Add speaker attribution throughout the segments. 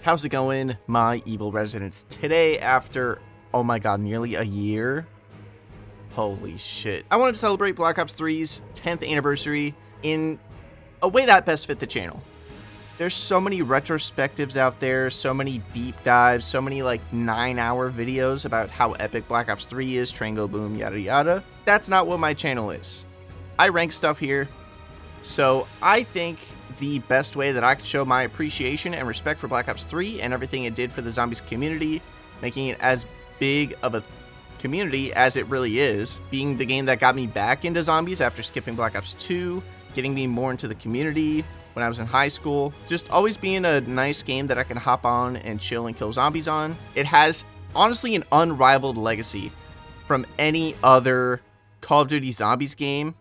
Speaker 1: How's it going, my evil residents? Today, after, oh my god, nearly a year? Holy shit. I wanted to celebrate Black Ops 3's 10th anniversary in a way that best fit the channel. There's so many retrospectives out there, so many deep dives, so many like 9-hour videos about how epic Black Ops 3 is, Trango Boom, yada yada. That's not what my channel is. I rank stuff here, so I think the best way that I could show my appreciation and respect for Black Ops 3 and everything it did for the zombies community, making it as big of a community as it really is, being the game that got me back into zombies after skipping Black Ops 2, getting me more into the community when I was in high school, just always being a nice game that I can hop on and chill and kill zombies on. It has honestly an unrivaled legacy from any other Call of Duty Zombies game.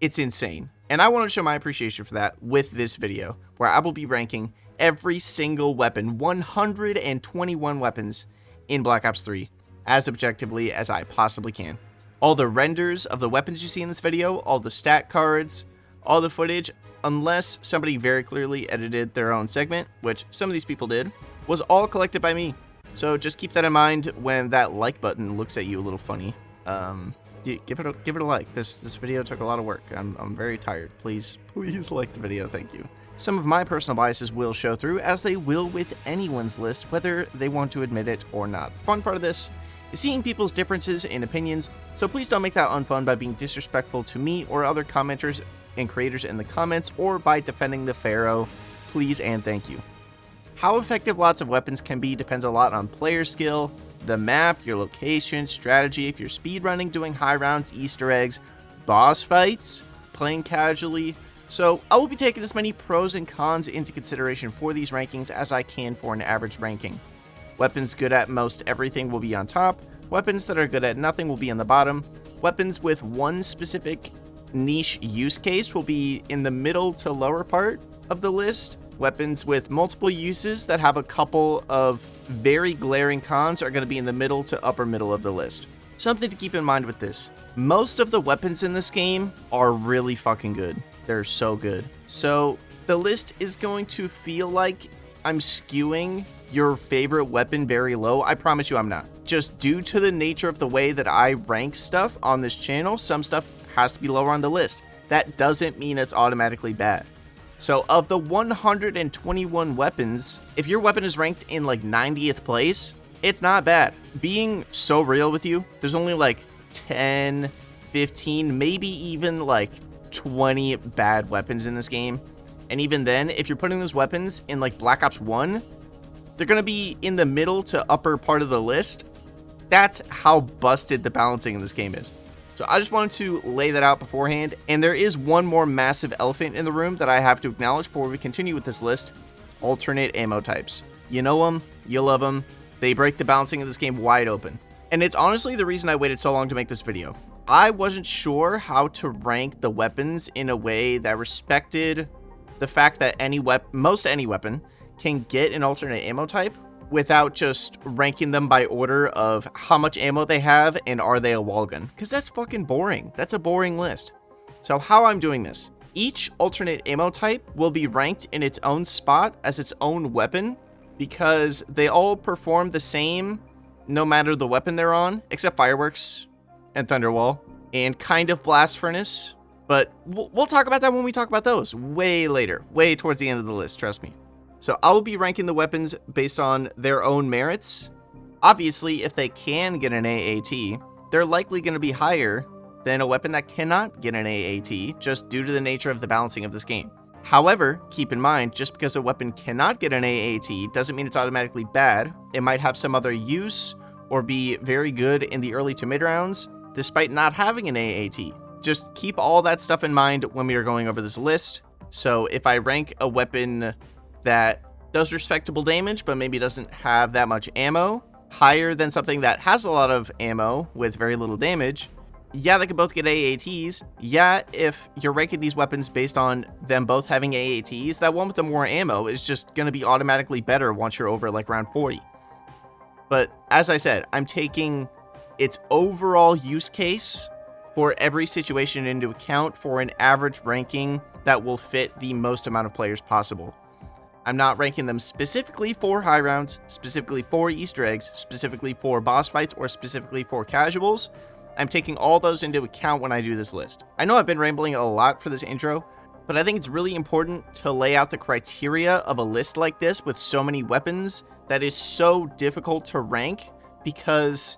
Speaker 1: It's insane. And I want to show my appreciation for that with this video, where I will be ranking every single weapon, 121 weapons in Black Ops 3, as objectively as I possibly can. All the renders of the weapons you see in this video, all the stat cards, all the footage, unless somebody very clearly edited their own segment, which some of these people did, was all collected by me. So just keep that in mind when that like button looks at you a little funny. Give it a like. This video took a lot of work. I'm very tired. Please like the video. Thank you. Some of my personal biases will show through, as they will with anyone's list, whether they want to admit it or not. The fun part of this is seeing people's differences in opinions, so please don't make that unfun by being disrespectful to me or other commenters and creators in the comments, or by defending the Pharaoh. Please and thank you. How effective lots of weapons can be depends a lot on player skill, the map, your location, strategy, if you're speedrunning, doing high rounds, Easter eggs, boss fights, playing casually. So I will be taking as many pros and cons into consideration for these rankings as I can for an average ranking. Weapons good at most everything will be on top. Weapons that are good at nothing will be on the bottom. Weapons with one specific niche use case will be in the middle to lower part of the list. Weapons with multiple uses that have a couple of very glaring cons are going to be in the middle to upper middle of the list. Something to keep in mind with this: most of the weapons in this game are really fucking good. They're so good. So the list is going to feel like I'm skewing your favorite weapon very low. I promise you I'm not. Just due to the nature of the way that I rank stuff on this channel, some stuff has to be lower on the list. That doesn't mean it's automatically bad. So of the 121 weapons, if your weapon is ranked in like 90th place, it's not bad. Being so real with you, there's only like 10, 15, maybe even like 20 bad weapons in this game. And even then, if you're putting those weapons in like Black Ops 1, they're going to be in the middle to upper part of the list. That's how busted the balancing in this game is. So I just wanted to lay that out beforehand, and there is one more massive elephant in the room that I have to acknowledge before we continue with this list: alternate ammo types. You know them, you love them, they break the balancing of this game wide open. And it's honestly the reason I waited so long to make this video. I wasn't sure how to rank the weapons in a way that respected the fact that most any weapon can get an alternate ammo type, without just ranking them by order of how much ammo they have and are they a wall gun, because that's fucking boring. That's a boring list. So how I'm doing this: each alternate ammo type will be ranked in its own spot as its own weapon, because they all perform the same no matter the weapon they're on, except Fireworks and Thunderwall and kind of Blast Furnace, but we'll talk about that when we talk about those way later, way towards the end of the list, trust me. So I will be ranking the weapons based on their own merits. Obviously, if they can get an AAT, they're likely going to be higher than a weapon that cannot get an AAT, just due to the nature of the balancing of this game. However, keep in mind, just because a weapon cannot get an AAT doesn't mean it's automatically bad. It might have some other use or be very good in the early to mid rounds, despite not having an AAT. Just keep all that stuff in mind when we are going over this list. So if I rank a weapon that does respectable damage, but maybe doesn't have that much ammo, higher than something that has a lot of ammo with very little damage, yeah, they could both get AATs. Yeah, if you're ranking these weapons based on them both having AATs, that one with the more ammo is just going to be automatically better once you're over like round 40. But as I said, I'm taking its overall use case for every situation into account for an average ranking that will fit the most amount of players possible. I'm not ranking them specifically for high rounds, specifically for Easter eggs, specifically for boss fights, or specifically for casuals. I'm taking all those into account when I do this list. I know I've been rambling a lot for this intro, but I think it's really important to lay out the criteria of a list like this with so many weapons that is so difficult to rank, because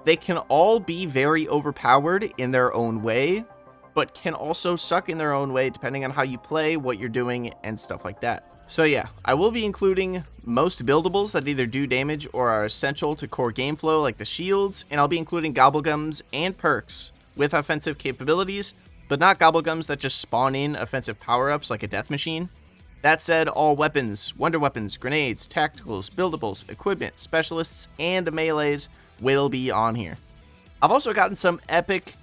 Speaker 1: they can all be very overpowered in their own way, but can also suck in their own way depending on how you play, what you're doing, and stuff like that. So yeah, I will be including most buildables that either do damage or are essential to core game flow, like the shields, and I'll be including gobblegums and perks with offensive capabilities, but not gobblegums that just spawn in offensive power-ups like a death machine. That said, all weapons, wonder weapons, grenades, tacticals, buildables, equipment, specialists, and melees will be on here. I've also gotten some epic,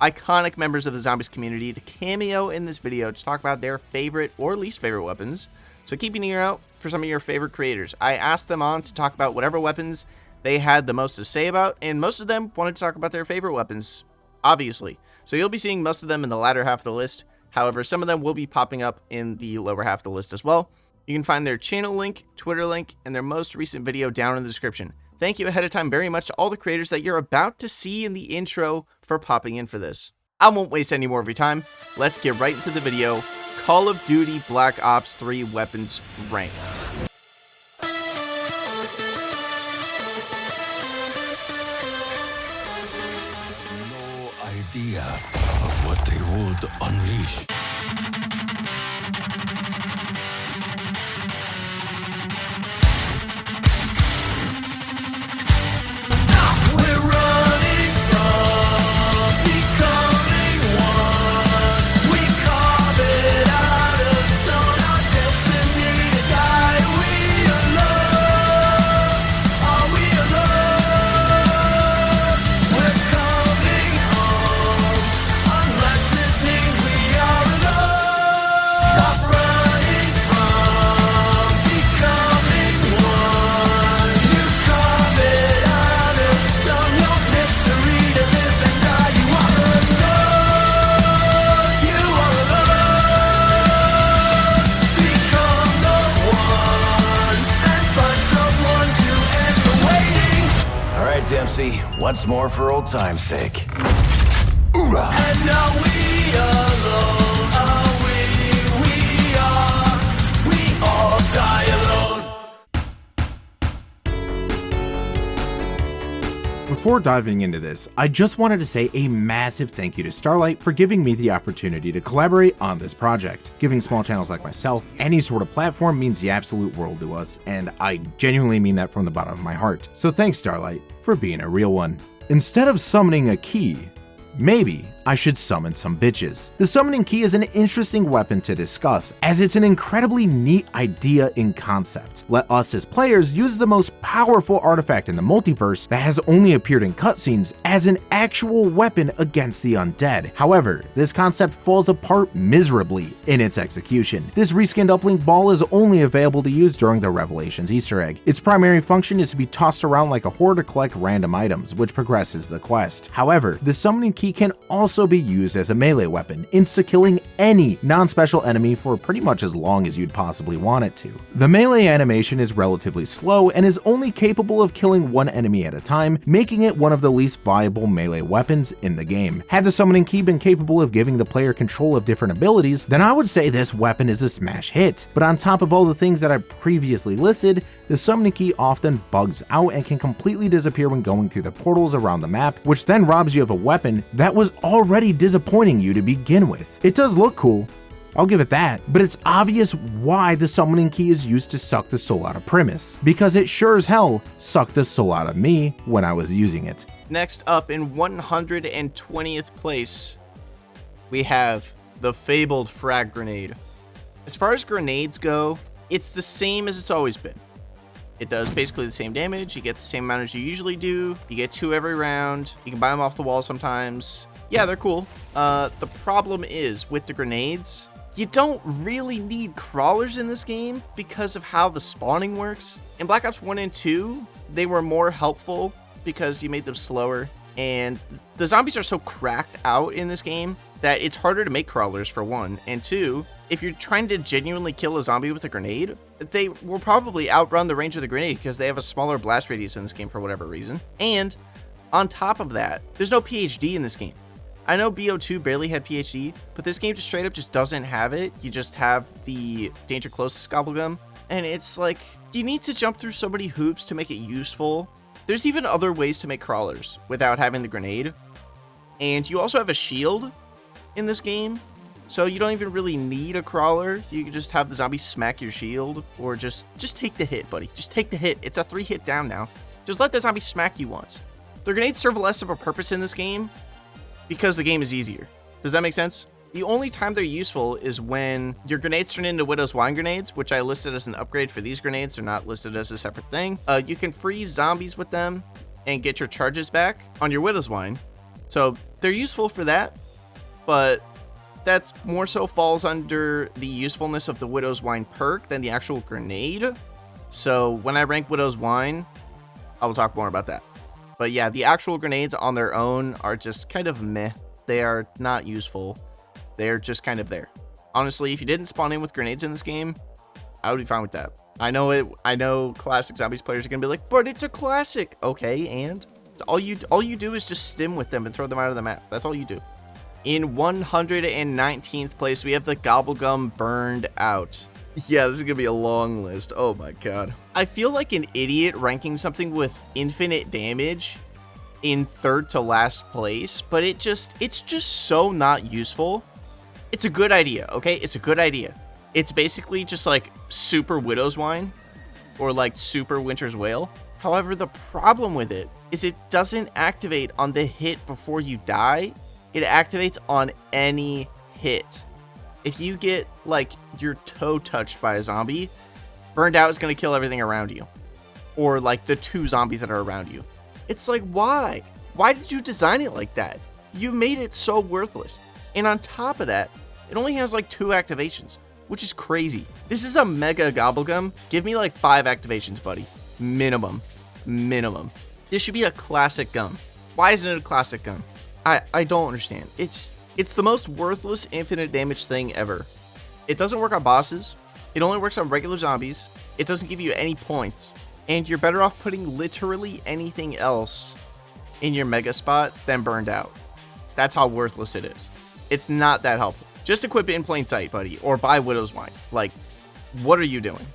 Speaker 1: iconic members of the Zombies community to cameo in this video to talk about their favorite or least favorite weapons, so keep an ear out for some of your favorite creators. I asked them on to talk about whatever weapons they had the most to say about, and most of them wanted to talk about their favorite weapons, obviously. So you'll be seeing most of them in the latter half of the list. However, some of them will be popping up in the lower half of the list as well. You can find their channel link, Twitter link, and their most recent video down in the description. Thank you ahead of time very much to all the creators that you're about to see in the intro for popping in for this. I won't waste any more of your time. Let's get right into the video. Call of Duty Black Ops 3 weapons ranked.
Speaker 2: No idea of what they would unleash. Dempsey, once more for old time's sake. Hoorah! And now we alone are we all die alone.
Speaker 3: Before diving into this, I just wanted to say a massive thank you to Starlight for giving me the opportunity to collaborate on this project. Giving small channels like myself any sort of platform means the absolute world to us, and I genuinely mean that from the bottom of my heart. So thanks, Starlight, for being a real one. Instead of summoning a key, maybe I should summon some bitches. The summoning key is an interesting weapon to discuss, as it's an incredibly neat idea in concept. Let us as players use the most powerful artifact in the multiverse that has only appeared in cutscenes as an actual weapon against the undead. However, this concept falls apart miserably in its execution. This reskinned uplink ball is only available to use during the Revelations Easter egg. Its primary function is to be tossed around like a whore to collect random items, which progresses the quest. However, the summoning key can also be used as a melee weapon, insta-killing any non-special enemy for pretty much as long as you'd possibly want it to. The melee animation is relatively slow and is only capable of killing one enemy at a time, making it one of the least viable melee weapons in the game. Had the summoning key been capable of giving the player control of different abilities, then I would say this weapon is a smash hit. But on top of all the things that I previously listed, the summoning key often bugs out and can completely disappear when going through the portals around the map, which then robs you of a weapon that was already disappointing you to begin with. It does look cool, I'll give it that, but it's obvious why the summoning key is used to suck the soul out of Primus, because it sure as hell sucked the soul out of me when I was using it.
Speaker 1: Next up, in 120th place, we have the fabled frag grenade. As far as grenades go, it's the same as it's always been. It does basically the same damage, you get the same amount as you usually do, you get 2 every round, you can buy them off the wall sometimes. Yeah, they're cool. The problem is, with the grenades, you don't really need crawlers in this game because of how the spawning works. In Black Ops 1 and 2, they were more helpful because you made them slower, and the zombies are so cracked out in this game that it's harder to make crawlers, for one, and two, if you're trying to genuinely kill a zombie with a grenade, they will probably outrun the range of the grenade because they have a smaller blast radius in this game for whatever reason. And on top of that, there's no PhD in this game. I know BO2 barely had PhD, but this game just straight up just doesn't have it. You just have the danger closest gobblegum, and it's like, you need to jump through so many hoops to make it useful. There's even other ways to make crawlers without having the grenade. And you also have a shield in this game, so you don't even really need a crawler. You can just have the zombie smack your shield, or just take the hit, buddy. Just take the hit. It's a 3-hit down now. Just let the zombie smack you once. The grenades serve less of a purpose in this game because the game is easier. Does that make sense? The only time they're useful is when your grenades turn into Widow's Wine grenades, which I listed as an upgrade for these grenades. They're not listed as a separate thing. You can freeze zombies with them and get your charges back on your Widow's Wine. So they're useful for that, but that's more so falls under the usefulness of the Widow's Wine perk than the actual grenade. So when I rank Widow's Wine, I will talk more about that. But yeah, the actual grenades on their own are just kind of meh. They are not useful. They're just kind of there. Honestly, if you didn't spawn in with grenades in this game, I would be fine with that. I know classic Zombies players are gonna be like, but it's a classic. Okay, and it's all you do is just stim with them and throw them out of the map. That's all you do. In 119th place, we have the Gobblegum Burned Out. Yeah, this is gonna be a long list. Oh my god. I feel like an idiot ranking something with infinite damage in third to last place, but it's just so not useful. It's a good idea, okay? It's a good idea. It's basically just like super Widow's Wine or like super Winter's Wail. However, the problem with it is it doesn't activate on the hit before you die. It activates on any hit. If you get like your toe touched by a zombie, Burned Out is going to kill everything around you, or like the 2 zombies that are around you. It's like, why? Why did you design it like that? You made it so worthless. And on top of that, it only has like 2 activations, which is crazy. This is a mega Gobblegum. Give me like 5 activations, buddy. Minimum. This should be a classic gum. Why isn't it a classic gum? I don't understand. It's the most worthless infinite damage thing ever. It doesn't work on bosses. It only works on regular zombies. It doesn't give you any points. And you're better off putting literally anything else in your mega spot than Burned Out. That's how worthless it is. It's not that helpful. Just equip it in plain sight, buddy, or buy Widow's Wine. Like, what are you doing?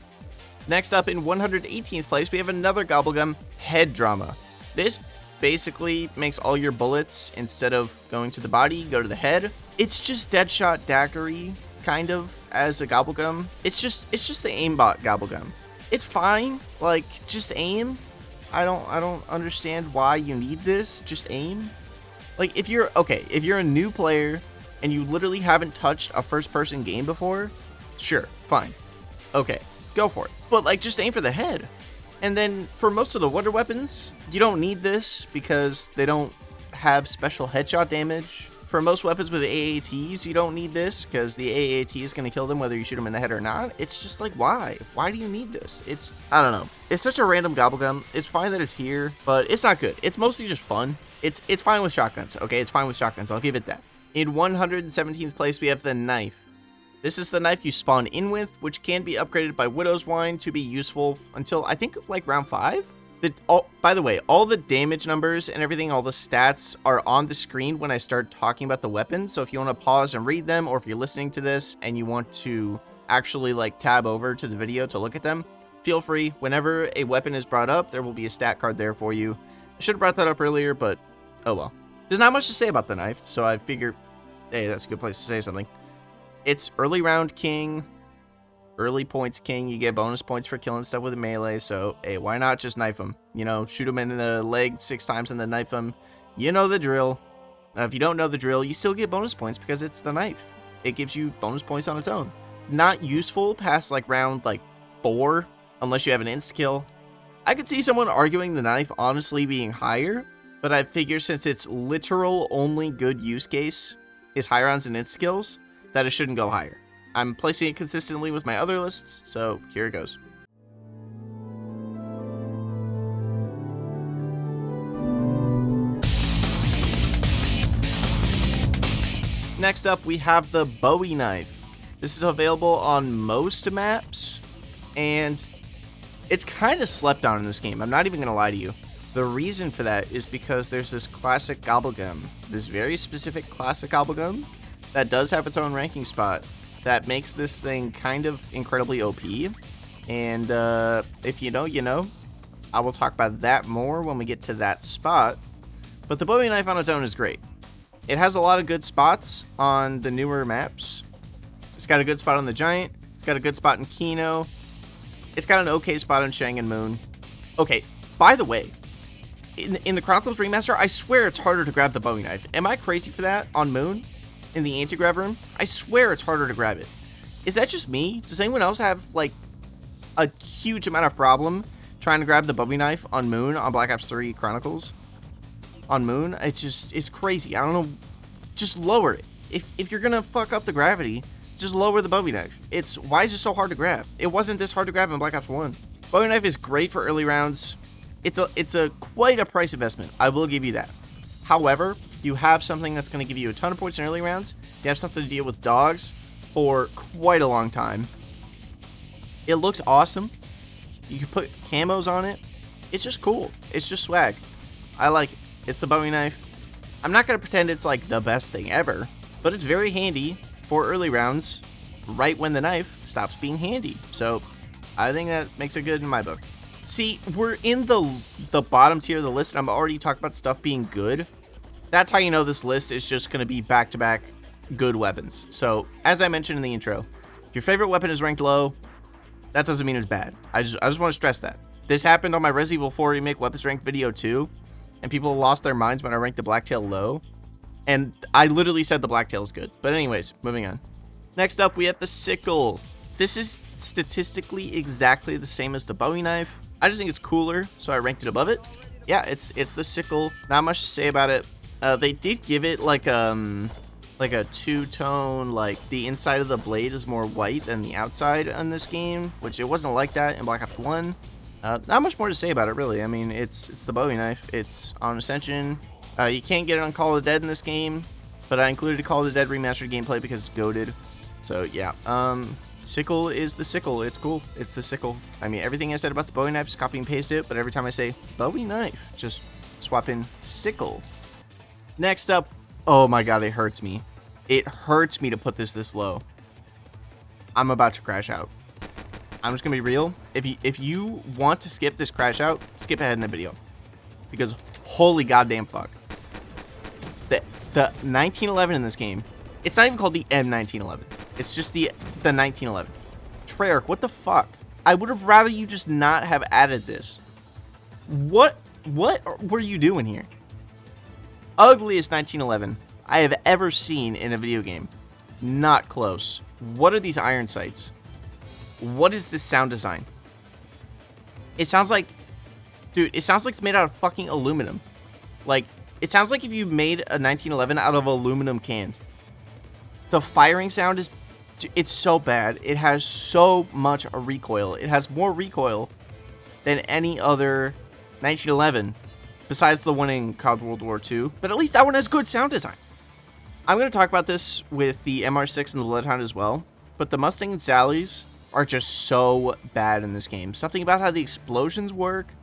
Speaker 1: Next up, in 118th place, we have another Gobblegum, Head Drama. This basically makes all your bullets, instead of going to the body, go to the head. It's just Deadshot Daggery, kind of, as a Gobblegum. It's just the aimbot Gobblegum. It's fine, like, just aim. I don't understand why you need this. Just aim. Like, if you're a new player and you literally haven't touched a first-person game before, sure, fine. Okay, go for it. But, like, just aim for the head. And then, for most of the wonder weapons, you don't need this because they don't have special headshot damage. For most weapons with AATs, you don't need this because the AAT is going to kill them whether you shoot them in the head or not. It's just like, why? Why do you need this? I don't know. It's such a random Gobblegum. It's fine that it's here, but it's not good. It's mostly just fun. It's fine with shotguns, okay? It's fine with shotguns. I'll give it that. In 117th place, we have the knife. This is the knife you spawn in with, which can be upgraded by Widow's Wine to be useful until, I think, like round 5? By the way, all the damage numbers and everything, all the stats are on the screen when I start talking about the weapons. So if you want to pause and read them, or if you're listening to this and you want to actually like tab over to the video to look at them, feel free. Whenever a weapon is brought up, there will be a stat card there for you. I should have brought that up earlier, but oh well. There's not much to say about the knife, so I figured, hey, that's a good place to say something. It's early round king, early points king. You get bonus points for killing stuff with a melee, so hey, why not just knife him? You know, shoot him in the leg 6 times and then knife him. You know the drill. If you don't know the drill, you still get bonus points because it's the knife. It gives you bonus points on its own. Not useful past like round 4, unless you have an insta-kill. I could see someone arguing the knife honestly being higher, but I figure since its literal only good use case is high rounds and insta-kills, that it shouldn't go higher. I'm placing it consistently with my other lists, so here it goes. Next up, we have the Bowie knife. This is available on most maps. And it's kind of slept on in this game. I'm not even going to lie to you. The reason for that is because there's this classic gobblegum, this very specific classic gobblegum that does have its own ranking spot that makes this thing kind of incredibly OP. And if you know, you know. I will talk about that more when we get to that spot. But the Bowie knife on its own is great. It has a lot of good spots on the newer maps. It's got a good spot on the Giant. It's got a good spot in Kino. It's got an okay spot on Shang and Moon. Okay, by the way, in the Chronicles Remaster, I swear it's harder to grab the Bowie knife. Am I crazy for that on Moon? In the anti-grav room? I swear it's harder to grab it. Is that just me? Does anyone else have, like, a huge amount of problem trying to grab the Bowie knife on Moon on Black Ops 3 Chronicles? On Moon? It's crazy. I don't know. Just lower it. If you're gonna fuck up the gravity, just lower the Bowie knife. Why is it so hard to grab? It wasn't this hard to grab in Black Ops 1. Bowie knife is great for early rounds. It's a quite a price investment. I will give you that. However, you have something that's going to give you a ton of points in early rounds. You have something to deal with dogs for quite a long time. It looks awesome. You can put camos on it. It's just cool. It's just swag. I like it. It's the Bowie knife. I'm not going to pretend it's like the best thing ever, but it's very handy for early rounds right when the knife stops being handy. So I think that makes it good in my book. See, we're in the bottom tier of the list, and I'm already talking about stuff being good. That's how you know this list is just going to be back-to-back good weapons. So, as I mentioned in the intro, if your favorite weapon is ranked low, that doesn't mean it's bad. I just want to stress that. This happened on my Resident Evil 4 Remake Weapons Ranked video too, and people lost their minds when I ranked the Blacktail low. And I literally said the Blacktail is good. But anyways, moving on. Next up, we have the Sickle. This is statistically exactly the same as the Bowie knife. I just think it's cooler, so I ranked it above it. Yeah, it's the Sickle. Not much to say about it. They did give it like a two-tone, like the inside of the blade is more white than the outside on this game, which it wasn't like that in Black Ops 1. Not much more to say about it, really. I mean, it's the Bowie knife. It's on Ascension. You can't get it on Call of the Dead in this game, but I included a Call of the Dead remastered gameplay because it's goated. So yeah, Sickle is the Sickle. It's cool. It's the Sickle. I mean, everything I said about the Bowie knife, just copy and paste it, but every time I say Bowie knife, just swap in Sickle. Next up, oh my god, it hurts me. It hurts me to put this low. I'm about to crash out. I'm just gonna be real. If you want to skip this crash out, skip ahead in the video. Because holy goddamn fuck. The 1911 in this game, it's not even called the M1911. It's just the 1911. Treyarch, what the fuck? I would have rather you just not have added this. What were you doing here? Ugliest 1911 I have ever seen in a video game. Not close. What are these iron sights? What is this sound design? It sounds like... Dude, it sounds like it's made out of fucking aluminum. Like, it sounds like if you made a 1911 out of aluminum cans. The firing sound is... It's so bad. It has so much recoil. It has more recoil than any other 1911 besides the one in COD World War II. But at least that one has good sound design. I'm going to talk about this with the MR6 and the Bloodhound as well. But the Mustang and Sally's are just so bad in this game. Something about how the explosions work.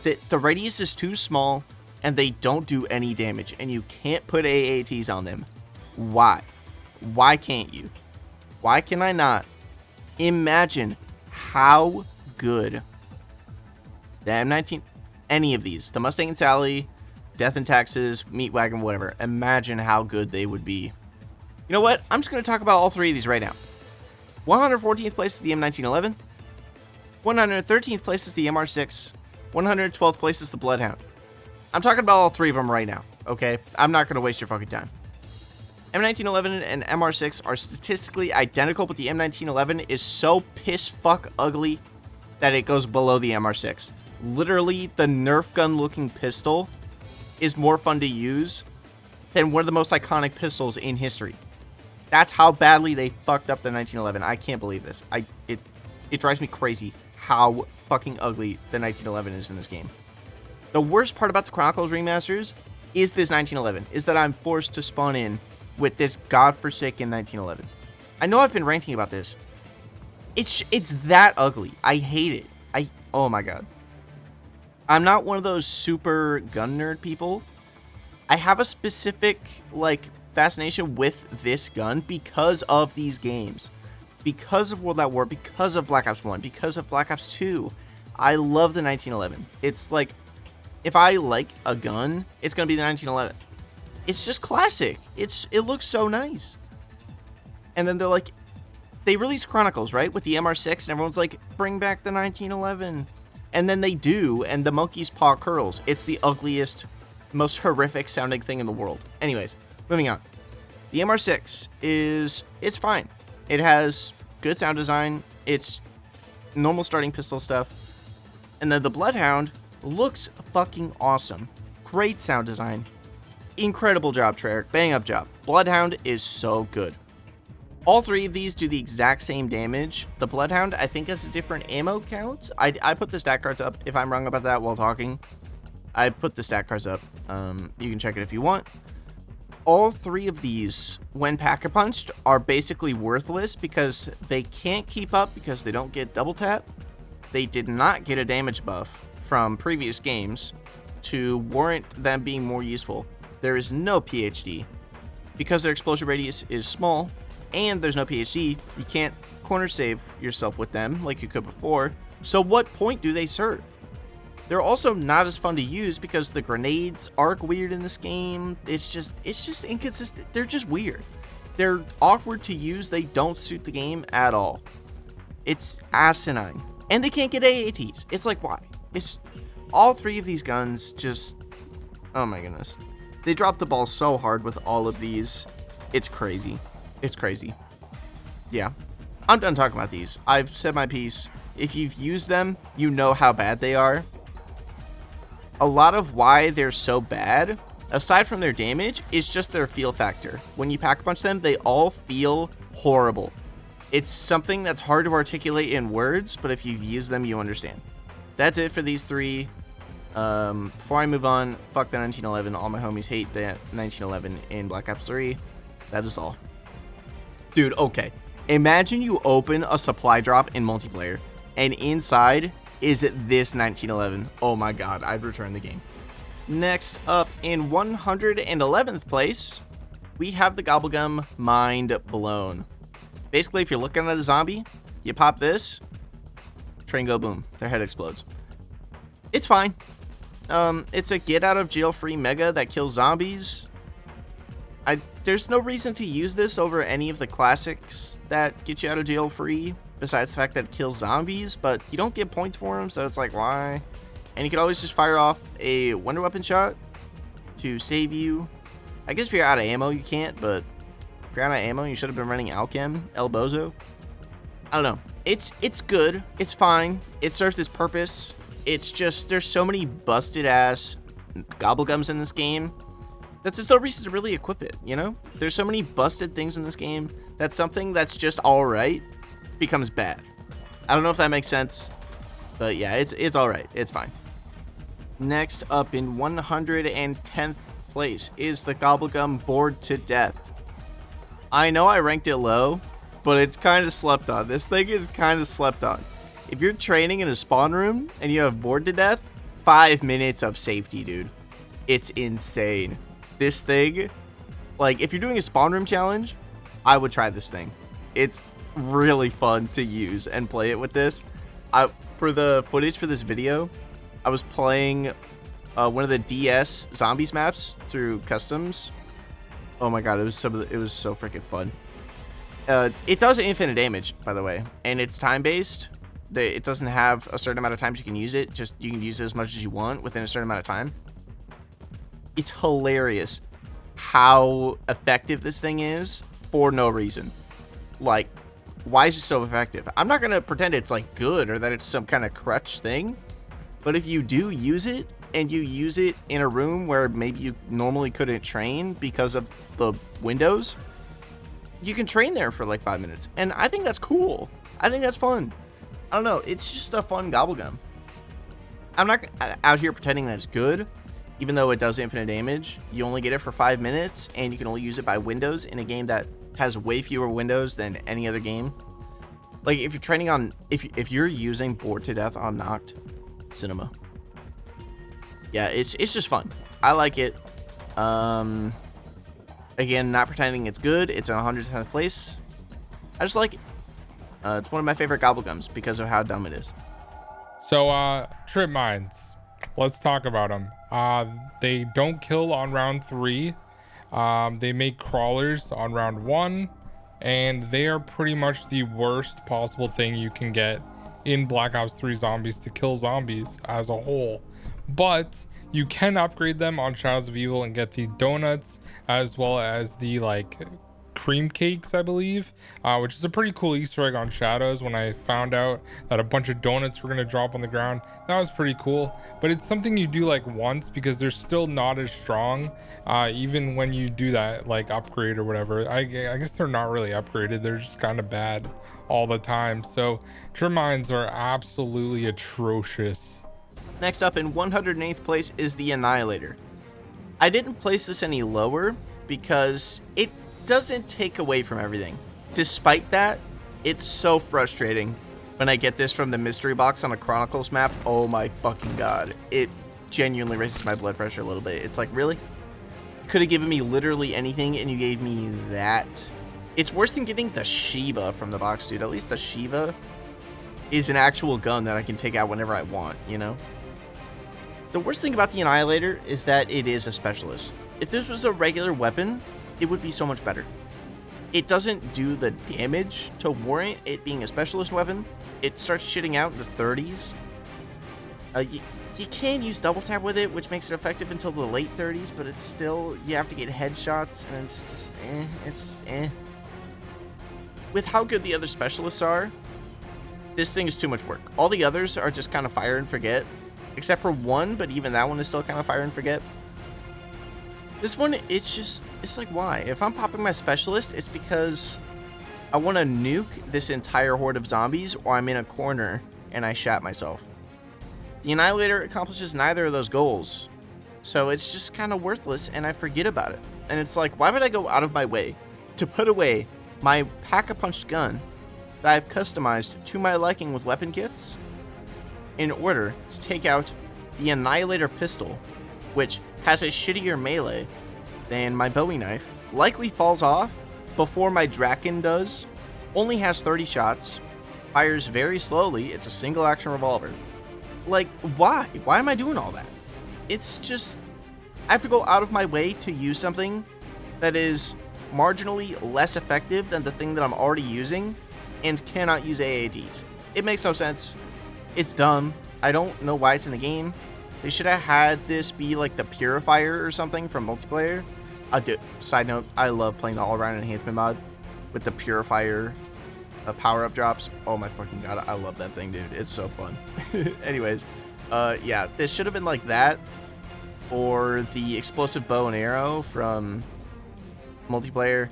Speaker 1: The radius is too small and they don't do any damage. And you can't put AATs on them. Why? Why can't you? Why can I not imagine how good the M19, any of these, the Mustang and Sally, Death and Taxes, Meat Wagon, whatever, imagine how good they would be. You know what? I'm just going to talk about all three of these right now. 114th place is the M1911. 113th place is the MR6. 112th place is the Bloodhound. I'm talking about all three of them right now, okay? I'm not going to waste your fucking time. M1911 and MR6 are statistically identical, but the M1911 is so piss fuck ugly that it goes below the MR6. Literally, the Nerf gun looking pistol is more fun to use than one of the most iconic pistols in history. That's how badly they fucked up the 1911. I can't believe this. It drives me crazy how fucking ugly the 1911 is in this game. The worst part about the Chronicles remasters is this 1911, is that I'm forced to spawn in with this godforsaken 1911. I know I've been ranting about this, It's that ugly. I hate it. Oh my god. I'm not one of those super gun nerd people. I have a specific like fascination with this gun because of these games. Because of World at War, because of Black Ops 1, because of Black Ops 2. I love the 1911. It's like, if I like a gun, it's going to be the 1911. It's just classic. It looks so nice. And then they release Chronicles, right? With the MR6, and everyone's like, bring back the 1911. And then they do, and the monkey's paw curls. It's the ugliest, most horrific sounding thing in the world. Anyways, moving on. The MR6 it's fine. It has good sound design. It's normal starting pistol stuff. And then the Bloodhound looks fucking awesome. Great sound design. Incredible job, Treyarch. Bang up job. Bloodhound is so good. All three of these do the exact same damage. The Bloodhound, I think, has a different ammo count. I put the stat cards up. If I'm wrong about that while talking, I put the stat cards up. You can check it if you want. All three of these, when pack-a-punched, are basically worthless because they can't keep up because they don't get double tap. They did not get a damage buff from previous games to warrant them being more useful. There is no PhD. Because their explosion radius is small, and there's no PhD, you can't corner save yourself with them like you could before. So what point do they serve? They're also not as fun to use because the grenades arc weird in this game. It's just inconsistent. They're just weird. They're awkward to use. They don't suit the game at all. It's asinine. And they can't get AATs. It's like, why? It's all three of these guns just, oh my goodness. They dropped the ball so hard with all of these. It's crazy. It's crazy. Yeah. I'm done talking about these. I've said my piece. If you've used them, you know how bad they are. A lot of why they're so bad, aside from their damage, is just their feel factor. When you pack-a-punch them, they all feel horrible. It's something that's hard to articulate in words, but if you've used them, you understand. That's it for these three. Before I move on, fuck the 1911. All my homies hate the 1911 in Black Ops 3. That is all. Dude, okay. Imagine you open a supply drop in multiplayer, and inside is this 1911. Oh my god, I'd return the game. Next up, in 111th place, we have the Gobblegum Mind Blown. Basically, if you're looking at a zombie, you pop this, train go boom, their head explodes. It's fine. It's a get out of jail free mega that kills zombies. There's no reason to use this over any of the classics that get you out of jail free, besides the fact that it kills zombies, but you don't get points for them, so it's like, why? And you can always just fire off a wonder weapon shot to save you. I guess if you're out of ammo, you can't, but if you're out of ammo, you should have been running Alchem, El Bozo. I don't know. It's good. It's fine. It serves its purpose. It's just, there's so many busted ass gobblegums in this game. That's just no reason to really equip it, you know? There's so many busted things in this game that something that's just alright becomes bad. I don't know if that makes sense, but yeah, it's alright. It's fine. Next up in 110th place is the Gobblegum Bored to Death. I know I ranked it low, but it's kind of slept on. This thing is kind of slept on. If you're training in a spawn room and you have Bored to Death, 5 minutes of safety, dude. It's insane. This thing, like, if you're doing a spawn room challenge, I would try this thing. It's really fun to use and play it with this. For the footage for this video, I was playing one of the DS Zombies maps through customs. Oh my god, it was so freaking fun. It does infinite damage, by the way, and it's time-based. It doesn't have a certain amount of times you can use it. Just you can use it as much as you want within a certain amount of time. It's hilarious how effective this thing is for no reason. Like, why is it so effective? I'm not going to pretend it's like good or that it's some kind of crutch thing. But if you do use it and you use it in a room where maybe you normally couldn't train because of the windows, you can train there for like 5 minutes. And I think that's cool. I think that's fun. I don't know. It's just a fun gobblegum. I'm not out here pretending that it's good. Even though it does infinite damage, you only get it for 5 minutes, and you can only use it by windows in a game that has way fewer windows than any other game. Like, if you're training on, if you're using Bored to Death on Noct, cinema. Yeah, it's just fun. I like it. Again, not pretending it's good. It's in 110th place. I just like it. It's one of my favorite Gobblegums because of how dumb it is.
Speaker 4: So, trip mines. Let's talk about them. They don't kill on round 3. They make crawlers on round 1. And they are pretty much the worst possible thing you can get in Black Ops 3 Zombies to kill zombies as a whole. But you can upgrade them on Shadows of Evil and get the donuts as well as the cream cakes, I believe, which is a pretty cool Easter egg on Shadows. When I found out that a bunch of donuts were going to drop on the ground, that was pretty cool. But it's something you do once, because they're still not as strong, even when you do that upgrade or whatever. I guess they're not really upgraded, they're just kind of bad all the time. So trim mines are absolutely atrocious.
Speaker 1: Next up in 108th place is the Annihilator. I didn't place this any lower because it doesn't take away from everything. Despite that, it's so frustrating when I get this from the mystery box on a Chronicles map. Oh my fucking god. It genuinely raises my blood pressure a little bit. It's like, really? You could have given me literally anything and you gave me that? It's worse than getting the Shiva from the box, dude. At least the Shiva is an actual gun that I can take out whenever I want, you know? The worst thing about the Annihilator is that it is a specialist. If this was a regular weapon, it would be so much better. It doesn't do the damage to warrant it being a specialist weapon. It starts shitting out in the 30s. You can use double tap with it, which makes it effective until the late 30s, but it's still, you have to get headshots, and it's just it's eh. With how good the other specialists are, this thing is too much work. All the others are just kind of fire and forget, except for one, but even that one is still kind of fire and forget. This one, it's like, why? If I'm popping my specialist, it's because I want to nuke this entire horde of zombies, or I'm in a corner and I shat myself. The Annihilator accomplishes neither of those goals, so it's just kind of worthless, and I forget about it. And it's like, why would I go out of my way to put away my pack-a-punch gun that I've customized to my liking with weapon kits in order to take out the Annihilator pistol, which has a shittier melee than my Bowie knife, likely falls off before my Draken does, only has 30 shots, fires very slowly, it's a single action revolver. Like, why? Why am I doing all that? It's just, I have to go out of my way to use something that is marginally less effective than the thing that I'm already using and cannot use AATs. It makes no sense. It's dumb. I don't know why it's in the game. They should have had this be like the Purifier or something from multiplayer. Side note, I love playing the all-around enhancement mod with the Purifier power-up drops. Oh my fucking god, I love that thing, dude. It's so fun. Anyways, yeah, this should have been like that, or the explosive bow and arrow from multiplayer.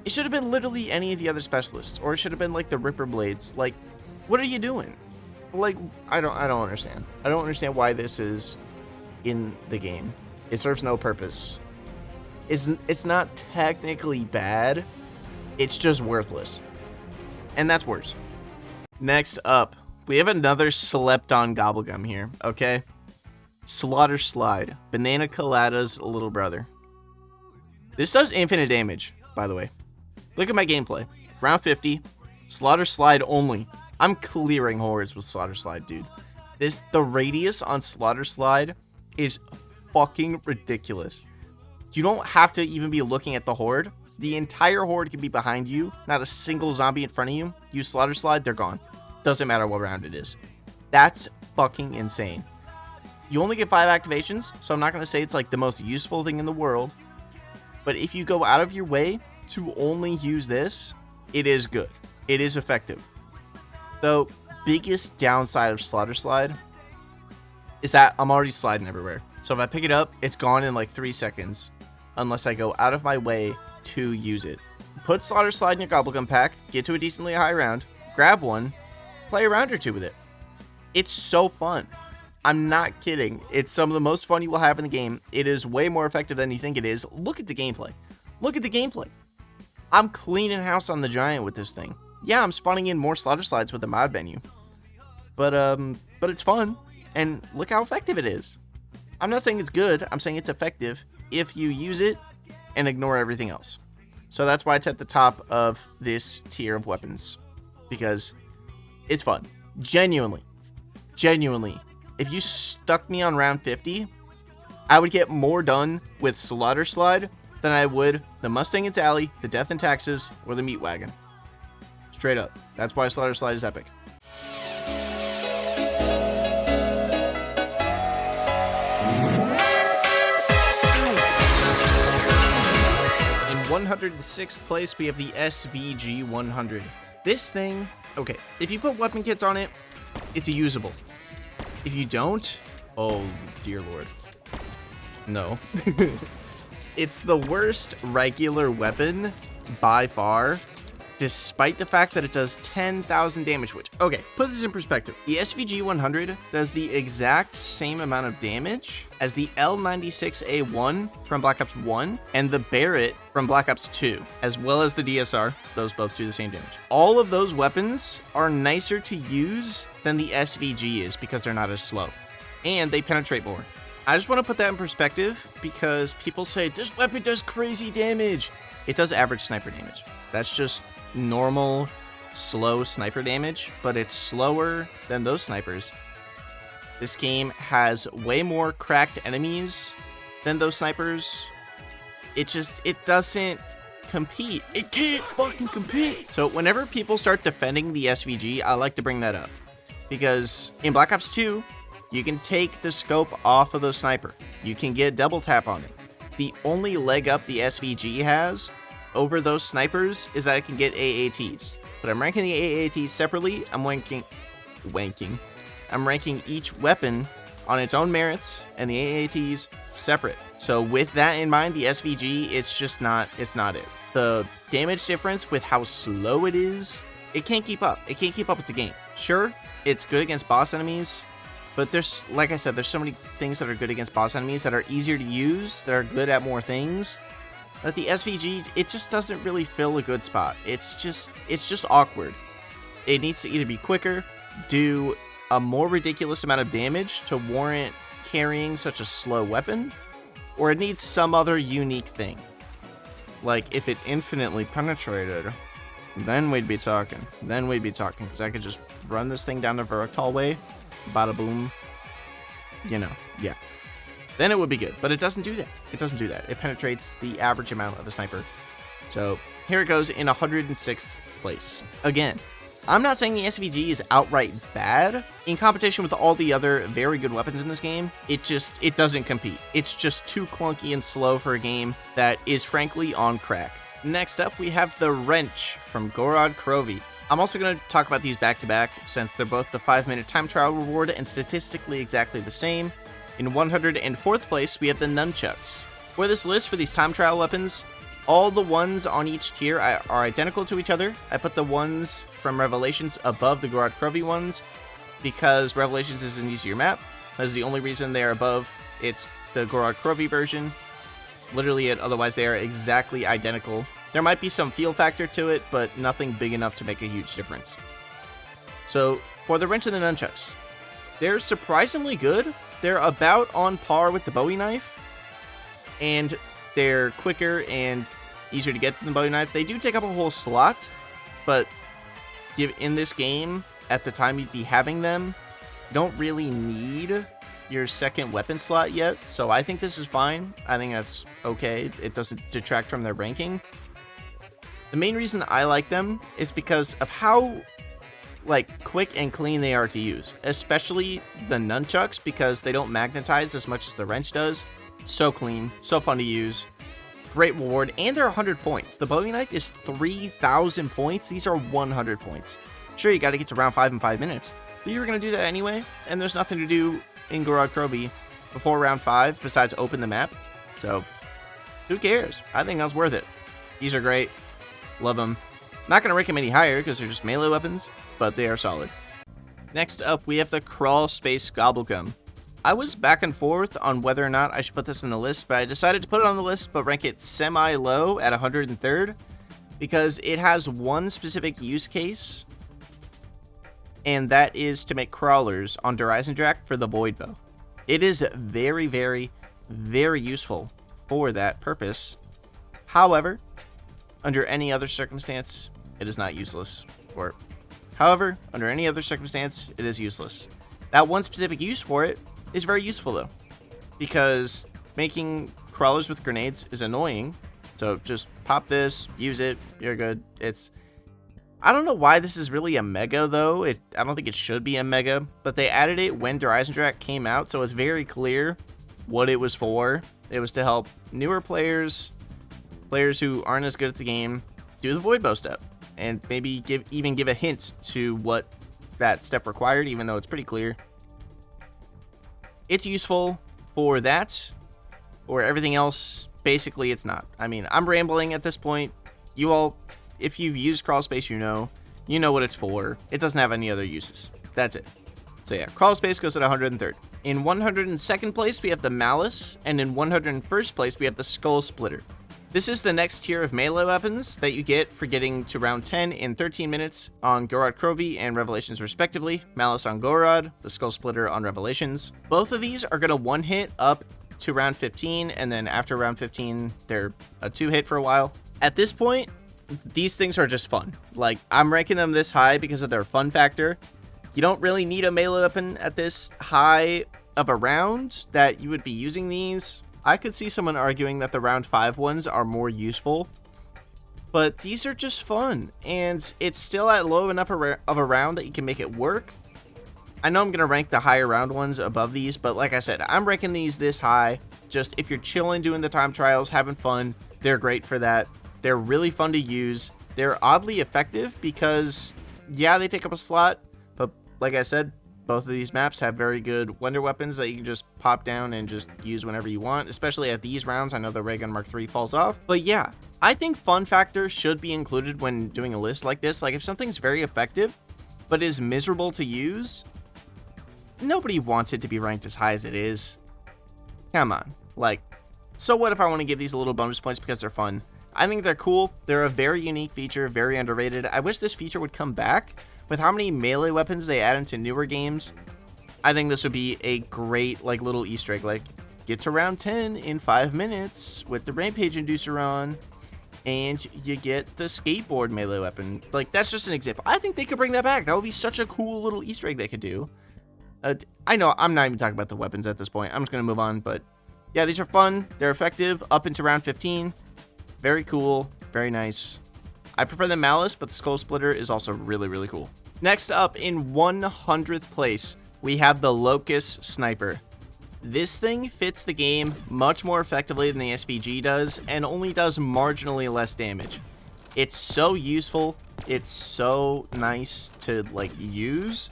Speaker 1: It should have been literally any of the other specialists, or it should have been like the Ripper Blades. Like, what are you doing? Like, I don't understand. I don't understand why this is in the game. It serves no purpose. It's not technically bad. It's just worthless. And that's worse. Next up, we have another slept on Gobblegum here, okay? Slaughter Slide, Banana Colada's little brother. This does infinite damage, by the way. Look at my gameplay. Round 50, Slaughter Slide only. I'm clearing hordes with Slaughter Slide, dude. The radius on Slaughter Slide is fucking ridiculous. You don't have to even be looking at the horde. The entire horde can be behind you, not a single zombie in front of you. You Slaughter Slide, they're gone. Doesn't matter what round it is. That's fucking insane. You only get 5 activations, so I'm not going to say it's like the most useful thing in the world. But if you go out of your way to only use this, it is good. It is effective. The biggest downside of Slaughter Slide is that I'm already sliding everywhere. So if I pick it up, it's gone in like 3 seconds, unless I go out of my way to use it. Put Slaughter Slide in your Gobblegum pack, get to a decently high round, grab one, play a round or two with it. It's so fun. I'm not kidding. It's some of the most fun you will have in the game. It is way more effective than you think it is. Look at the gameplay. Look at the gameplay. I'm cleaning house on the giant with this thing. yeah, I'm spawning in more slaughter slides with the mod menu. But it's fun, and look how effective it is. I'm not saying it's good, I'm saying it's effective if you use it and ignore everything else. So that's why it's at the top of this tier of weapons, because it's fun. Genuinely. If you stuck me on round 50, I would get more done with Slaughter Slide than I would the Mustang and Sally, the Death and Taxes, or the Meat Wagon. Straight up. That's why Slaughter Slide is epic. In 106th place, we have the SVG 100. This thing, okay, if you put weapon kits on it, it's a usable. If you don't, oh dear lord. No. It's the worst regular weapon by far, despite the fact that it does 10,000 damage, which, okay, put this in perspective. The SVG 100 does the exact same amount of damage as the L96A1 from Black Ops 1 and the Barrett from Black Ops 2, as well as the DSR. Those both do the same damage. All of those weapons are nicer to use than the SVG is because they're not as slow, and they penetrate more. I just want to put that in perspective because people say, this weapon does crazy damage. It does average sniper damage. That's just normal, slow sniper damage, but it's slower than those snipers. This game has way more cracked enemies than those snipers. It doesn't compete. It can't fucking compete. So whenever people start defending the SVG, I like to bring that up. Because in Black Ops 2, you can take the scope off of the sniper. You can get double tap on it. The only leg up the SVG has over those snipers is that it can get AATs. But I'm ranking the AATs separately. I'm ranking each weapon on its own merits and the AATs separate. So with that in mind, the SVG, it's not it. The damage difference with how slow it is, it can't keep up. It can't keep up with the game. Sure, it's good against boss enemies, but there's, like I said, there's so many things that are good against boss enemies that are easier to use, that are good at more things, that the SVG, it just doesn't really fill a good spot. It's just awkward. It needs to either be quicker, do a more ridiculous amount of damage to warrant carrying such a slow weapon, or it needs some other unique thing. Like, if it infinitely penetrated, then we'd be talking. Because I could just run this thing down the Veractal way, bada boom, yeah. Then it would be good, but it doesn't do that. It penetrates the average amount of a sniper. So here it goes in 106th place. Again, I'm not saying the SVG is outright bad. In competition with all the other very good weapons in this game, it doesn't compete. It's just too clunky and slow for a game that is frankly on crack. Next up, we have the Wrench from Gorod Krovi. I'm also going to talk about these back-to-back since they're both the 5-minute time trial reward and statistically exactly the same. In 104th place, we have the Nunchucks. For this list for these time trial weapons, all the ones on each tier are identical to each other. I put the ones from Revelations above the Gorod Krovi ones because Revelations is an easier map. That is the only reason they're above. It's the Gorod Krovi version. Literally, otherwise they are exactly identical. There might be some feel factor to it, but nothing big enough to make a huge difference. So, for the Wrench and the Nunchucks, they're surprisingly good. They're about on par with the Bowie knife, and they're quicker and easier to get than the Bowie knife. They do take up a whole slot, but in this game, at the time you'd be having them, you don't really need your second weapon slot yet, so I think this is fine. I think that's okay. It doesn't detract from their ranking. The main reason I like them is because of how quick and clean they are to use, especially the Nunchucks, because they don't magnetize as much as the Wrench does. So clean, so fun to use, great reward, and they're 100 points. The Bowie knife is 3,000 points. These are 100 points. Sure, you got to get to round 5 in 5 minutes, but you were going to do that anyway, and there's nothing to do in Gorod Krovi before round 5 besides open the map, so who cares? I think that's worth it. These are great. Love them. Not going to rank them any higher because they're just melee weapons, but they are solid. Next up, we have the Crawl Space Gobblegum. I was back and forth on whether or not I should put this in the list, but I decided to put it on the list but rank it semi-low at 103rd because it has one specific use case, and that is to make crawlers on Horizon Drac for the Void Bow. It is very, very, very useful for that purpose. However, under any other circumstance, it is not useless. However, under any other circumstance, it is useless. That one specific use for it is very useful, though, because making crawlers with grenades is annoying. So just pop this, use it, you're good. I don't know why this is really a mega, though. I don't think it should be a mega, but they added it when Horizon Drac came out, so it's very clear what it was for. It was to help newer players who aren't as good at the game, do the Void Bow step, and maybe even give a hint to what that step required, even though it's pretty clear. It's useful for that, or everything else. Basically, it's not. I mean, I'm rambling at this point. You all, if you've used crawl space, you know what it's for. It doesn't have any other uses. That's it. So yeah, crawl space goes at 103rd. In 102nd place, we have the Malice, and in 101st place, we have the Skull Splitter. This is the next tier of melee weapons that you get for getting to round 10 in 13 minutes on Gorod Krovi and Revelations respectively. Malice on Gorod, the Skull Splitter on Revelations. Both of these are going to one-hit up to round 15, and then after round 15, they're a two-hit for a while. At this point, these things are just fun. Like, I'm ranking them this high because of their fun factor. You don't really need a melee weapon at this high of a round that you would be using these. I could see someone arguing that the round 5 ones are more useful, but these are just fun, and it's still at low enough of a round that you can make it work. I know I'm going to rank the higher round ones above these, but like I said, I'm ranking these this high. Just if you're chilling, doing the time trials, having fun, they're great for that. They're really fun to use. They're oddly effective because, yeah, they take up a slot, but like I said, both of these maps have very good wonder weapons that you can just pop down and just use whenever you want, especially at these rounds. I know the Ray Gun Mark III falls off, but yeah, I think fun factor should be included when doing a list like this. Like, if something's very effective, but is miserable to use, nobody wants it to be ranked as high as it is. Come on. Like, so what if I want to give these a little bonus points because they're fun? I think they're cool. They're a very unique feature, very underrated. I wish this feature would come back. With how many melee weapons they add into newer games, I think this would be a great, like, little Easter egg. Like, get to round 10 in 5 minutes with the Rampage Inducer on, and you get the skateboard melee weapon. Like, that's just an example. I think they could bring that back. That would be such a cool little Easter egg they could do. I know I'm not even talking about the weapons at this point. I'm just going to move on, but yeah, these are fun. They're effective up into round 15. Very cool. Very nice. I prefer the Malice, but the Skull Splitter is also really, really cool. Next up, in 100th place, we have the Locust Sniper. This thing fits the game much more effectively than the SVG does, and only does marginally less damage. It's so useful. It's so nice to, like, use.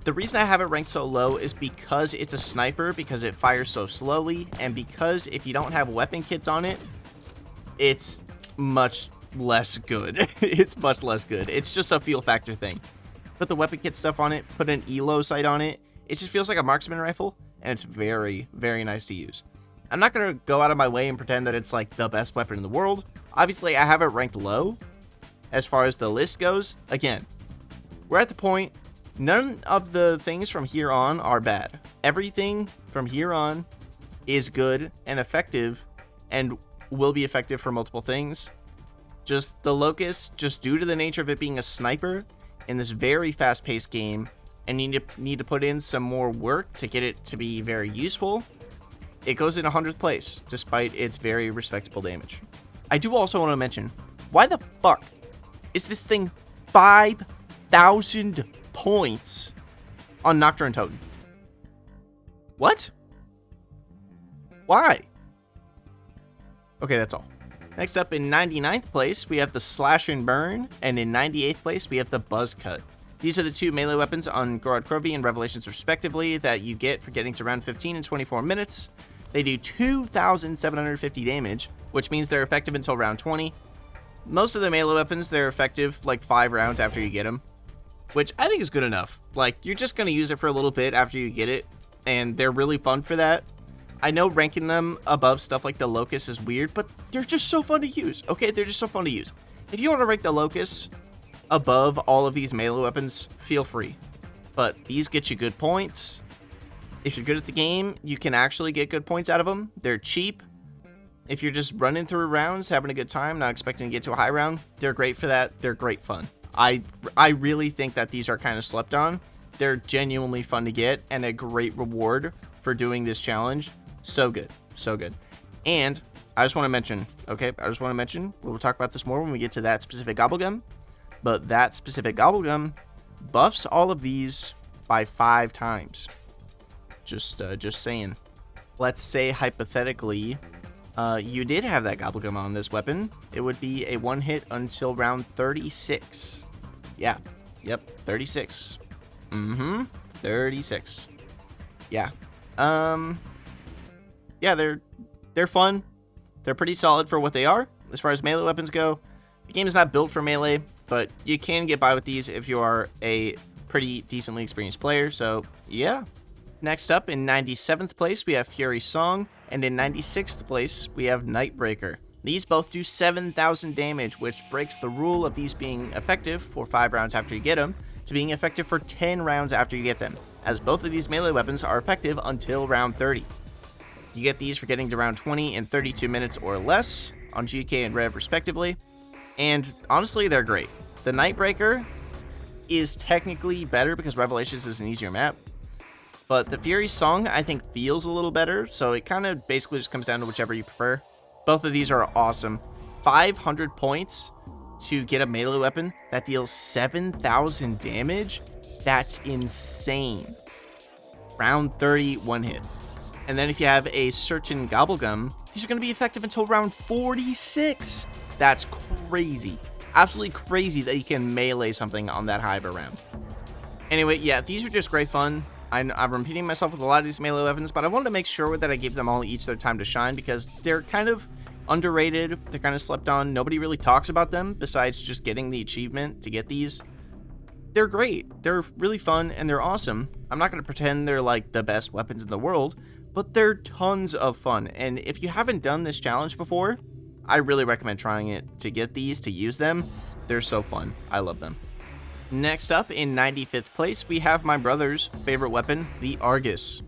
Speaker 1: The reason I have it ranked so low is because it's a sniper, because it fires so slowly, and because if you don't have weapon kits on it, it's much less good. It's much less good. It's just a feel factor thing. Put the weapon kit stuff on it, put an ELO sight on it. It just feels like a marksman rifle, and it's very, very nice to use. I'm not going to go out of my way and pretend that it's like the best weapon in the world. Obviously, I have it ranked low as far as the list goes. Again, we're at the point, none of the things from here on are bad. Everything from here on is good and effective and will be effective for multiple things. Just the Locust, just due to the nature of it being a sniper in this very fast-paced game, and you need to put in some more work to get it to be very useful, it goes in 100th place, despite its very respectable damage. I do also want to mention, why the fuck is this thing 5,000 points on Nocturne Totem? What? Why? Okay, that's all. Next up, in 99th place, we have the Slash and Burn, and in 98th place, we have the Buzz Cut. These are the two melee weapons on Gorod Krovi and Revelations respectively that you get for getting to round 15 in 24 minutes. They do 2,750 damage, which means they're effective until round 20. Most of the melee weapons, they're effective like 5 rounds after you get them, which I think is good enough. Like, you're just going to use it for a little bit after you get it, and they're really fun for that. I know ranking them above stuff like the Locust is weird, but they're just so fun to use. Okay, they're just so fun to use. If you want to rank the Locust above all of these melee weapons, feel free. But these get you good points. If you're good at the game, you can actually get good points out of them. They're cheap. If you're just running through rounds, having a good time, not expecting to get to a high round, they're great for that. They're great fun. I really think that these are kind of slept on. They're genuinely fun to get and a great reward for doing this challenge. So good. So good. And I just want to mention, we'll talk about this more when we get to that specific gobblegum, but that specific gobblegum buffs all of these by 5 times. Just saying. Let's say hypothetically, you did have that gobblegum on this weapon. It would be a 1-hit until round 36. Yeah. Yep. 36. 36. Yeah. Yeah, they're fun. They're pretty solid for what they are. As far as melee weapons go, the game is not built for melee, but you can get by with these if you are a pretty decently experienced player. So, yeah. Next up, in 97th place, we have Fury Song, and in 96th place, we have Nightbreaker. These both do 7,000 damage, which breaks the rule of these being effective for 5 rounds after you get them, to being effective for 10 rounds after you get them, as both of these melee weapons are effective until round 30. You get these for getting to round 20 in 32 minutes or less on GK and Rev respectively, and honestly, they're great. The Nightbreaker is technically better because Revelations is an easier map, but the Fury Song, I think, feels a little better, so it kind of basically just comes down to whichever you prefer. Both of these are awesome. 500 points to get a melee weapon that deals 7,000 damage? That's insane. Round 30, 1 hit. And then if you have a certain Gobblegum, these are going to be effective until round 46. That's crazy. Absolutely crazy that you can melee something on that high of a round. Anyway, yeah, these are just great fun. I'm repeating myself with a lot of these melee weapons, but I wanted to make sure that I gave them all each their time to shine because they're kind of underrated. They're kind of slept on. Nobody really talks about them besides just getting the achievement to get these. They're great. They're really fun and they're awesome. I'm not going to pretend they're like the best weapons in the world, but they're tons of fun. And if you haven't done this challenge before, I really recommend trying it to get these, to use them. They're so fun. I love them. Next up, in 95th place, we have my brother's favorite weapon, the Argus.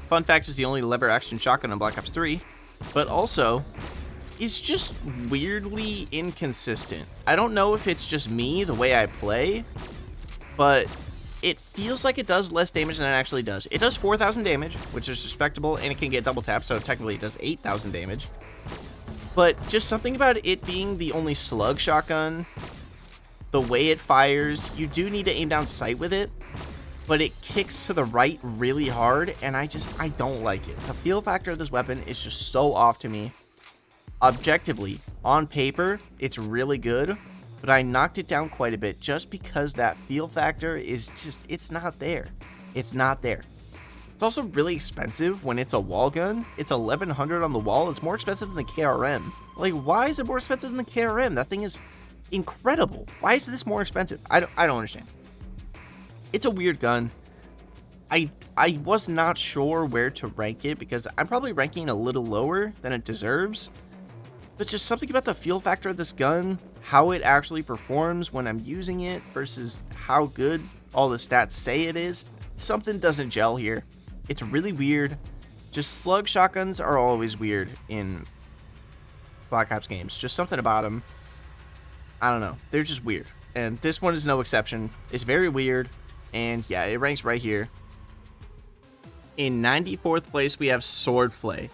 Speaker 1: Fun fact, is the only lever action shotgun in Black Ops 3, but also, it's just weirdly inconsistent. I don't know if it's just me, the way I play, but it feels like it does less damage than it actually does. It does 4,000 damage, which is respectable, and it can get double tap, so technically it does 8,000 damage. But just something about it being the only slug shotgun, the way it fires, you do need to aim down sight with it, but it kicks to the right really hard, and I don't like it. The feel factor of this weapon is just so off to me. Objectively, on paper, it's really good, but I knocked it down quite a bit just because that feel factor is just, it's not there. It's not there. It's also really expensive when it's a wall gun. It's 1,100 on the wall. It's more expensive than the KRM. Like, why is it more expensive than the KRM? That thing is incredible. Why is this more expensive? I don't understand. It's a weird gun. I was not sure where to rank it because I'm probably ranking a little lower than it deserves. But just something about the feel factor of this gun, how it actually performs when I'm using it versus how good all the stats say it is, something doesn't gel here. It's really weird. Just slug shotguns are always weird in Black Ops games. Just something about them. I don't know. They're just weird. And this one is no exception. It's very weird. And yeah, it ranks right here. In 94th place, we have Swordflay,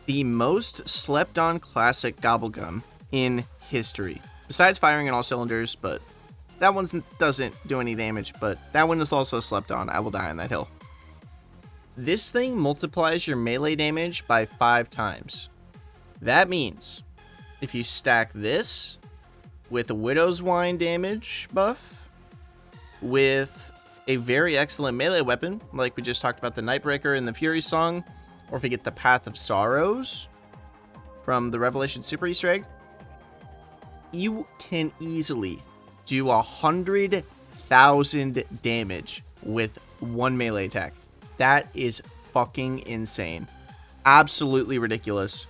Speaker 1: the most slept on classic gobblegum in history. Besides firing on all cylinders, but that one doesn't do any damage, but that one is also slept on. I will die on that hill. This thing multiplies your melee damage by 5 times. That means if you stack this with a Widow's Wine damage buff, with a very excellent melee weapon, like we just talked about the Nightbreaker and the Fury Song, or if you get the Path of Sorrows from the Revelation Super Easter egg, you can easily do 100,000 damage with one melee attack. That is fucking insane. Absolutely ridiculous.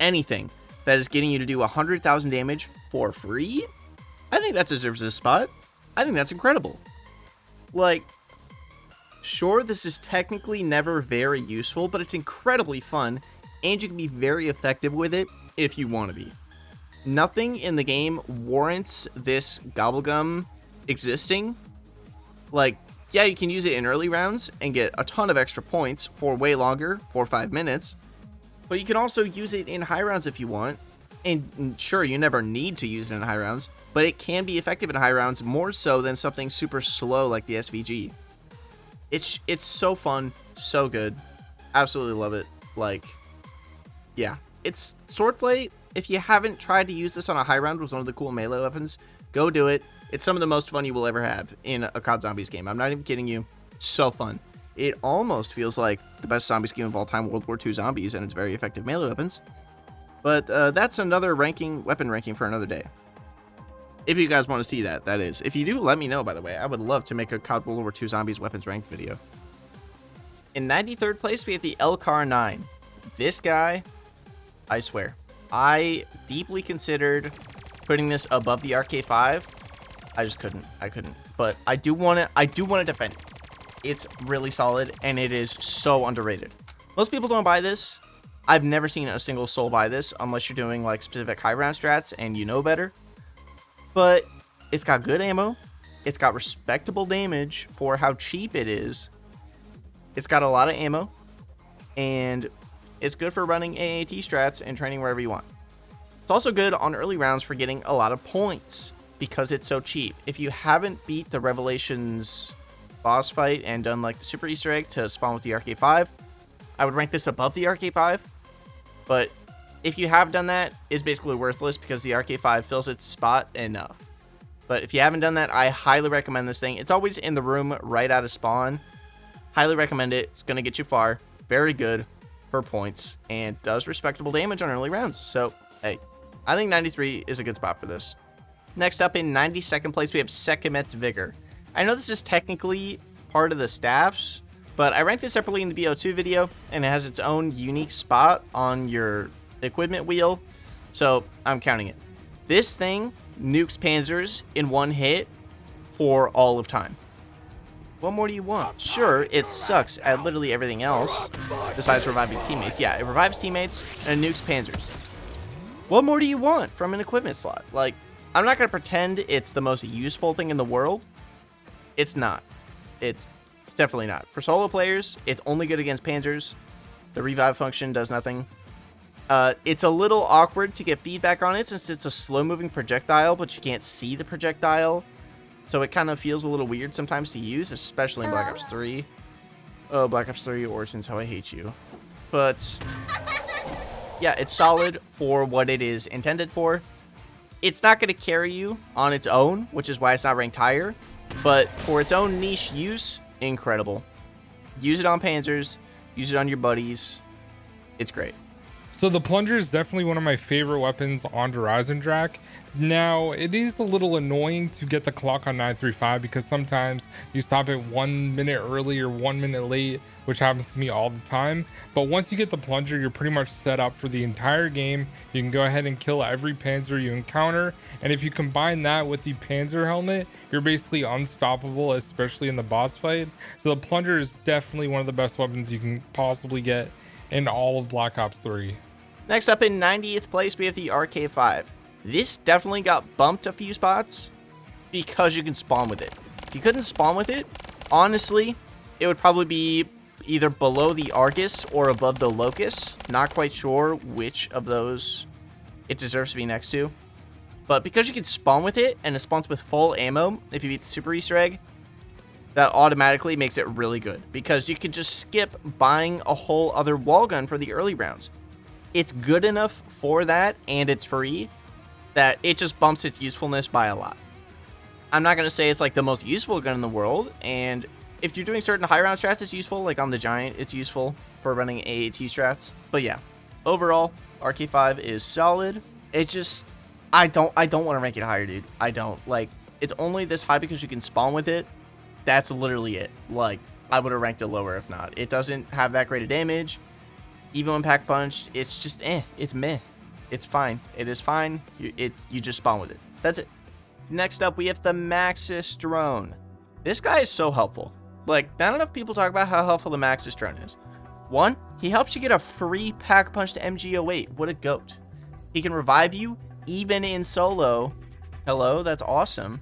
Speaker 1: Anything that is getting you to do 100,000 damage for free, I think that deserves a spot. I think that's incredible. Like, sure, this is technically never very useful, but it's incredibly fun, and you can be very effective with it if you want to be. Nothing in the game warrants this gobblegum existing. Like, yeah, you can use it in early rounds and get a ton of extra points for way longer, 4 or 5 minutes, but you can also use it in high rounds if you want. And sure, you never need to use it in high rounds, but it can be effective in high rounds more so than something super slow like the SVG. It's so fun, so good. Absolutely love it. Like, yeah. It's swordplay. If you haven't tried to use this on a high round with one of the cool melee weapons, go do it. It's some of the most fun you will ever have in a COD Zombies game. I'm not even kidding you. So fun. It almost feels like the best zombies game of all time, World War II Zombies, and its very effective melee weapons. But that's another weapon ranking for another day. If you guys want to see that, that is. If you do, let me know, by the way. I would love to make a COD World War II Zombies weapons ranked video. In 93rd place, we have the LCAR 9. This guy, I swear, I deeply considered putting this above the RK5. I just couldn't. I couldn't. But I do want to defend it. It's really solid, and it is so underrated. Most people don't buy this. I've never seen a single soul buy this unless you're doing like specific high round strats and you know better. But it's got good ammo. It's got respectable damage for how cheap it is. It's got a lot of ammo. And it's good for running AAT strats and training wherever you want. It's also good on early rounds for getting a lot of points because it's so cheap. If you haven't beat the Revelations boss fight and done like the super Easter egg to spawn with the RK5, I would rank this above the RK5. But if you have done that, it's basically worthless because the RK5 fills its spot enough. But if you haven't done that, I highly recommend this thing. It's always in the room right out of spawn. Highly recommend it. It's going to get you far. Very good for points and does respectable damage on early rounds. So, hey, I think 93 is a good spot for this. Next up in 92nd place, we have Sekhmet's Vigor. I know this is technically part of the staffs, but I ranked this separately in the BO2 video, and it has its own unique spot on your equipment wheel, so I'm counting it. This thing nukes panzers in one hit for all of time. What more do you want? Sure, it sucks at literally everything else besides reviving teammates. Yeah, it revives teammates and nukes panzers. What more do you want from an equipment slot? Like, I'm not going to pretend it's the most useful thing in the world. It's not. It's definitely not. For solo players, it's only good against panzers. The revive function does nothing. It's a little awkward to get feedback on it since it's a slow-moving projectile, but you can't see the projectile. So it kind of feels a little weird sometimes to use, especially in Black Ops 3. Oh, Black Ops 3, Origins, how I hate you. But, yeah, it's solid for what it is intended for. It's not going to carry you on its own, which is why it's not ranked higher. But for its own niche use, incredible. Use it on panzers. Use it on your buddies. It's great.
Speaker 4: So the plunger is definitely one of my favorite weapons on Horizon Drac. Now, it is a little annoying to get the clock on 935 because sometimes you stop it 1 minute early or 1 minute late, which happens to me all the time. But once you get the plunger, you're pretty much set up for the entire game. You can go ahead and kill every panzer you encounter. And if you combine that with the panzer helmet, you're basically unstoppable, especially in the boss fight. So the plunger is definitely one of the best weapons you can possibly get in all of Black Ops 3.
Speaker 1: Next up in 90th place, we have the RK5. This definitely got bumped a few spots because you can spawn with it. If you couldn't spawn with it, honestly, it would probably be either below the Argus or above the Locust. Not quite sure which of those it deserves to be next to. But because you can spawn with it, and it spawns with full ammo if you beat the super Easter egg, that automatically makes it really good. Because you can just skip buying a whole other wall gun for the early rounds. It's good enough for that, and it's free, that it just bumps its usefulness by a lot. I'm not going to say it's like the most useful gun in the world, and if you're doing certain high round strats, it's useful. Like on the Giant, it's useful for running AAT strats. But yeah, overall, RK5 is solid. It's just, I don't want to rank it higher, dude. I don't. Like, it's only this high because you can spawn with it. That's literally it. Like, I would have ranked it lower if not. It doesn't have that great of damage. Even when pack punched, it's just it's meh. It's fine. It is fine. You just spawn with it. That's it. Next up, we have the Maxis drone. This guy is so helpful. Like, not enough people talk about how helpful the Maxis drone is. One, he helps you get a free pack punch to MG08. What a goat. He can revive you even in solo. Hello, that's awesome.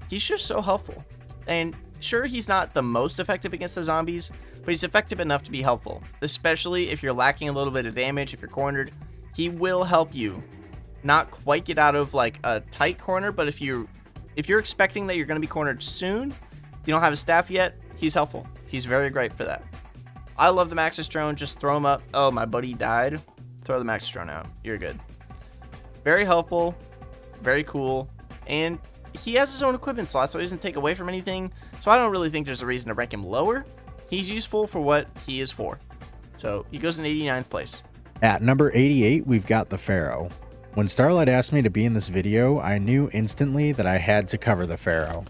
Speaker 1: He's just so helpful. And sure, he's not the most effective against the zombies, but he's effective enough to be helpful. Especially if you're lacking a little bit of damage, if you're cornered, he will help you. Not quite get out of like a tight corner, but if you're expecting that you're going to be cornered soon, you don't have a staff yet, he's helpful. He's very great for that. I love the Maxis drone. Just throw him up. Oh, my buddy died. Throw the Maxis drone out. You're good. Very helpful. Very cool. And he has his own equipment slot, so he doesn't take away from anything. So I don't really think there's a reason to rank him lower. He's useful for what he is for. So he goes in 89th place.
Speaker 5: At number 88, we've got the Pharaoh. When Starlight asked me to be in this video, I knew instantly that I had to cover the Pharaoh.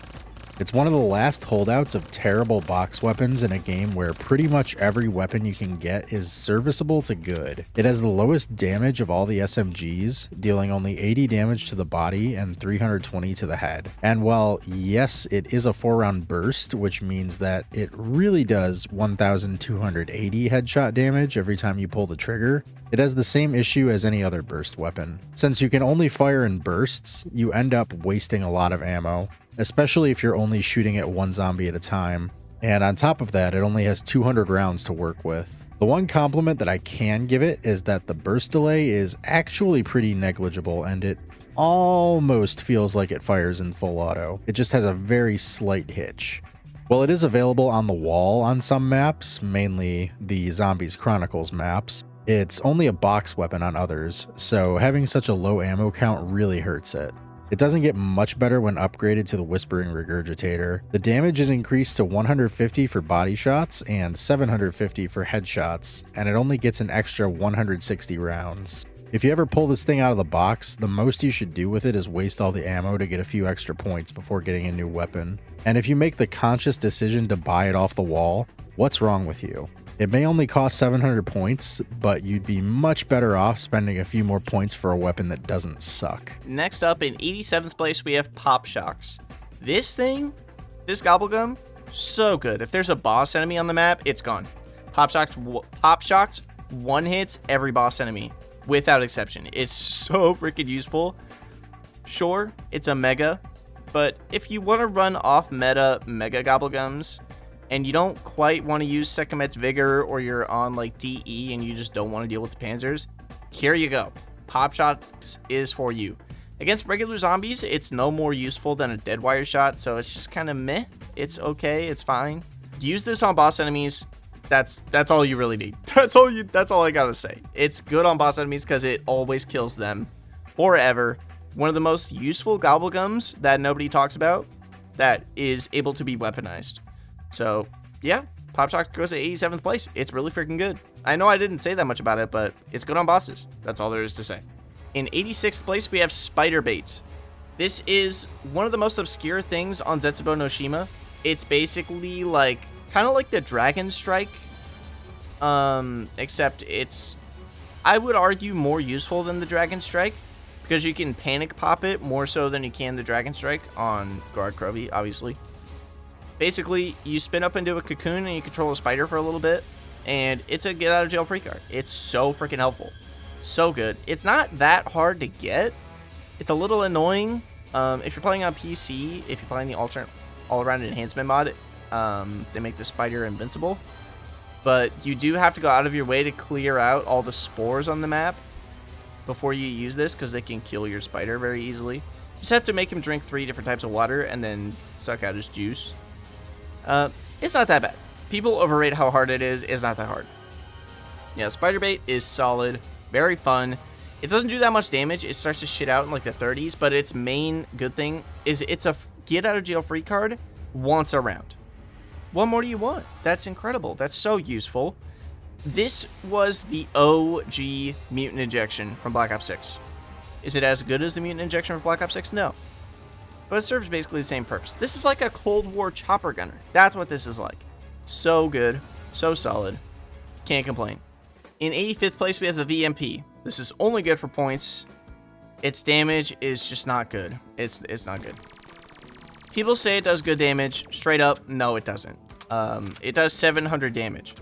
Speaker 5: It's one of the last holdouts of terrible box weapons in a game where pretty much every weapon you can get is serviceable to good. It has the lowest damage of all the SMGs, dealing only 80 damage to the body and 320 to the head. And while yes, it is a 4-round burst, which means that it really does 1,280 headshot damage every time you pull the trigger, it has the same issue as any other burst weapon. Since you can only fire in bursts, you end up wasting a lot of ammo, especially if you're only shooting at one zombie at a time. And on top of that, it only has 200 rounds to work with. The one compliment that I can give it is that the burst delay is actually pretty negligible, and it almost feels like it fires in full auto. It just has a very slight hitch. While it is available on the wall on some maps, mainly the Zombies Chronicles maps, it's only a box weapon on others, so having such a low ammo count really hurts it. It doesn't get much better when upgraded to the Whispering Regurgitator. The damage is increased to 150 for body shots and 750 for headshots, and it only gets an extra 160 rounds. If you ever pull this thing out of the box, the most you should do with it is waste all the ammo to get a few extra points before getting a new weapon. And if you make the conscious decision to buy it off the wall, what's wrong with you? It may only cost 700 points, but you'd be much better off spending a few more points for a weapon that doesn't suck.
Speaker 1: Next up, in 87th place, we have Pop Shocks. This thing, this Gobblegum, so good. If there's a boss enemy on the map, it's gone. Pop Shocks one hits every boss enemy, without exception. It's so freaking useful. Sure, it's a mega, but if you want to run off meta mega Gobblegums, and you don't quite want to use Sekhmet's Vigor, or you're on like DE and you just don't want to deal with the Panzers, here you go. Pop Shots is for you. Against regular zombies, it's no more useful than a dead wire shot, so it's just kind of meh. It's okay, it's fine. Use this on boss enemies. That's all you really need. That's all I gotta say. It's good on boss enemies because it always kills them forever. One of the most useful Gobblegums that nobody talks about that is able to be weaponized. So, yeah, Pop Shock goes to 87th place. It's really freaking good. I know I didn't say that much about it, but it's good on bosses. That's all there is to say. In 86th place, we have Spider Bait. This is one of the most obscure things on Zetsubo no Shima. It's basically like, kind of like the Dragon Strike, except it's, I would argue, more useful than the Dragon Strike, because you can panic pop it more so than you can the Dragon Strike on Guard Krovi, obviously. Basically, you spin up into a cocoon and you control a spider for a little bit, and it's a get out of jail free card. It's so freaking helpful. So good. It's not that hard to get. It's a little annoying. If you're playing on PC, if you're playing the all-around enhancement mod, they make the spider invincible. But you do have to go out of your way to clear out all the spores on the map before you use this, because they can kill your spider very easily. You just have to make him drink 3 different types of water and then suck out his juice. It's not that bad. People overrate how hard it is. It's not that hard. Yeah, Spider Bait is solid, very fun. It doesn't do that much damage. It starts to shit out in like the 30s, but its main good thing is it's a get out of jail free card once a round. What more do you want? That's incredible. That's so useful. This was the OG mutant injection from Black Ops 6. Is it as good as the mutant injection from Black Ops 6? No. But it serves basically the same purpose. This is like a Cold War chopper gunner. That's what this is like. So good. So solid. Can't complain. In 85th place, we have the VMP. This is only good for points. Its damage is just not good. It's not good. People say it does good damage. Straight up, no, it doesn't. It does 700 damage.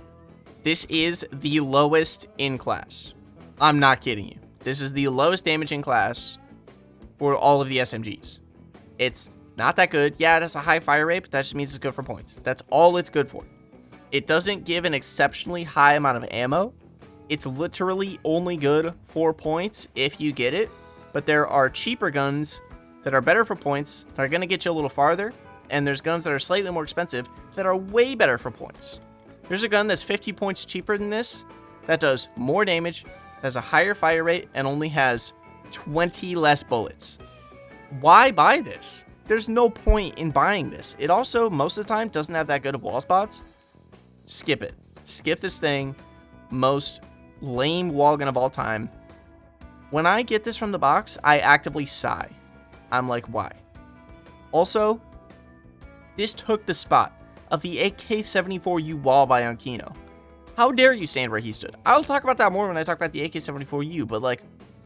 Speaker 1: This is the lowest in class. I'm not kidding you. This is the lowest damage in class for all of the SMGs. It's not that good. Yeah, it has a high fire rate, but that just means it's good for points. That's all it's good for. It doesn't give an exceptionally high amount of ammo. It's literally only good for points if you get it. But there are cheaper guns that are better for points, that are going to get you a little farther. And there's guns that are slightly more expensive that are way better for points. There's a gun that's 50 points cheaper than this that does more damage, has a higher fire rate, and only has 20 less bullets. Why buy this? There's no point in buying this. It also, most of the time, doesn't have that good of wall spots. Skip it. Skip this thing. Most lame wall gun of all time. When I get this from the box, I actively sigh. I'm like, why? Also, this took the spot of the AK-74U wall by Onkino. How dare you stand where he stood? I'll talk about that more when I talk about the AK-74U, but like,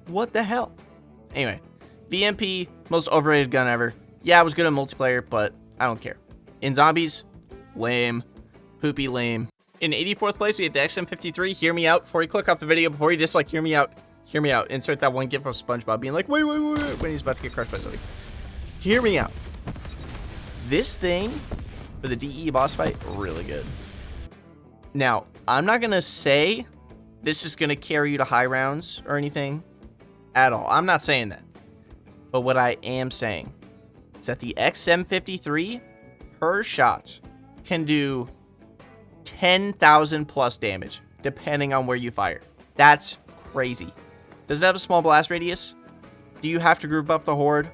Speaker 1: what the hell? Anyway, VMP, most overrated gun ever. Yeah, it was good in multiplayer, but I don't care. In zombies, lame. Poopy lame. In 84th place, we have the XM53. Hear me out. Before you click off the video, before you dislike, hear me out. Hear me out. Insert that one gif of SpongeBob being like, wait, when he's about to get crushed by something. Hear me out. This thing, for the DE boss fight, really good. Now, I'm not going to say this is going to carry you to high rounds or anything at all. I'm not saying that. But what I am saying is that the XM53 per shot can do 10,000 plus damage, depending on where you fire. That's crazy. Does it have a small blast radius? Do you have to group up the horde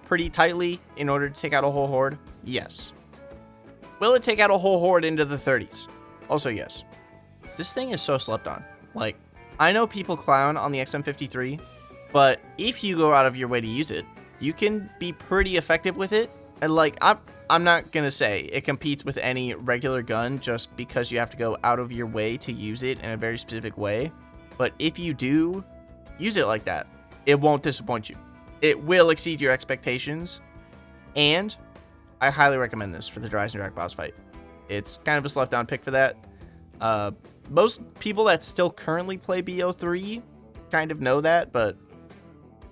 Speaker 1: pretty tightly in order to take out a whole horde? Yes. Will it take out a whole horde into the 30s? Also, yes. This thing is so slept on. Like, I know people clown on the XM53, but if you go out of your way to use it, you can be pretty effective with it. And like, I'm not gonna say it competes with any regular gun just because you have to go out of your way to use it in a very specific way. But if you do use it like that, it won't disappoint you. It will exceed your expectations. And I highly recommend this for the Dry Drag boss fight. It's kind of a slept down pick for that. Most people that still currently play BO3 kind of know that, but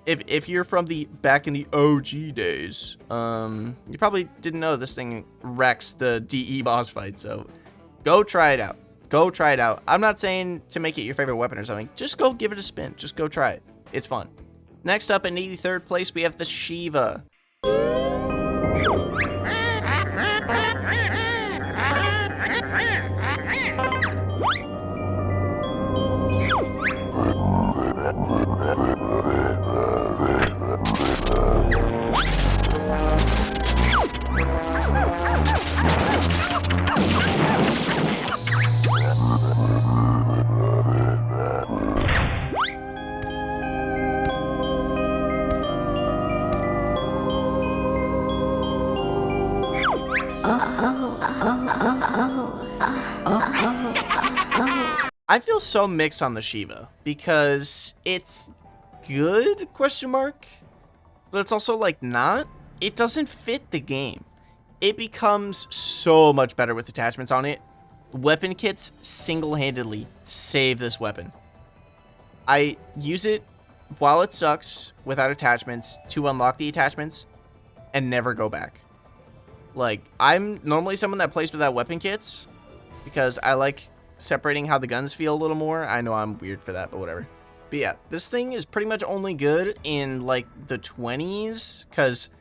Speaker 1: if you're from the back in the OG days, you probably didn't know this thing wrecks the DE boss fight. So go try it out. Go try it out. I'm not saying to make it your favorite weapon or something. Just go give it a spin. Just go try it. It's fun. Next up in 83rd place, we have the Shiva. I feel so mixed on the Shiva because it's good, question mark, but it's also like not. It doesn't fit the game. It becomes so much better with attachments on it. Weapon kits single-handedly save this weapon. I use it while it sucks without attachments to unlock the attachments and never go back. Like, I'm normally someone that plays without weapon kits because I like separating how the guns feel a little more. I know I'm weird for that, but whatever. But yeah, this thing is pretty much only good in like the 20s because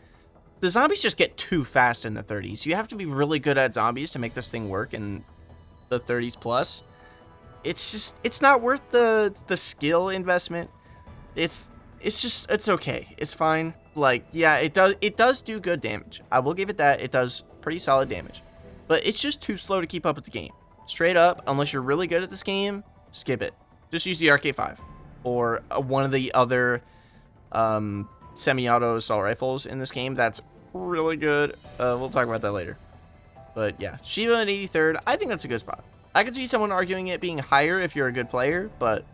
Speaker 1: the zombies just get too fast in the 30s. You have to be really good at zombies to make this thing work in the 30s plus. It's not worth the skill investment. It's okay. It's fine. Like, yeah, it does do good damage. I will give it that. It does pretty solid damage. But it's just too slow to keep up with the game. Straight up, unless you're really good at this game, skip it. Just use the RK5 or one of the other semi-auto assault rifles in this game. That's really good. We'll talk about that later. But yeah, Shiva in 83rd. I think that's a good spot. I could see someone arguing it being higher if you're a good player, but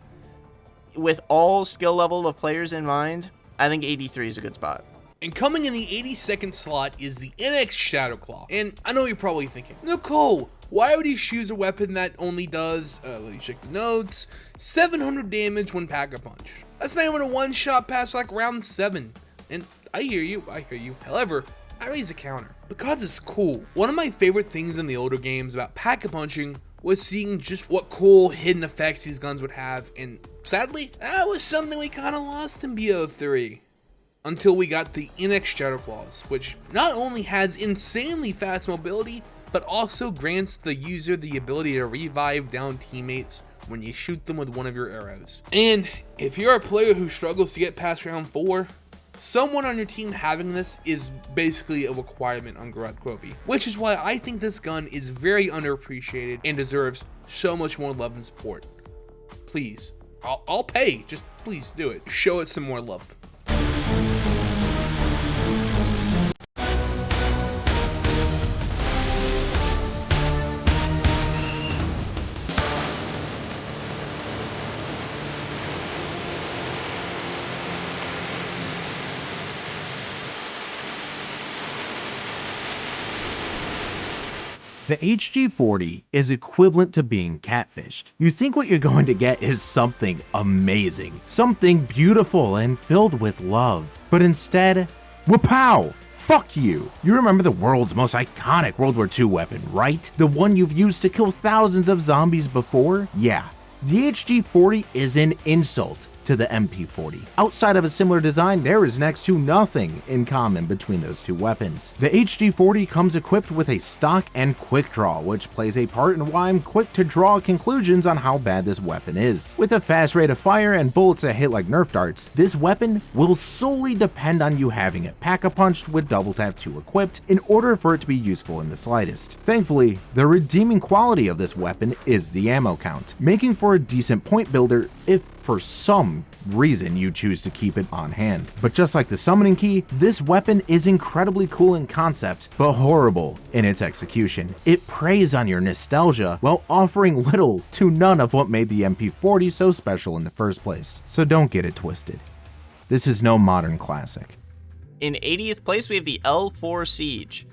Speaker 1: with all skill level of players in mind, I think 83 is a good spot.
Speaker 6: And coming in the 82nd slot is the NX Shadowclaw. And I know what you're probably thinking, Nicole, why would you choose a weapon that only does, let me check the notes, 700 damage when Pack-a-Punch? That's not even a one-shot past like round 7. And I hear you. However, I raise a counter. Because it's cool. One of my favorite things in the older games about Pack-a-Punching was seeing just what cool hidden effects these guns would have. And sadly, that was something we kind of lost in BO3. Until we got the NX Shadowclaws, which not only has insanely fast mobility, but also grants the user the ability to revive down teammates when you shoot them with one of your arrows. And if you're a player who struggles to get past round 4, someone on your team having this is basically a requirement on Gorod Krovi, which is why I think this gun is very underappreciated and deserves so much more love and support. Please, I'll pay, just please do it. Show it some more love.
Speaker 3: The HG40 is equivalent to being catfished. You think what you're going to get is something amazing, something beautiful and filled with love. But instead, wapow! Fuck you! You remember the world's most iconic World War II weapon, right? The one you've used to kill thousands of zombies before? Yeah. The HG40 is an insult to the MP40. Outside of a similar design, there is next to nothing in common between those two weapons. The HD40 comes equipped with a stock and quick draw, which plays a part in why I'm quick to draw conclusions on how bad this weapon is. With a fast rate of fire and bullets that hit like Nerf darts, this weapon will solely depend on you having it Pack-a-Punched with Double Tap 2 equipped in order for it to be useful in the slightest. Thankfully, the redeeming quality of this weapon is the ammo count, making for a decent point builder if for some reason you choose to keep it on hand. But just like the summoning key, this weapon is incredibly cool in concept, but horrible in its execution. It preys on your nostalgia while offering little to none of what made the MP40 so special in the first place. So don't get it twisted. This is no modern classic.
Speaker 1: In 80th place, we have the L4 Siege.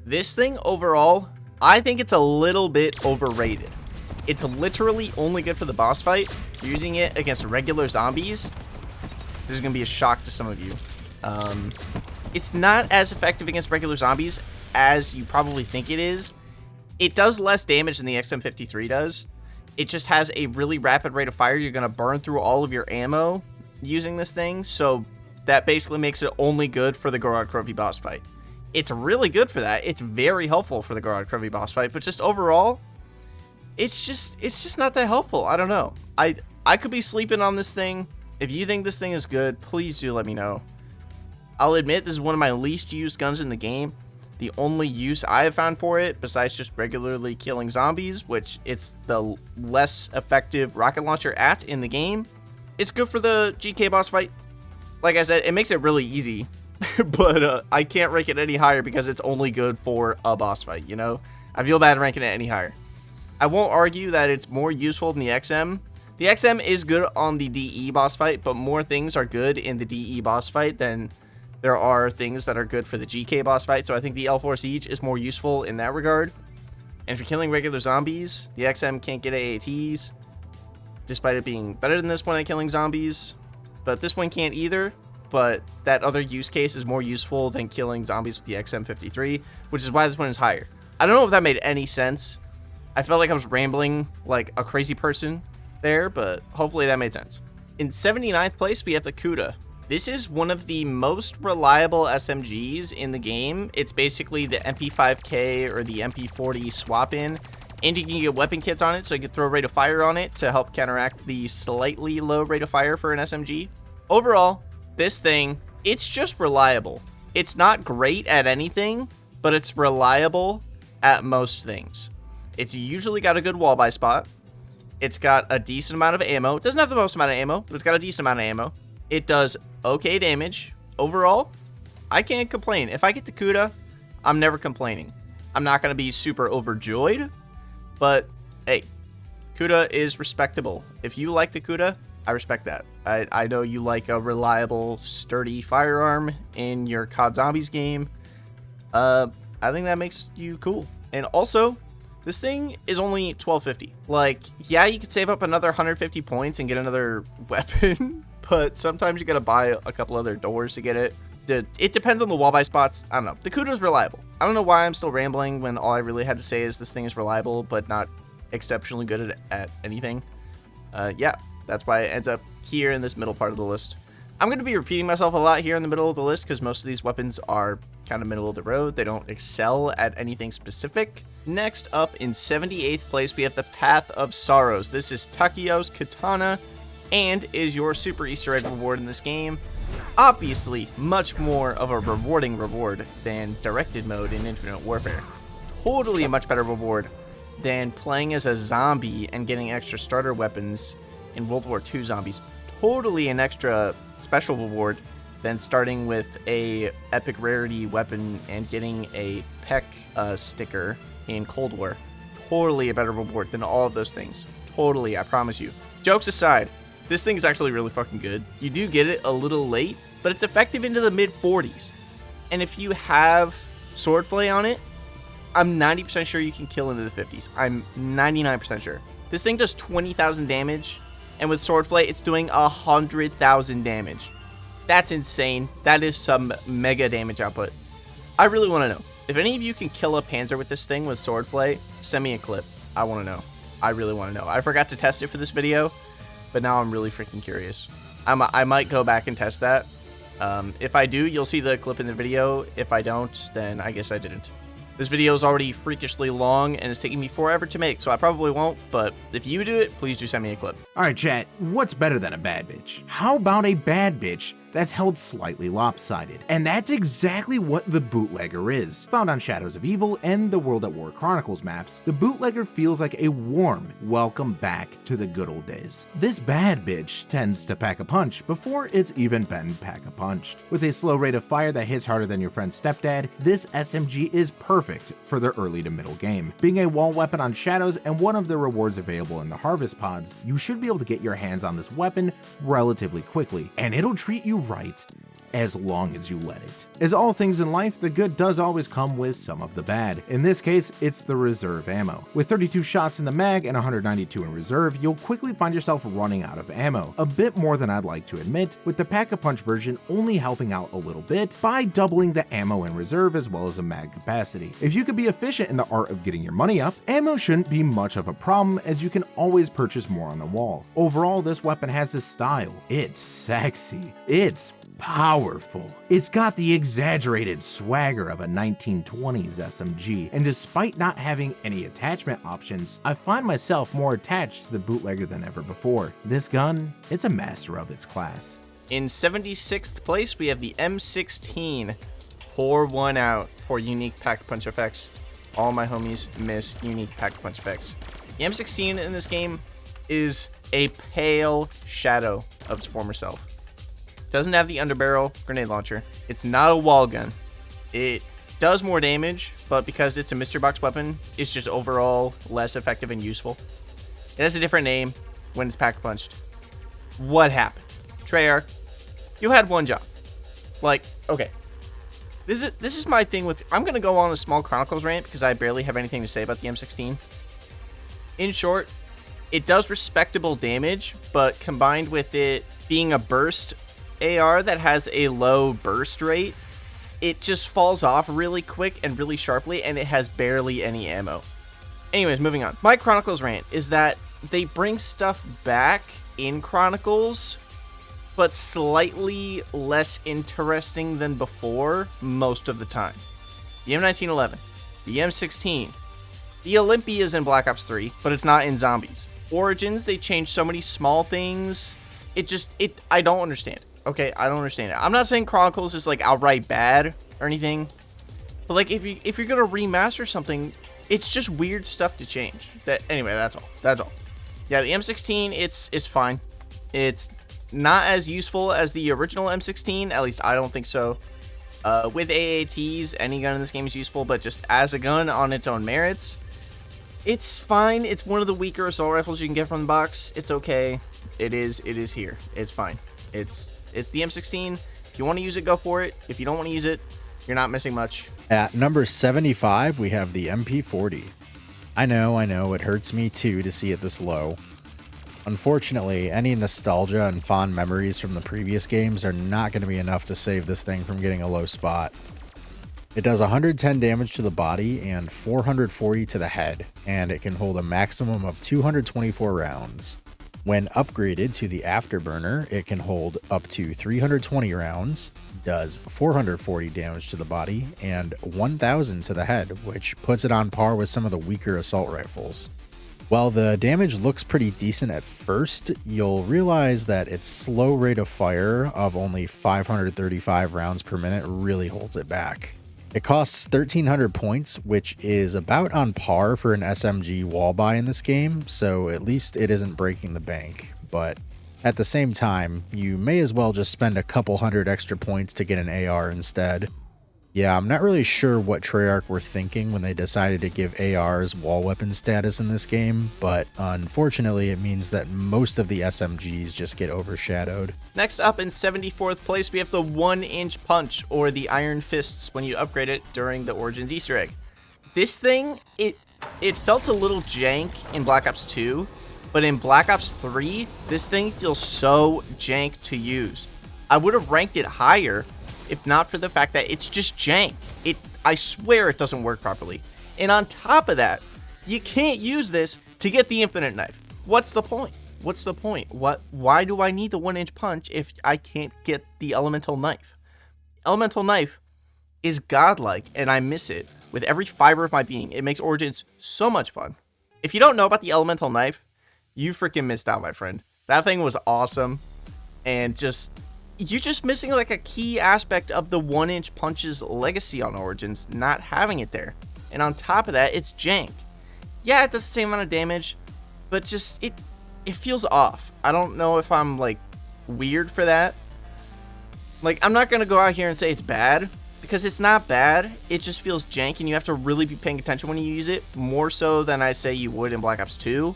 Speaker 1: This thing overall, I think it's a little bit overrated. It's literally only good for the boss fight. Using it against regular zombies, this is going to be a shock to some of you. It's not as effective against regular zombies as you probably think it is. It does less damage than the XM53 does. It just has a really rapid rate of fire. You're going to burn through all of your ammo using this thing, so that basically makes it only good for the Gorod Krovi boss fight. It's really good for that. It's very helpful for the Gorod Krovi boss fight, but just overall, it's just not that helpful. I don't know. I could be sleeping on this thing. If you think this thing is good, please do let me know. I'll admit this is one of my least used guns in the game. The only use I have found for it, besides just regularly killing zombies, which it's the less effective rocket launcher at in the game, it's good for the GK boss fight. Like I said, it makes it really easy, but I can't rank it any higher because it's only good for a boss fight, you know? I feel bad ranking it any higher. I won't argue that it's more useful than the XM. The XM is good on the DE boss fight, but more things are good in the DE boss fight than there are things that are good for the GK boss fight. So I think the L4 Siege is more useful in that regard. And for killing regular zombies, the XM can't get AATs, despite it being better than this one at killing zombies. But this one can't either. But that other use case is more useful than killing zombies with the XM53, which is why this one is higher. I don't know if that made any sense. I felt like I was rambling like a crazy person there, but hopefully that made sense. In 79th place, we have the CUDA. This is one of the most reliable SMGs in the game. It's basically the MP5K or the MP40 swap-in, and you can get weapon kits on it, so you can throw rate of fire on it to help counteract the slightly low rate of fire for an SMG. Overall, this thing, it's just reliable. It's not great at anything, but it's reliable at most things. It's usually got a good wall buy spot. It's got a decent amount of ammo. It doesn't have the most amount of ammo, but it's got a decent amount of ammo. It does okay damage. Overall, I can't complain. If I get to CUDA, I'm never complaining. I'm not going to be super overjoyed, but hey, CUDA is respectable. If you like the CUDA, I respect that. I know you like a reliable, sturdy firearm in your COD Zombies game. I think that makes you cool. And also, this thing is only $12.50. Like, yeah, you could save up another 150 points and get another weapon, but sometimes you gotta buy a couple other doors to get it. It depends on the wall buy spots. I don't know. The Kudo's reliable. I don't know why I'm still rambling when all I really had to say is this thing is reliable, but not exceptionally good at anything. Yeah, that's why it ends up here in this middle part of the list. I'm going to be repeating myself a lot here in the middle of the list because most of these weapons are kind of middle of the road. They don't excel at anything specific. Next up, in 78th place, we have the Path of Sorrows. This is Takio's katana and is your super Easter egg reward in this game. Obviously, much more of a rewarding reward than directed mode in Infinite Warfare. Totally a much better reward than playing as a zombie and getting extra starter weapons in World War II Zombies. Totally an extra special reward than starting with a epic rarity weapon and getting a PEC sticker in Cold War. Totally a better reward than all of those things. Totally, I promise you. Jokes aside, this thing is actually really fucking good. You do get it a little late, but it's effective into the mid 40s. And if you have Swordflay on it, I'm 90% sure you can kill into the 50s. I'm 99% sure. This thing does 20,000 damage, and with Swordflay, it's doing 100,000 damage. That's insane. That is some mega damage output. I really want to know. If any of you can kill a Panzer with this thing with Swordflay, send me a clip. I want to know. I really want to know. I forgot to test it for this video, but now I'm really freaking curious. I might go back and test that. If I do, you'll see the clip in the video. If I don't, then I guess I didn't. This video is already freakishly long and it's taking me forever to make, so I probably won't, but if you do it, please do send me a clip.
Speaker 3: Alright chat, what's better than a bad bitch? How about a bad bitch that's held slightly lopsided? And that's exactly what the bootlegger is. Found on Shadows of Evil and the World at War Chronicles maps, the bootlegger feels like a warm welcome back to the good old days. This bad bitch tends to pack a punch before it's even been pack-a-punched. With a slow rate of fire that hits harder than your friend's stepdad, this SMG is perfect for the early to middle game. Being a wall weapon on Shadows and one of the rewards available in the Harvest Pods, you should be able to get your hands on this weapon relatively quickly, and it'll treat you right as long as you let it. As all things in life, the good does always come with some of the bad. In this case, it's the reserve ammo. With 32 shots in the mag and 192 in reserve, you'll quickly find yourself running out of ammo. A bit more than I'd like to admit, with the pack-a-punch version only helping out a little bit by doubling the ammo in reserve as well as the mag capacity. If you could be efficient in the art of getting your money up, ammo shouldn't be much of a problem as you can always purchase more on the wall. Overall, this weapon has this style. It's sexy. It's powerful. It's got the exaggerated swagger of a 1920s SMG, and despite not having any attachment options, I find myself more attached to the bootlegger than ever before. This gun, it's a master of its class.
Speaker 1: In 76th place, we have the M16. Pour one out for unique pack-punch effects. All my homies miss unique pack-punch effects. The M16 in this game is a pale shadow of its former self. Doesn't have the underbarrel grenade launcher. It's not a wall gun. It does more damage, but because it's a mystery box weapon, it's just overall less effective and useful. It has a different name when it's pack punched. What happened? Treyarch, you had one job. Like, okay. This is my thing with... I'm going to go on a small Chronicles rant because I barely have anything to say about the M16. In short, it does respectable damage, but combined with it being a burst AR that has a low burst rate, it just falls off really quick and really sharply, and it has barely any ammo. Anyways, moving on. My Chronicles rant is that they bring stuff back in Chronicles, but slightly less interesting than before most of the time. The M1911, the M16, the Olympia's in Black Ops 3, but it's not in Zombies. Origins, they changed so many small things. I don't understand it. Okay, I don't understand it. I'm not saying Chronicles is like outright bad or anything, but like if you're gonna remaster something, it's just weird stuff to change. Anyway, that's all. Yeah, the M16, it's fine. It's not as useful as the original M16, at least I don't think so. With AATs, any gun in this game is useful, but just as a gun on its own merits, it's fine. It's one of the weaker assault rifles you can get from the box. It's okay. It is here. It's fine. It's the M16. If you want to use it, go for it. If you don't want to use it, you're not missing much.
Speaker 5: At number 75, we have the MP40. I know, it hurts me too to see it this low. Unfortunately, any nostalgia and fond memories from the previous games are not going to be enough to save this thing from getting a low spot. It does 110 damage to the body and 440 to the head, and it can hold a maximum of 224 rounds. When upgraded to the Afterburner, it can hold up to 320 rounds, does 440 damage to the body, and 1000 to the head, which puts it on par with some of the weaker assault rifles. While the damage looks pretty decent at first, you'll realize that its slow rate of fire of only 535 rounds per minute really holds it back. It costs 1300 points, which is about on par for an SMG wall buy in this game, so at least it isn't breaking the bank. But at the same time, you may as well just spend a couple hundred extra points to get an AR instead. Yeah, I'm not really sure what Treyarch were thinking when they decided to give ARs wall weapon status in this game, but unfortunately it means that most of the SMGs just get overshadowed.
Speaker 1: Next up in 74th place, we have the 1-inch punch, or the Iron Fists, when you upgrade it during the Origins Easter egg. This thing, it felt a little jank in Black Ops 2, but in Black Ops 3, this thing feels so jank to use. I would have ranked it higher if not for the fact that it's just jank. I swear it doesn't work properly. And on top of that, you can't use this to get the infinite knife. What's the point? What's the point? Why do I need the 1-inch punch if I can't get the elemental knife? Elemental knife is godlike, and I miss it with every fiber of my being. It makes Origins so much fun. If you don't know about the elemental knife, you freaking missed out, my friend. That thing was awesome, and you're just missing like a key aspect of the 1-inch punch's legacy on Origins, not having it there. And on top of that, it's jank. Yeah, it does the same amount of damage, but just it feels off. I don't know if I'm like weird for that. Like, I'm not gonna go out here and say it's bad, because it's not bad. It just feels jank, and you have to really be paying attention when you use it, more so than I say you would in Black Ops 2.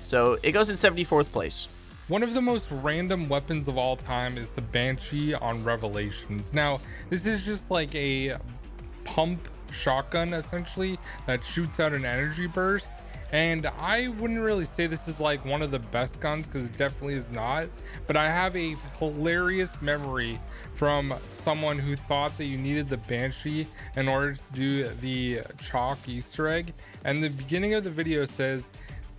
Speaker 1: So it goes in 74th place.
Speaker 4: One of the most random weapons of all time is the Banshee on Revelations. Now, this is just like a pump shotgun, essentially, that shoots out an energy burst. And I wouldn't really say this is like one of the best guns, because it definitely is not. But I have a hilarious memory from someone who thought that you needed the Banshee in order to do the chalk Easter egg. And the beginning of the video says,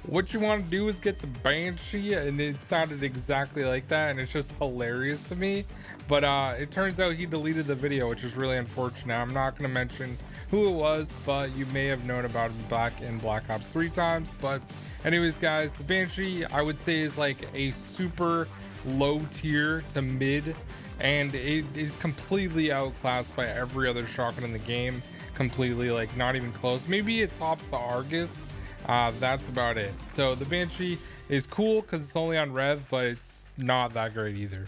Speaker 4: what you want to do is get the Banshee, and it sounded exactly like that, and it's just hilarious to me. But it turns out he deleted the video, which is really unfortunate. I'm not going to mention who it was, but you may have known about him back in Black Ops 3 times. But anyways, guys, the Banshee I would say is like a super low tier to mid, and it is completely outclassed by every other shotgun in the game. Completely, like, not even close. Maybe it tops the Argus. That's about it. So the Banshee is cool because it's only on Rev, but it's not that great either.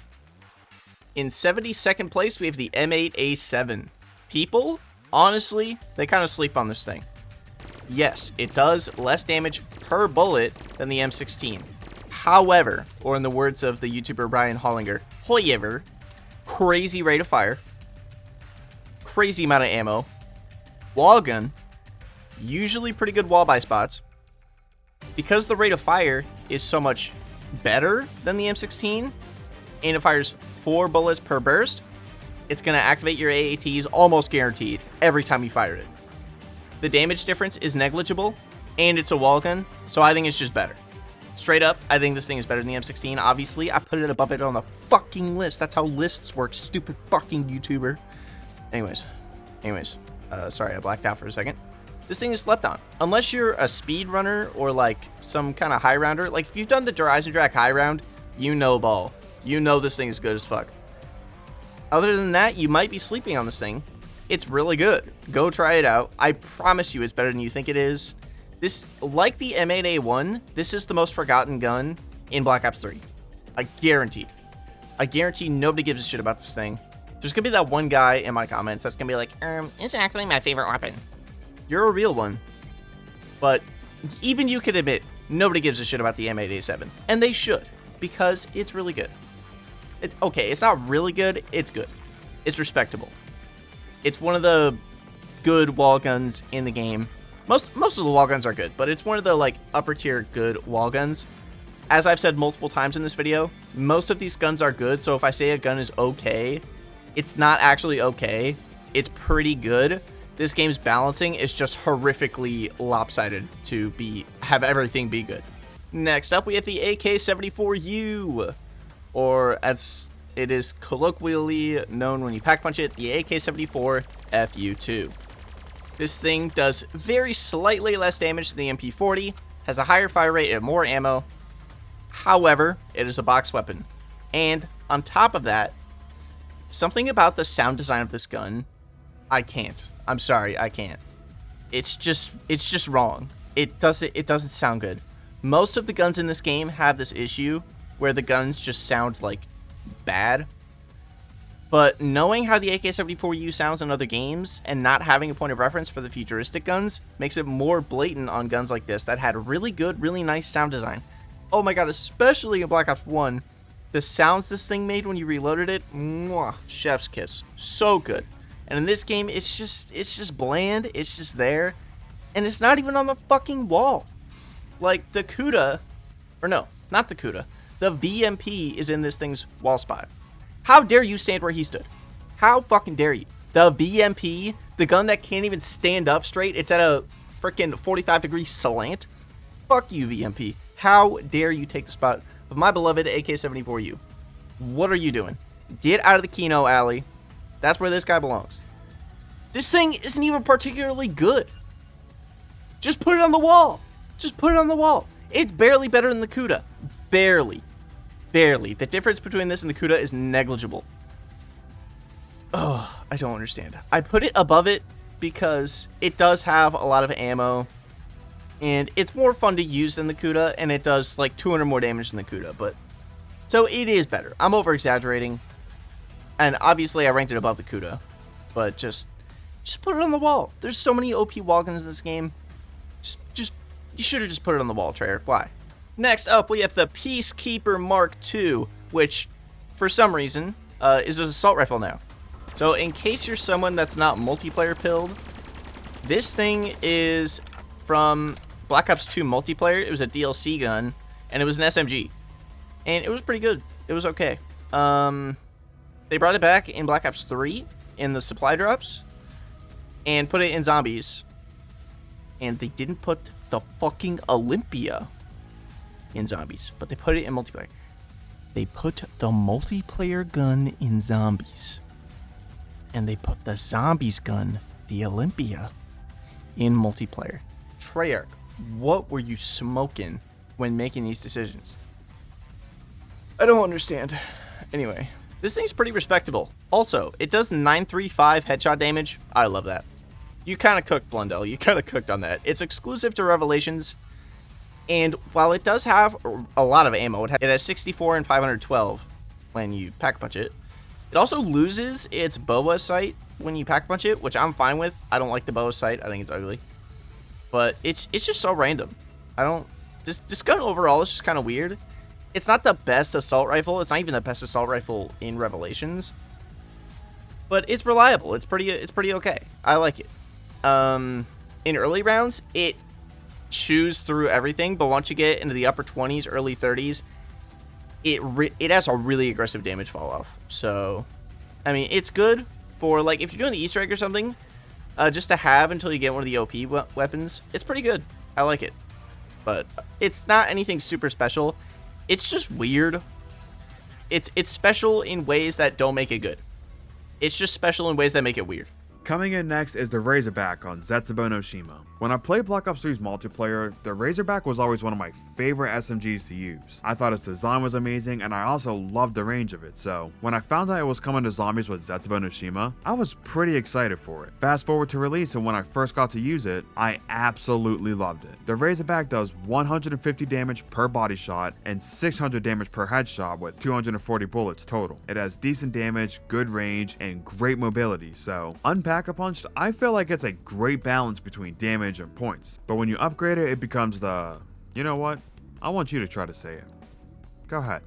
Speaker 1: In 72nd place, we have the M8A7. People, honestly, they kind of sleep on this thing. Yes, it does less damage per bullet than the M16. However, or in the words of the YouTuber Brian Hollinger, however, crazy rate of fire, crazy amount of ammo, wall gun, usually pretty good wall buy spots. Because the rate of fire is so much better than the M16, and it fires 4 bullets per burst, it's going to activate your AATs almost guaranteed every time you fire it. The damage difference is negligible, and it's a wall gun, so I think it's just better. Straight up, I think this thing is better than the M16. Obviously, I put it above it on the fucking list. That's how lists work, stupid fucking YouTuber. Anyways, sorry, I blacked out for a second. This thing is slept on. Unless you're a speed runner or like some kind of high rounder. Like if you've done the Horizon high round, you know ball. You know this thing is good as fuck. Other than that, you might be sleeping on this thing. It's really good. Go try it out. I promise you it's better than you think it is. This, like the M8A1, this is the most forgotten gun in Black Ops 3. I guarantee nobody gives a shit about this thing. There's gonna be that one guy in my comments that's gonna be like, it's actually my favorite weapon. You're a real one. But even you can admit, nobody gives a shit about the M8A7. And they should. because it's really good. It's okay, it's not really good, it's good. It's respectable. It's one of the good wall guns in the game. Most of the wall guns are good, but it's one of the like upper tier good wall guns. As I've said multiple times in this video, most of these guns are good, so if I say a gun is okay, it's not actually okay. It's pretty good. This game's balancing is just horrifically lopsided to have everything be good. Next up, we have the AK-74U, or as it is colloquially known when you pack punch it, the AK-74 FU2. This thing does very slightly less damage than the MP40, has a higher fire rate and more ammo. However, it is a box weapon. And on top of that, something about the sound design of this gun, I can't. I'm sorry, I can't. It's just wrong. It doesn't sound good. Most of the guns in this game have this issue where the guns just sound like bad. But knowing how the AK-74U sounds in other games and not having a point of reference for the futuristic guns makes it more blatant on guns like this that had really good, really nice sound design. Oh my god, especially in Black Ops 1, the sounds this thing made when you reloaded it, mwah, chef's kiss. So good. And in this game, it's just bland, it's just there, and it's not even on the fucking wall. Like, the CUDA, or no, not the CUDA, the VMP is in this thing's wall spot. How dare you stand where he stood? How fucking dare you? The VMP, the gun that can't even stand up straight, it's at a freaking 45-degree slant. Fuck you, VMP. How dare you take the spot of my beloved AK-74U? What are you doing? Get out of the Kino alley. That's where this guy belongs. This thing isn't even particularly good. Just put it on the wall. Just put it on the wall. It's barely better than the CUDA. Barely. Barely. The difference between this and the CUDA is negligible. Oh, I don't understand. I put it above it because it does have a lot of ammo. And it's more fun to use than the CUDA. And it does like 200 more damage than the CUDA. But so it is better. I'm over exaggerating. And obviously I ranked it above the CUDA. But just put it on the wall. There's so many OP wall guns in this game. You should have just put it on the wall, Trayer. Why? Next up, we have the Peacekeeper Mark II, which, for some reason, is an assault rifle now. So, in case you're someone that's not multiplayer pilled, this thing is from Black Ops 2 multiplayer. It was a DLC gun, and it was an SMG. And it was pretty good. It was okay. They brought it back in Black Ops 3 in the supply drops, and put it in Zombies. And they didn't put the fucking Olympia in Zombies, but they put it in multiplayer. They put the multiplayer gun in Zombies, and they put the Zombies gun, the Olympia, in multiplayer. Treyarch, what were you smoking when making these decisions? I don't understand. Anyway, this thing's pretty respectable. Also, it does 935 headshot damage. I love that. You kind of cooked, Blundell. You kind of cooked on that. It's exclusive to Revelations. And while it does have a lot of ammo, it has 64 and 512 when you pack punch it. It also loses its boa sight when you pack punch it, which I'm fine with. I don't like the boa sight. I think it's ugly. But it's just so random. This gun overall is just kind of weird. It's not the best assault rifle. It's not even the best assault rifle in Revelations. But it's reliable. It's pretty okay. I like it. In early rounds, it chews through everything, but once you get into the upper 20s, early 30s, it has a really aggressive damage fall off. So, I mean, it's good for, like, if you're doing the Easter egg or something, just to have until you get one of the OP weapons. It's pretty good. I like it. But it's not anything super special. It's just weird. It's special in ways that don't make it good. It's just special in ways that make it weird.
Speaker 7: Coming in next is the Razorback on Zetsubo no Shima. When I played Black Ops 3's multiplayer, the Razorback was always one of my favorite SMGs to use. I thought its design was amazing, and I also loved the range of it, so when I found out it was coming to Zombies with Zetsubo no Shima, I was pretty excited for it. Fast forward to release, and when I first got to use it, I absolutely loved it. The Razorback does 150 damage per body shot, and 600 damage per headshot with 240 bullets total. It has decent damage, good range, and great mobility, so Pack-a-Punch, I feel like it's a great balance between damage and points. But when you upgrade it, it becomes the... You know what? I want you to try to say it. Go ahead.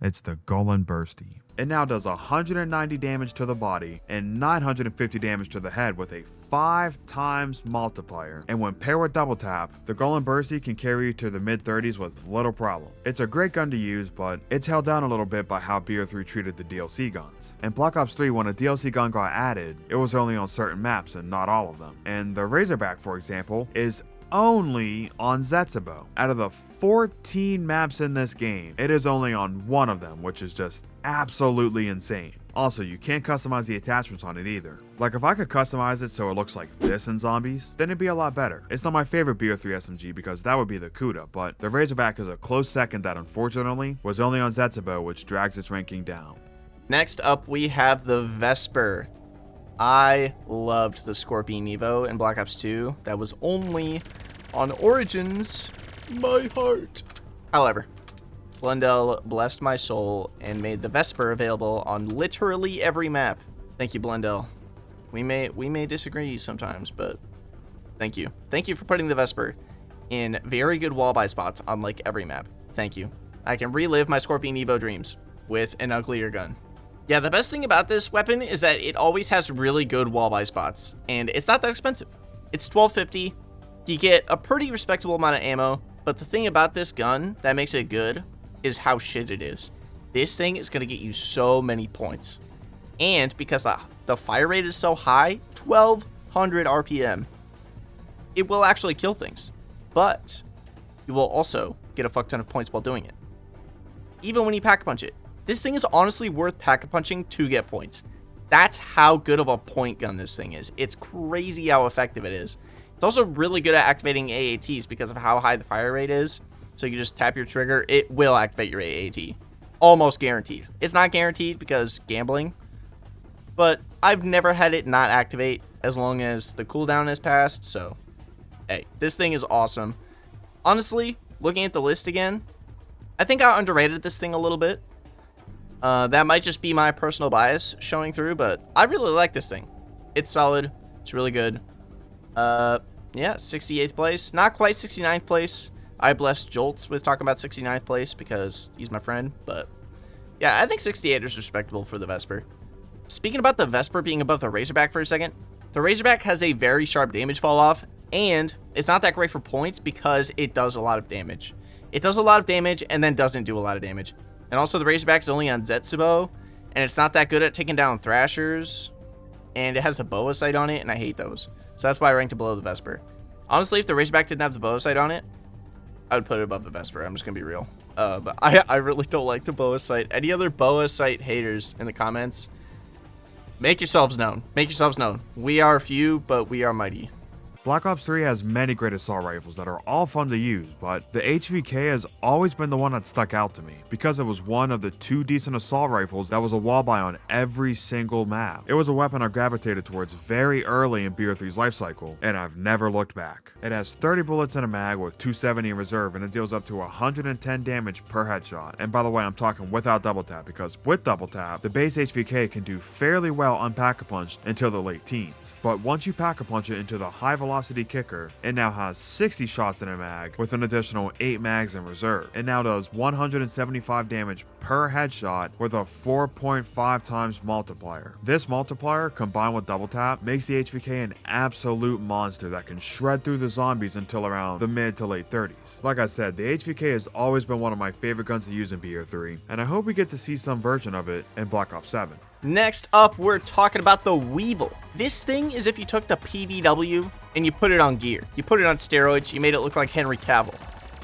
Speaker 7: It's the Golden Bursty. It now does 190 damage to the body and 950 damage to the head with a 5 times multiplier. And when paired with double tap, the Golden Bursty can carry you to the mid 30s with little problem. It's a great gun to use, but it's held down a little bit by how BO3 treated the DLC guns. In Black Ops 3, when a DLC gun got added, it was only on certain maps and not all of them. And the Razorback, for example, is only on Zetsubo. Out of the 14 maps in this game, it is only on one of them, which is just absolutely insane. Also, you can't customize the attachments on it either. Like, if I could customize it so it looks like this in Zombies, then it'd be a lot better. It's not my favorite BO3 SMG because that would be the CUDA, but the Razorback is a close second that unfortunately was only on Zetsubo, which drags its ranking down.
Speaker 1: Next up, we have the Vesper. I loved the Scorpion Evo in Black Ops 2. That was only on Origins. My heart. However, Blundell blessed my soul and made the Vesper available on literally every map. Thank you, Blundell. We may disagree sometimes, but thank you. Thank you for putting the Vesper in very good wall buy spots on like every map. Thank you. I can relive my Scorpion Evo dreams with an uglier gun. Yeah, the best thing about this weapon is that it always has really good wall buy spots, and it's not that expensive. It's $12.50. You get a pretty respectable amount of ammo, but the thing about this gun that makes it good is how shit it is. This thing is going to get you so many points. And because the fire rate is so high, 1200 RPM, it will actually kill things. But you will also get a fuck ton of points while doing it. Even when you pack punch it. This thing is honestly worth pack-a-punching to get points. That's how good of a point gun this thing is. It's crazy how effective it is. It's also really good at activating AATs because of how high the fire rate is. So you just tap your trigger, it will activate your AAT. Almost guaranteed. It's not guaranteed because gambling, but I've never had it not activate as long as the cooldown has passed. So, hey, this thing is awesome. Honestly, looking at the list again, I think I underrated this thing a little bit. That might just be my personal bias showing through, but I really like this thing. It's solid. It's really good. Yeah, 68th place. Not quite 69th place. I blessed Jolts with talking about 69th place because he's my friend, but yeah, I think 68 is respectable for the Vesper. Speaking about the Vesper being above the Razorback for a second, the Razorback has a very sharp damage fall off, and it's not that great for points because it does a lot of damage. It does a lot of damage and then doesn't do a lot of damage. And also the Razorback's only on Zetsubo, and it's not that good at taking down Thrashers, and it has a boa sight on it, and I hate those. So that's why I ranked it below the Vesper. Honestly, if the Razorback didn't have the boa sight on it, I would put it above the Vesper. I'm just gonna be real. But I really don't like the boa sight. Any other boa sight haters in the comments, make yourselves known. Make yourselves known. We are few, but we are mighty.
Speaker 7: Black Ops 3 has many great assault rifles that are all fun to use, but the HVK has always been the one that stuck out to me, because it was one of the 2 decent assault rifles that was a wall buy on every single map. It was a weapon I gravitated towards very early in BO3's life cycle, and I've never looked back. It has 30 bullets in a mag with 270 in reserve, and it deals up to 110 damage per headshot. And by the way, I'm talking without double tap, because with double tap, the base HVK can do fairly well unpack-a-punched until the late teens. But once you pack-a-punch it into the high velocity kicker, it now has 60 shots in a mag with an additional 8 mags in reserve. It now does 175 damage per headshot with a 4.5 times multiplier. This multiplier combined with double tap makes the HVK an absolute monster that can shred through the zombies until around the mid to late 30s. Like I said, the HVK has always been one of my favorite guns to use in BO3, and I hope we get to see some version of it in Black Ops 7.
Speaker 1: Next up, we're talking about the Weevil. This thing is if you took the PDW and you put it on gear. You put it on steroids, you made it look like Henry Cavill.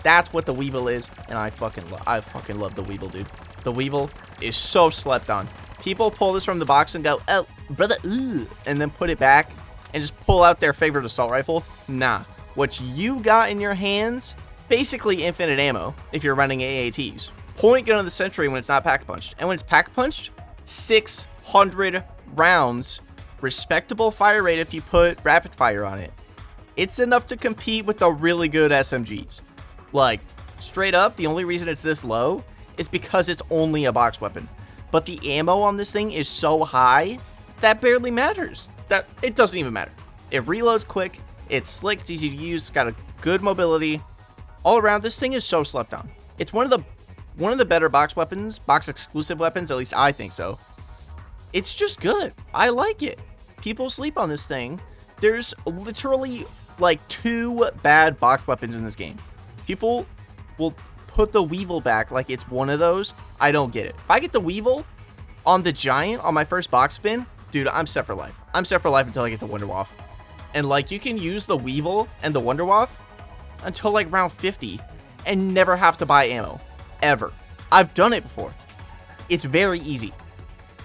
Speaker 1: That's what the Weevil is, and I fucking love the Weevil, dude. The Weevil is so slept on. People pull this from the box and go, oh, brother, ooh, and then put it back and just pull out their favorite assault rifle. Nah, what you got in your hands, basically infinite ammo if you're running AATs. Point gun of the century when it's not pack-punched. And when it's pack-punched, 600 rounds, respectable fire rate if you put rapid fire on it. It's enough to compete with the really good SMGs. Like, straight up, the only reason it's this low is because it's only a box weapon. But the ammo on this thing is so high, that barely matters. That it doesn't even matter. It reloads quick, it's slick, it's easy to use, it's got a good mobility. All around, this thing is so slept on. It's one of the one of the better box weapons, box exclusive weapons, at least I think so. It's just good. I like it. People sleep on this thing. There's literally like 2 bad box weapons in this game. People will put the Weevil back like it's one of those. I don't get it. If I get the Weevil on the Giant on my first box spin, dude, I'm set for life. I'm set for life until I get the Wonderwaff. And like, you can use the Weevil and the Wonderwaff until like round 50 and never have to buy ammo. Ever. I've done it before. It's very easy.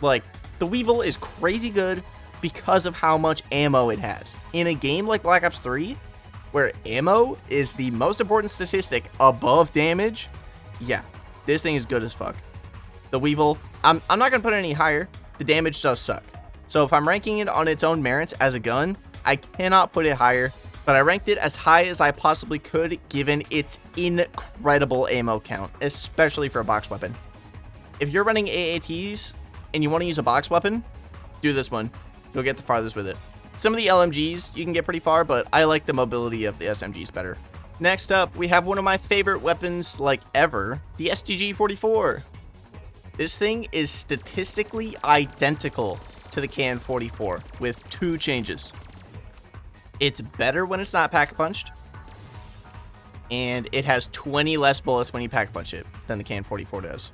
Speaker 1: Like, the Weevil is crazy good because of how much ammo it has. In a game like Black Ops 3, where ammo is the most important statistic above damage, yeah, this thing is good as fuck. The Weevil, I'm not going to put it any higher. The damage does suck. So if I'm ranking it on its own merits as a gun, I cannot put it higher, but I ranked it as high as I possibly could given its incredible ammo count, especially for a box weapon. If you're running AATs and you want to use a box weapon, do this one. You'll get the farthest with it. Some of the LMGs you can get pretty far, but I like the mobility of the SMGs better. Next up, we have one of my favorite weapons like ever, the STG-44. This thing is statistically identical to the KN-44 with 2 changes. It's better when it's not pack-punched, and it has 20 less bullets when you pack-punch it than the KN-44 does.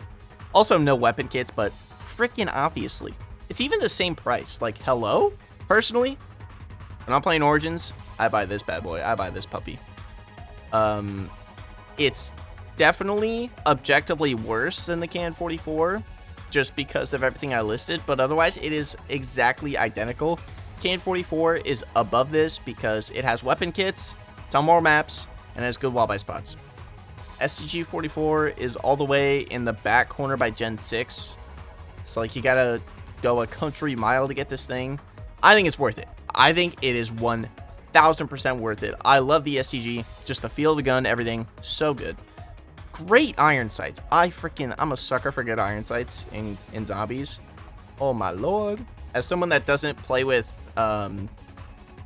Speaker 1: Also, no weapon kits, but freaking obviously. It's even the same price. Like, hello? Personally, when I'm playing Origins, I buy this bad boy. I buy this puppy. It's definitely objectively worse than the KN-44 just because of everything I listed, but otherwise it is exactly identical. KN-44 is above this because it has weapon kits, it's on more maps, and has good walleye spots. STG-44 is all the way in the back corner by Gen 6. So like, you gotta go a country mile to get this thing. I think it's worth it. I think it is 1000% worth it. I love the STG, just the feel of the gun, everything, so good. Great iron sights. I'm a sucker for good iron sights in zombies. Oh my lord. As someone that doesn't play with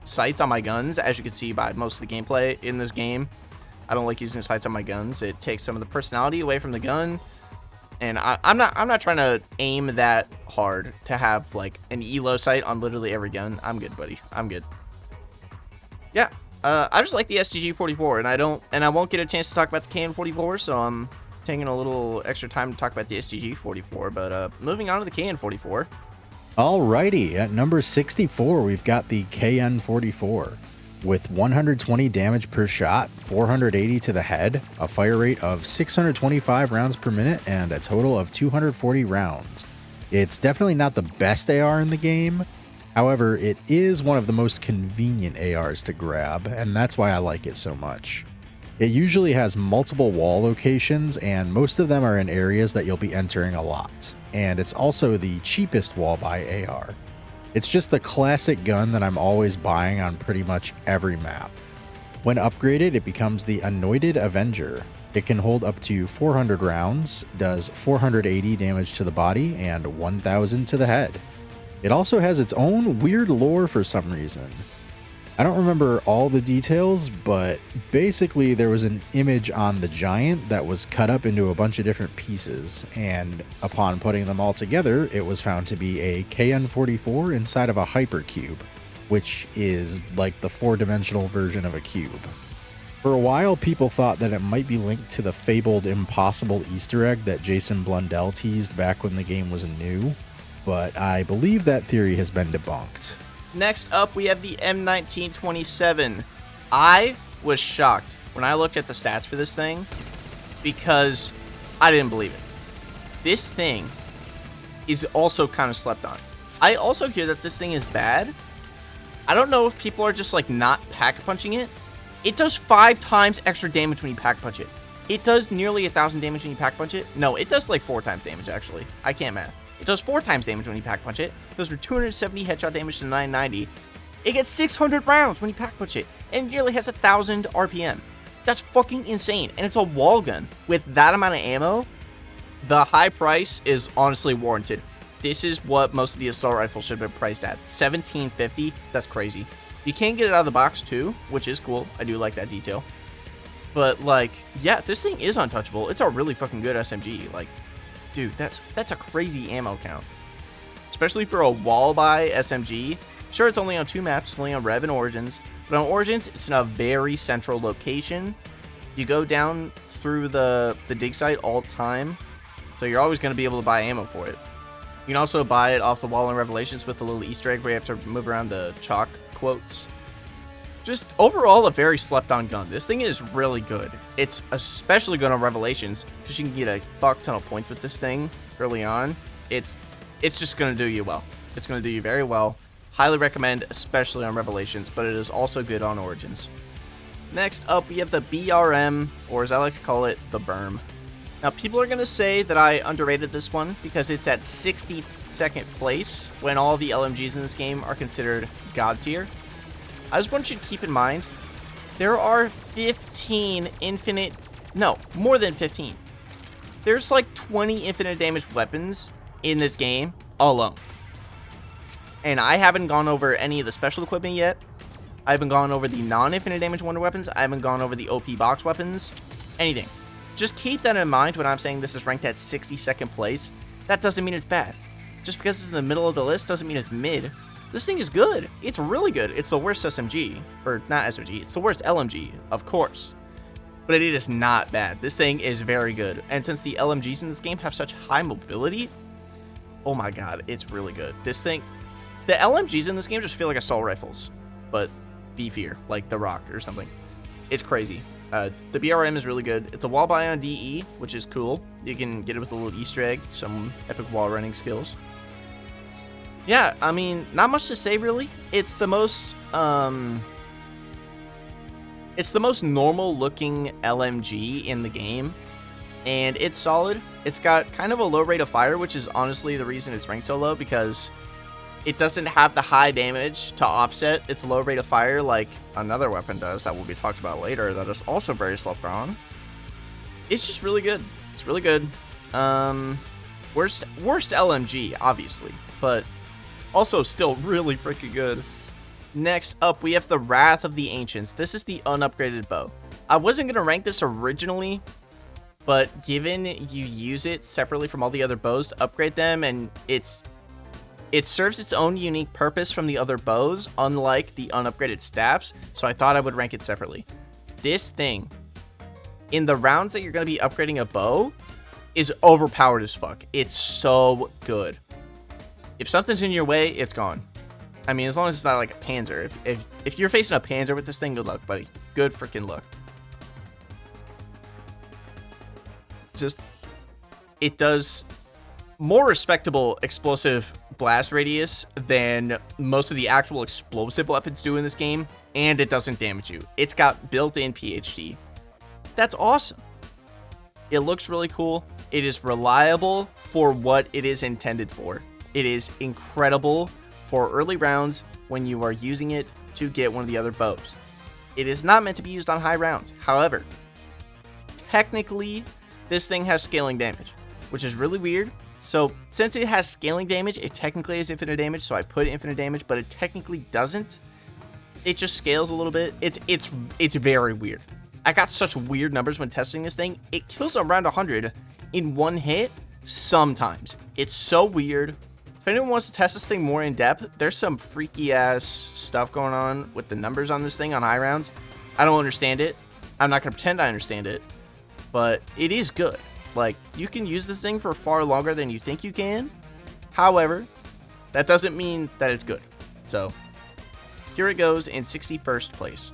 Speaker 1: sights on my guns, as you can see by most of the gameplay in this game, I don't like using sights on my guns. It takes some of the personality away from the gun. And I'm not trying to aim that hard to have like an ELO sight on literally every gun. I'm good, buddy. I'm good. Yeah, I just like the STG-44, and I won't get a chance to talk about the KN-44, so I'm taking a little extra time to talk about the STG-44. But moving on to the KN-44.
Speaker 5: Alrighty, at number 64, we've got the KN-44. With 120 damage per shot, 480 to the head, a fire rate of 625 rounds per minute, and a total of 240 rounds. It's definitely not the best AR in the game, however, it is one of the most convenient ARs to grab, and that's why I like it so much. It usually has multiple wall locations, and most of them are in areas that you'll be entering a lot, and it's also the cheapest wall buy AR. It's just the classic gun that I'm always buying on pretty much every map. When upgraded, it becomes the Anointed Avenger. It can hold up to 400 rounds, does 480 damage to the body, and 1000 to the head. It also has its own weird lore for some reason. I don't remember all the details, but basically there was an image on the Giant that was cut up into a bunch of different pieces, and upon putting them all together, it was found to be a KN-44 inside of a hypercube, which is like the 4-dimensional version of a cube. For a while, people thought that it might be linked to the fabled Impossible Easter egg that Jason Blundell teased back when the game was new, but I believe that theory has been debunked.
Speaker 1: Next up, we have the M1927. I was shocked when I looked at the stats for this thing because I didn't believe it. This thing is also kind of slept on. I also hear that this thing is bad. I don't know if people are just like not pack punching it. It does 5 times extra damage when you pack punch it. It does nearly 1000 damage when you pack punch it. No, it does like 4 times damage actually. I can't math. It does 4 times damage when you pack punch it. It goes from 270 headshot damage to 990. It gets 600 rounds when you pack punch it, and it nearly has 1000 RPM. That's fucking insane, and it's a wall gun. With that amount of ammo, the high price is honestly warranted. This is what most of the assault rifles should have been priced at. $1750, that's crazy. You can get it out of the box too, which is cool. I do like that detail. But, like, yeah, this thing is untouchable. It's a really fucking good SMG. Like, dude, that's a crazy ammo count. Especially for a wall-buy SMG. Sure, it's only on 2 maps. It's only on Rev and Origins. But on Origins, it's in a very central location. You go down through the dig site all the time. So you're always going to be able to buy ammo for it. You can also buy it off the wall in Revelations with a little Easter egg where you have to move around the chalk quotes. Just overall a very slept on gun. This thing is really good. It's especially good on Revelations because you can get a fuck ton of points with this thing early on. It's just going to do you well. It's going to do you very well. Highly recommend, especially on Revelations, but it is also good on Origins. Next up, we have the BRM, or as I like to call it, the Berm. Now, people are going to say that I underrated this one because it's at 62nd place when all the LMGs in this game are considered God tier. I just want you to keep in mind, there are 15 infinite, no, more than 15. There's like 20 infinite damage weapons in this game alone. And I haven't gone over any of the special equipment yet. I haven't gone over the non-infinite damage wonder weapons. I haven't gone over the OP box weapons. Anything. Just keep that in mind when I'm saying this is ranked at 62nd place. That doesn't mean it's bad. Just because it's in the middle of the list doesn't mean it's mid. This thing is good. It's really good. It's the worst SMG. Or not SMG. It's the worst LMG, of course. But it is not bad. This thing is very good. And since the LMGs in this game have such high mobility, oh my god, it's really good. This thing, the LMGs in this game just feel like assault rifles, but beefier, like the Rock or something. It's crazy. The BRM is really good. It's a wall buy on DE, which is cool. You can get it with a little Easter egg, some epic wall running skills. Yeah, I mean, not much to say really. It's the most normal looking LMG in the game, and it's solid. It's got kind of a low rate of fire, which is honestly the reason it's ranked so low, because it doesn't have the high damage to offset its low rate of fire like another weapon does that will be talked about later that is also very slept on. It's just really good. It's really good. Worst LMG, obviously, but also still really freaking good. Next up, we have the Wrath of the Ancients. This is the unupgraded bow. I wasn't going to rank this originally, but given you use it separately from all the other bows to upgrade them, and it serves its own unique purpose from the other bows, unlike the unupgraded staffs, so I thought I would rank it separately. This thing, in the rounds that you're going to be upgrading a bow, is overpowered as fuck. It's so good. If something's in your way, it's gone. I mean, as long as it's not like a Panzer. If you're facing a Panzer with this thing, good luck, buddy. Good freaking luck. Just, it does more respectable explosive blast radius than most of the actual explosive weapons do in this game, and it doesn't damage you. It's got built-in PhD. That's awesome. It looks really cool. It is reliable for what it is intended for. It is incredible for early rounds when you are using it to get one of the other bows. It is not meant to be used on high rounds. However, technically, this thing has scaling damage, which is really weird. So since it has scaling damage, it technically has infinite damage, so I put infinite damage, but it technically doesn't. It just scales a little bit. It's very weird. I got such weird numbers when testing this thing. It kills around 100 in one hit sometimes. It's so weird. If anyone wants to test this thing more in depth, there's some freaky ass stuff going on with the numbers on this thing on high rounds. I don't understand it. I'm not going to pretend I understand it, but it is good. Like, you can use this thing for far longer than you think you can. However, that doesn't mean that it's good. So, here it goes in 61st place.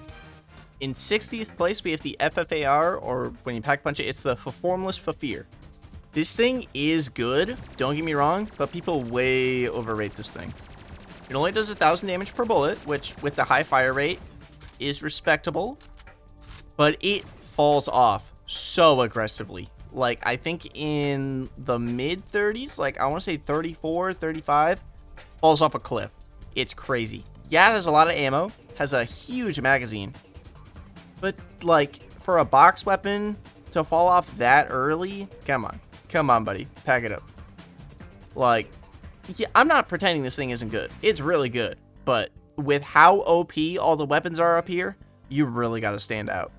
Speaker 1: In 60th place, we have the FFAR, or when you pack punch it, it's the Formless Fafir. This thing is good, don't get me wrong, but people way overrate this thing. It only does 1,000 damage per bullet, which with the high fire rate is respectable, but it falls off so aggressively. Like, I think in the mid 30s, like I want to say 34, 35, falls off a cliff. It's crazy. Yeah, it has a lot of ammo, has a huge magazine, but like for a box weapon to fall off that early, come on, buddy, pack it up. Like, yeah, I'm not pretending this thing isn't good. It's really good, but with how OP all the weapons are up here, you really got to stand out.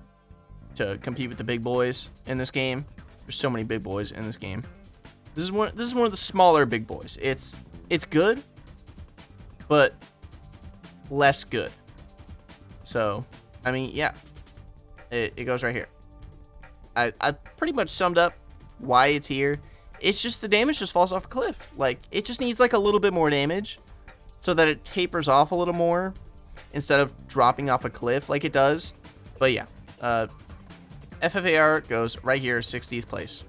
Speaker 1: to compete with the big boys in this game. There's so many big boys in this game. This is one of the smaller big boys. It's good, but less good. So, I mean, yeah, it goes right here. I pretty much summed up why it's here. It's just the damage just falls off a cliff. Like, it just needs like a little bit more damage so that it tapers off a little more instead of dropping off a cliff like it does. But yeah, FFAR goes right here, 60th place.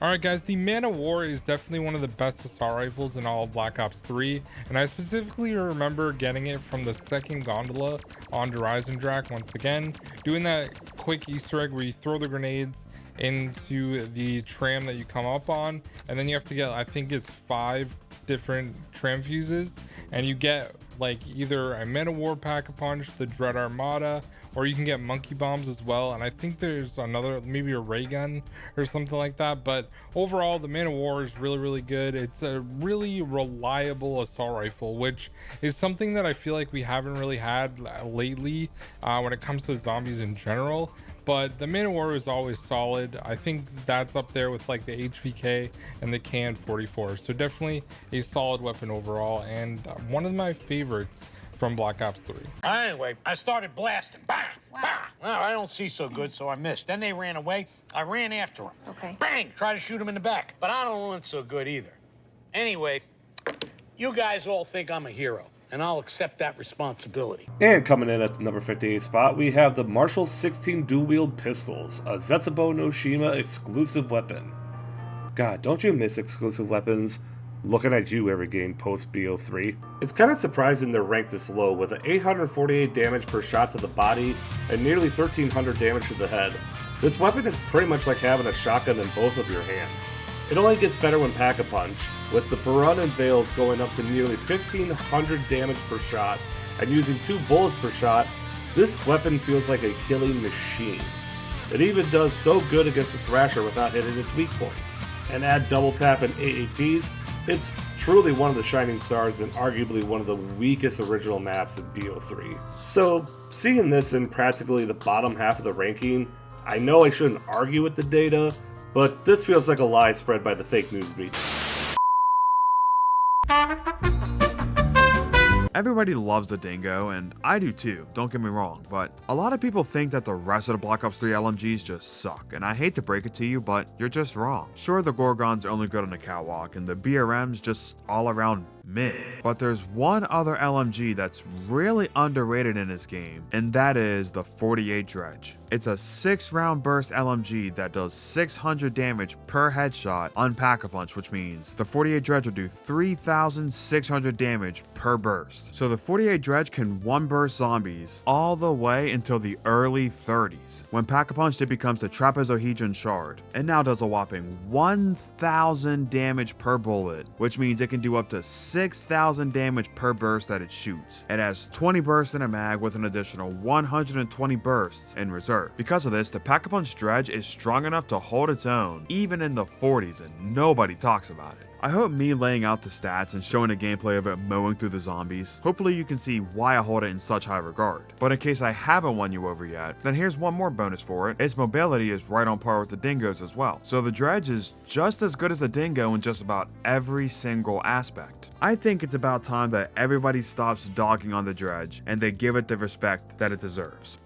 Speaker 4: Alright guys, the Man of War is definitely one of the best assault rifles in all of Black Ops 3, and I specifically remember getting it from the second gondola on Horizon Drac once again, doing that quick Easter egg where you throw the grenades into the tram that you come up on, and then you have to get, I think it's 5 different tram fuses, and you get like either a Man of War Pack-a-Punch, the Dread Armada, or you can get monkey bombs as well, and I think there's another, maybe a ray gun or something like that. But overall, the Man of War is really good. It's a really reliable assault rifle, which is something that I feel like we haven't really had lately when it comes to zombies in general. But the Man of War is always solid. I think that's up there with like the HVK and the KN-44. So definitely a solid weapon overall, and one of my favorites from Black Ops 3.
Speaker 8: Anyway, I started blasting. Bang! Bang! Well, I don't see so good, so I missed. Then they ran away. I ran after them.
Speaker 9: Okay.
Speaker 8: Bang! Try to shoot them in the back. But I don't run so good either. Anyway, you guys all think I'm a hero, and I'll accept that responsibility.
Speaker 10: And coming in at the number 58 spot, we have the Marshall 16 dual-wield pistols, a Zetsubo no Shima exclusive weapon. God, don't you miss exclusive weapons? Looking at you every game post BO3. It's kind of surprising they're ranked this low, with an 848 damage per shot to the body and nearly 1300 damage to the head. This weapon is pretty much like having a shotgun in both of your hands. It only gets better when Pack-a-Punch, with the Perun and Veils going up to nearly 1500 damage per shot, and using 2 bullets per shot, this weapon feels like a killing machine. It even does so good against the Thrasher without hitting its weak points. And add double tap and AATs, it's truly one of the shining stars and arguably one of the weakest original maps in BO3. So, seeing this in practically the bottom half of the ranking, I know I shouldn't argue with the data, but this feels like a lie spread by the fake news media.
Speaker 7: Everybody loves the Dingo, and I do too, don't get me wrong, but a lot of people think that the rest of the Black Ops 3 LMGs just suck, and I hate to break it to you, but you're just wrong. Sure, the Gorgon's only good on the catwalk, and the BRM's just all around mid. But there's one other LMG that's really underrated in this game, and that is the 48 Dredge. It's a 6-round burst LMG that does 600 damage per headshot on Pack-a-Punch, which means the 48 Dredge will do 3,600 damage per burst. So the 48 Dredge can one-burst zombies all the way until the early 30s. When Pack-a-Punched, it becomes the Trapezohedron Shard, and now does a whopping 1,000 damage per bullet, which means it can do up to 6,000 damage per burst that it shoots. It has 20 bursts in a mag with an additional 120 bursts in reserve. Because of this, the Pack-a-Punch Dredge is strong enough to hold its own, even in the 40s, and nobody talks about it. I hope me laying out the stats and showing a gameplay of it mowing through the zombies, hopefully you can see why I hold it in such high regard. But in case I haven't won you over yet, then here's one more bonus for it. Its mobility is right on par with the Dingo's as well. So the Dredge is just as good as the Dingo in just about every single aspect. I think it's about time that everybody stops dogging on the Dredge and they give it the respect that it deserves.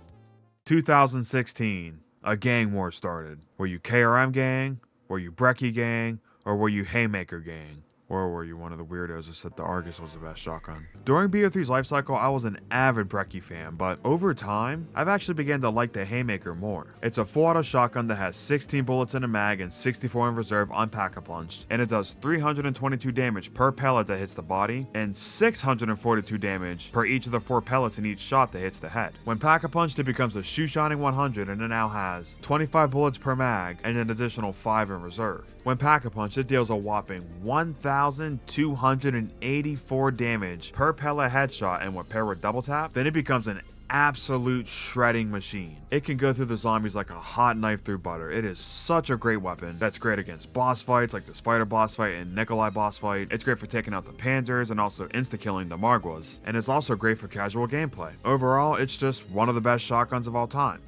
Speaker 7: 2016, a gang war started. Were you KRM gang? Were you Breckie gang? Or were you Haymaker gang? Or were you one of the weirdos who said the Argus was the best shotgun? During BO3's life cycle, I was an avid Breckie fan, but over time, I've actually began to like the Haymaker more. It's a full-auto shotgun that has 16 bullets in a mag and 64 in reserve on Pack-a-Punched, and it does 322 damage per pellet that hits the body, and 642 damage per each of the 4 pellets in each shot that hits the head. When Pack-a-Punched, it becomes a shoe-shining 100, and it now has 25 bullets per mag and an additional 5 in reserve. When Pack-a-Punched, it deals a whopping 1,284 damage per pellet headshot, and when paired with double tap, then it becomes an absolute shredding machine. It can go through the zombies like a hot knife through butter. It is such a great weapon that's great against boss fights like the Spider boss fight and Nikolai boss fight. It's great for taking out the Panzers and also insta-killing the Margwas, and it's also great for casual gameplay. Overall, it's just one of the best shotguns of all time.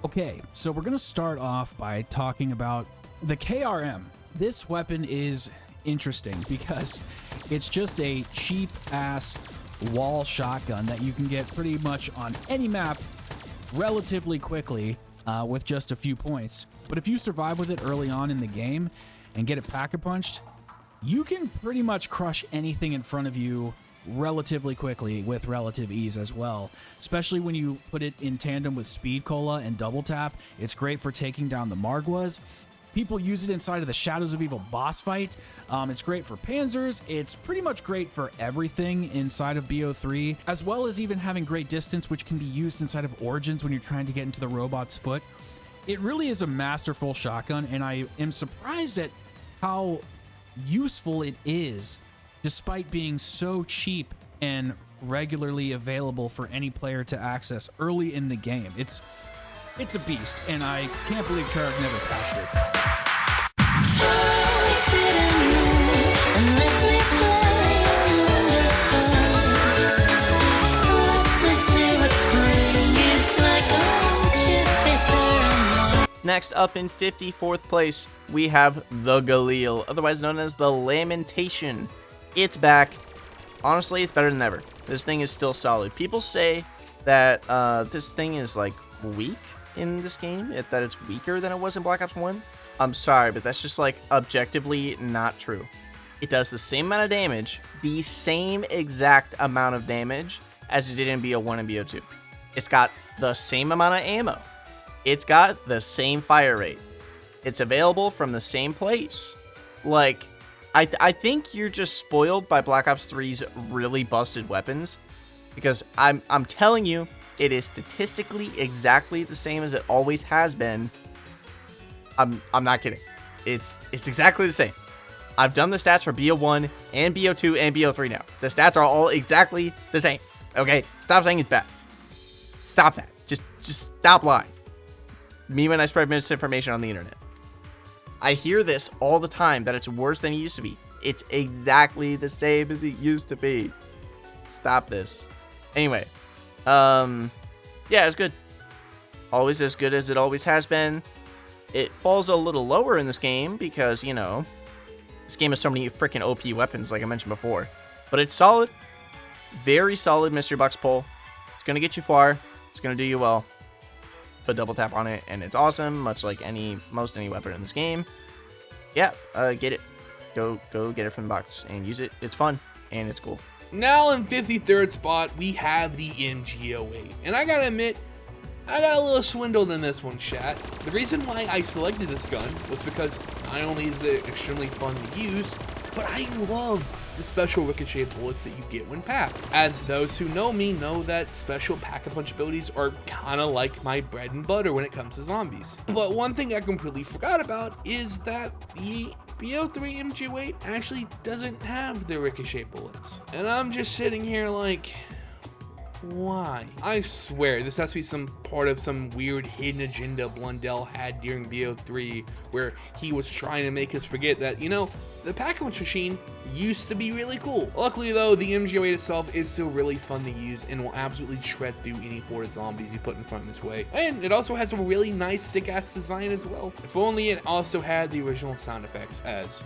Speaker 9: Okay, so we're going to start off by talking about the KRM. This weapon is interesting because it's just a cheap-ass wall shotgun that you can get pretty much on any map relatively quickly with just a few points. But if you survive with it early on in the game and get it pack-a-punched, you can pretty much crush anything in front of you relatively quickly with relative ease as well, especially when you put it in tandem with speed cola and double tap. It's great for taking down the Margwas. People use it inside of the Shadows of Evil boss fight. It's great for panzers. It's pretty much great for everything inside of BO3, as well as even having great distance, which can be used inside of Origins when you're trying to get into the robot's foot. It really is a masterful shotgun, and I am surprised at how useful it is despite being so cheap and regularly available for any player to access early in the game. It's a beast, and I can't believe Treyarch never patched it.
Speaker 1: Next up in 54th place, we have the Galil, otherwise known as the Lamentation. It's back. Honestly, it's better than ever. This thing is still solid. People say that this thing is like weak in this game, that it's weaker than it was in Black Ops 1. I'm sorry, but that's just like objectively not true. It does the same amount of damage, the same exact amount of damage as it did in BO1 and BO2. It's got the same amount of ammo. It's got the same fire rate. It's available from the same place. Like, I think you're just spoiled by Black Ops 3's really busted weapons, because I'm telling you, it is statistically exactly the same as it always has been. I'm not kidding. It's exactly the same. I've done the stats for BO1 and BO2 and BO3 now. The stats are all exactly the same. Okay? Stop saying it's bad. Stop that. Just stop lying. Me when I spread misinformation on the internet. I hear this all the time that it's worse than it used to be. It's exactly the same as it used to be. Stop this. Anyway, yeah, it's good. Always as good as it always has been. It falls a little lower in this game because, you know, this game has so many freaking OP weapons, like I mentioned before. But it's solid. Very solid mystery box pull. It's going to get you far. It's going to do you well. Put double tap on it, and it's awesome, much like most any weapon in this game. Yeah, get it. Go get it from the box and use it. It's fun, and it's cool.
Speaker 6: Now in 53rd spot, we have the MG08. And I gotta admit, I got a little swindled in this one, chat. The reason why I selected this gun was because not only is it extremely fun to use, but I love the special ricochet bullets that you get when packed. As those who know me know that special pack-a-punch abilities are kind of like my bread and butter when it comes to zombies. But one thing I completely forgot about is that the BO3 MG08 actually doesn't have the ricochet bullets. And I'm just sitting here like, why? I swear this has to be some part of some weird hidden agenda Blundell had during BO3 where he was trying to make us forget that, you know, the pack-a-punch machine used to be really cool. Luckily though, the MG08 itself is still really fun to use and will absolutely shred through any horde of zombies you put in front of this way. And it also has a really nice sick-ass design as well. If only it also had the original sound effects, as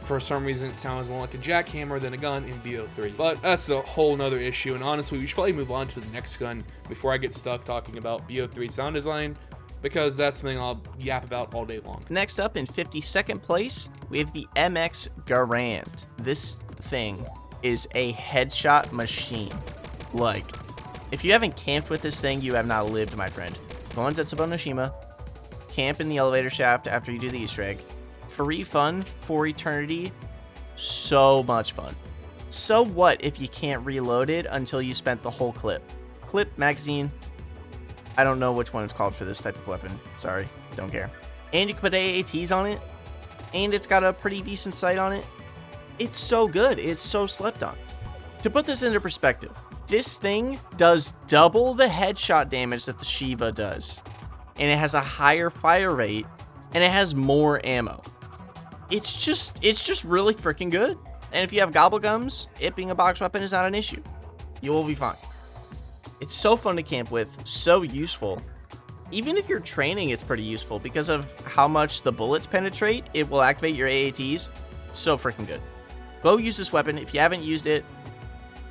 Speaker 6: for some reason it sounds more like a jackhammer than a gun in BO3. But that's a whole nother issue, and honestly we should probably move on to the next gun before I get stuck talking about BO3 sound design, because that's something I'll yap about all day long.
Speaker 1: Next up in 52nd place, we have the MX Garand. This thing is a headshot machine. Like, if you haven't camped with this thing, you have not lived, my friend. Go on Zetsubou no Shima, camp in the elevator shaft after you do the Easter egg. Free fun for eternity. So much fun. So what if you can't reload it until you spent the whole clip? Clip, magazine, I don't know which one it's called for this type of weapon. Sorry, don't care. And you can put AATs on it, and it's got a pretty decent sight on it. It's so good. It's so slept on. To put this into perspective, this thing does double the headshot damage that the Shiva does, and it has a higher fire rate, and it has more ammo. It's just really freaking good. And if you have gobblegums, it being a box weapon is not an issue. You will be fine. It's so fun to camp with, so useful. even if you're training, it's pretty useful because of how much the bullets penetrate. It will activate your AATs. So freaking good. Go use this weapon. If you haven't used it,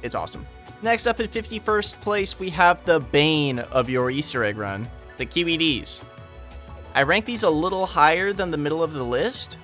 Speaker 1: it's awesome. Next up in 51st place, we have the bane of your Easter egg run, the QEDs. I rank these a little higher than the middle of the list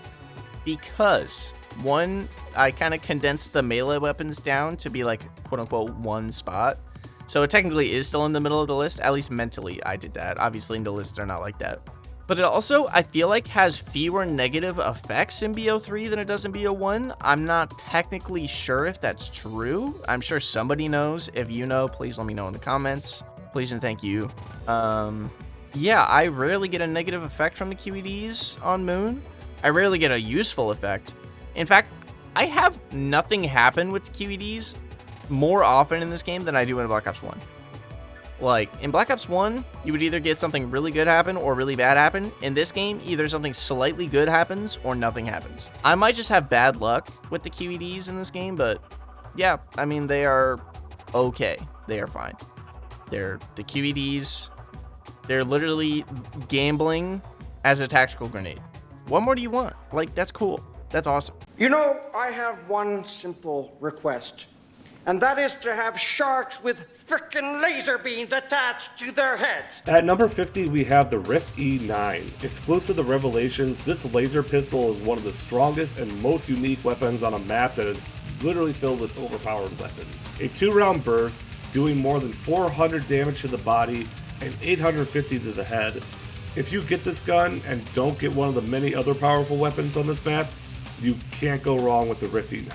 Speaker 1: because, one, I kind of condensed the melee weapons down to be like, quote unquote, one spot. So it technically is still in the middle of the list, at least mentally I did that. Obviously in the list they're not like that. But it also, I feel like, has fewer negative effects in BO3 than it does in BO1. I'm not technically sure if that's true. I'm sure somebody knows. If you know, please let me know in the comments. Please and thank you. Yeah, I rarely get a negative effect from the QEDs on Moon. I rarely get a useful effect. In fact, I have nothing happen with the QEDs more often in this game than I do in Black Ops 1. Like, in Black Ops 1, you would either get something really good happen or really bad happen. In this game, either something slightly good happens or nothing happens. I might just have bad luck with the QEDs in this game, but yeah, I mean, they are okay. They are fine. They're the QEDs. They're literally gambling as a tactical grenade. What more do you want? Like, that's cool. That's awesome.
Speaker 11: You know, I have one simple request, and that is to have sharks with frickin' laser beams attached to their heads.
Speaker 10: At number 50, we have the Rift E9. Exclusive to Revelations, this laser pistol is one of the strongest and most unique weapons on a map that is literally filled with overpowered weapons. A 2-round burst, doing more than 400 damage to the body and 850 to the head. If you get this gun and don't get one of the many other powerful weapons on this map, you can't go wrong with the Rift E9.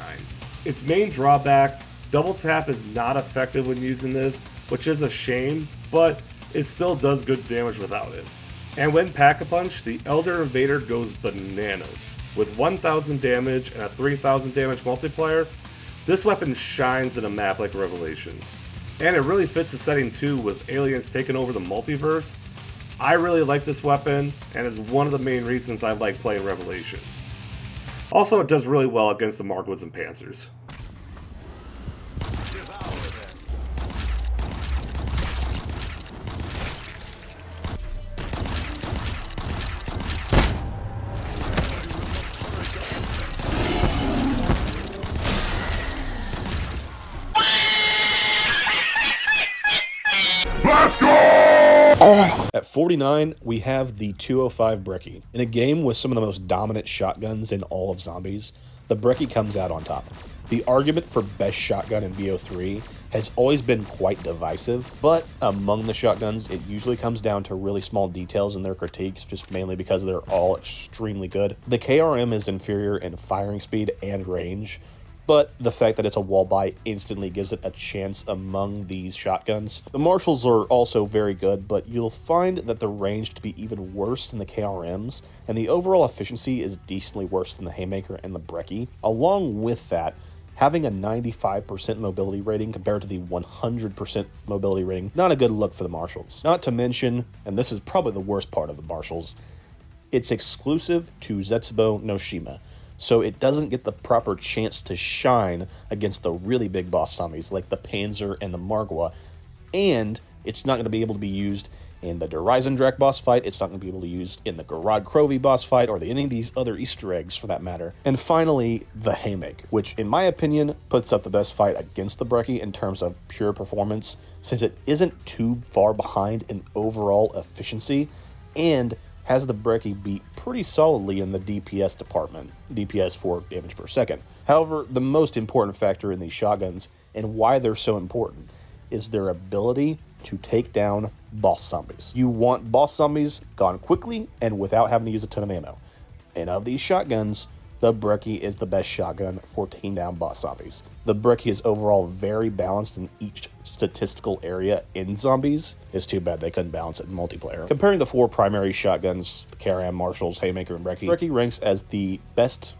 Speaker 10: Its main drawback, double tap is not effective when using this, which is a shame, but it still does good damage without it. And when Pack-a-Punch, the Elder Invader goes bananas. With 1000 damage and a 3000 damage multiplier, this weapon shines in a map like Revelations. And it really fits the setting too, with aliens taking over the multiverse. I really like this weapon, and is one of the main reasons I like playing Revelations. Also, it does really well against the Margwas and Panzers.
Speaker 12: At 49, we have the 205 Brecci. In a game with some of the most dominant shotguns in all of Zombies, the Brecci comes out on top. The argument for best shotgun in BO3 has always been quite divisive, but among the shotguns, it usually comes down to really small details in their critiques, just mainly because they're all extremely good. The KRM is inferior in firing speed and range, but the fact that it's a wall buy instantly gives it a chance among these shotguns. The Marshals are also very good, but you'll find that the range to be even worse than the KRMs, and the overall efficiency is decently worse than the Haymaker and the Brecci. Along with that, having a 95% mobility rating compared to the 100% mobility rating, not a good look for the Marshals. Not to mention, and this is probably the worst part of the Marshals, it's exclusive to Zetsubo no Shima, so it doesn't get the proper chance to shine against the really big boss zombies like the Panzer and the Margwa, and it's not going to be able to be used in the Dreisendrache boss fight, it's not going to be able to be used in the Garad Krovi boss fight, or any of these other Easter eggs for that matter. And finally, the Haymaker, which in my opinion puts up the best fight against the Brecci in terms of pure performance, since it isn't too far behind in overall efficiency, and has the Brecci beat pretty solidly in the DPS department, DPS for damage per second. However, the most important factor in these shotguns, and why they're so important, is their ability to take down boss zombies. You want boss zombies gone quickly and without having to use a ton of ammo. And of these shotguns, the Brecci is the best shotgun for taking down boss zombies. The Brecci is overall very balanced in each statistical area in Zombies. It's too bad they couldn't balance it in multiplayer. Comparing the four primary shotguns, KRM, Marshals, Haymaker, and Brecci ranks as the best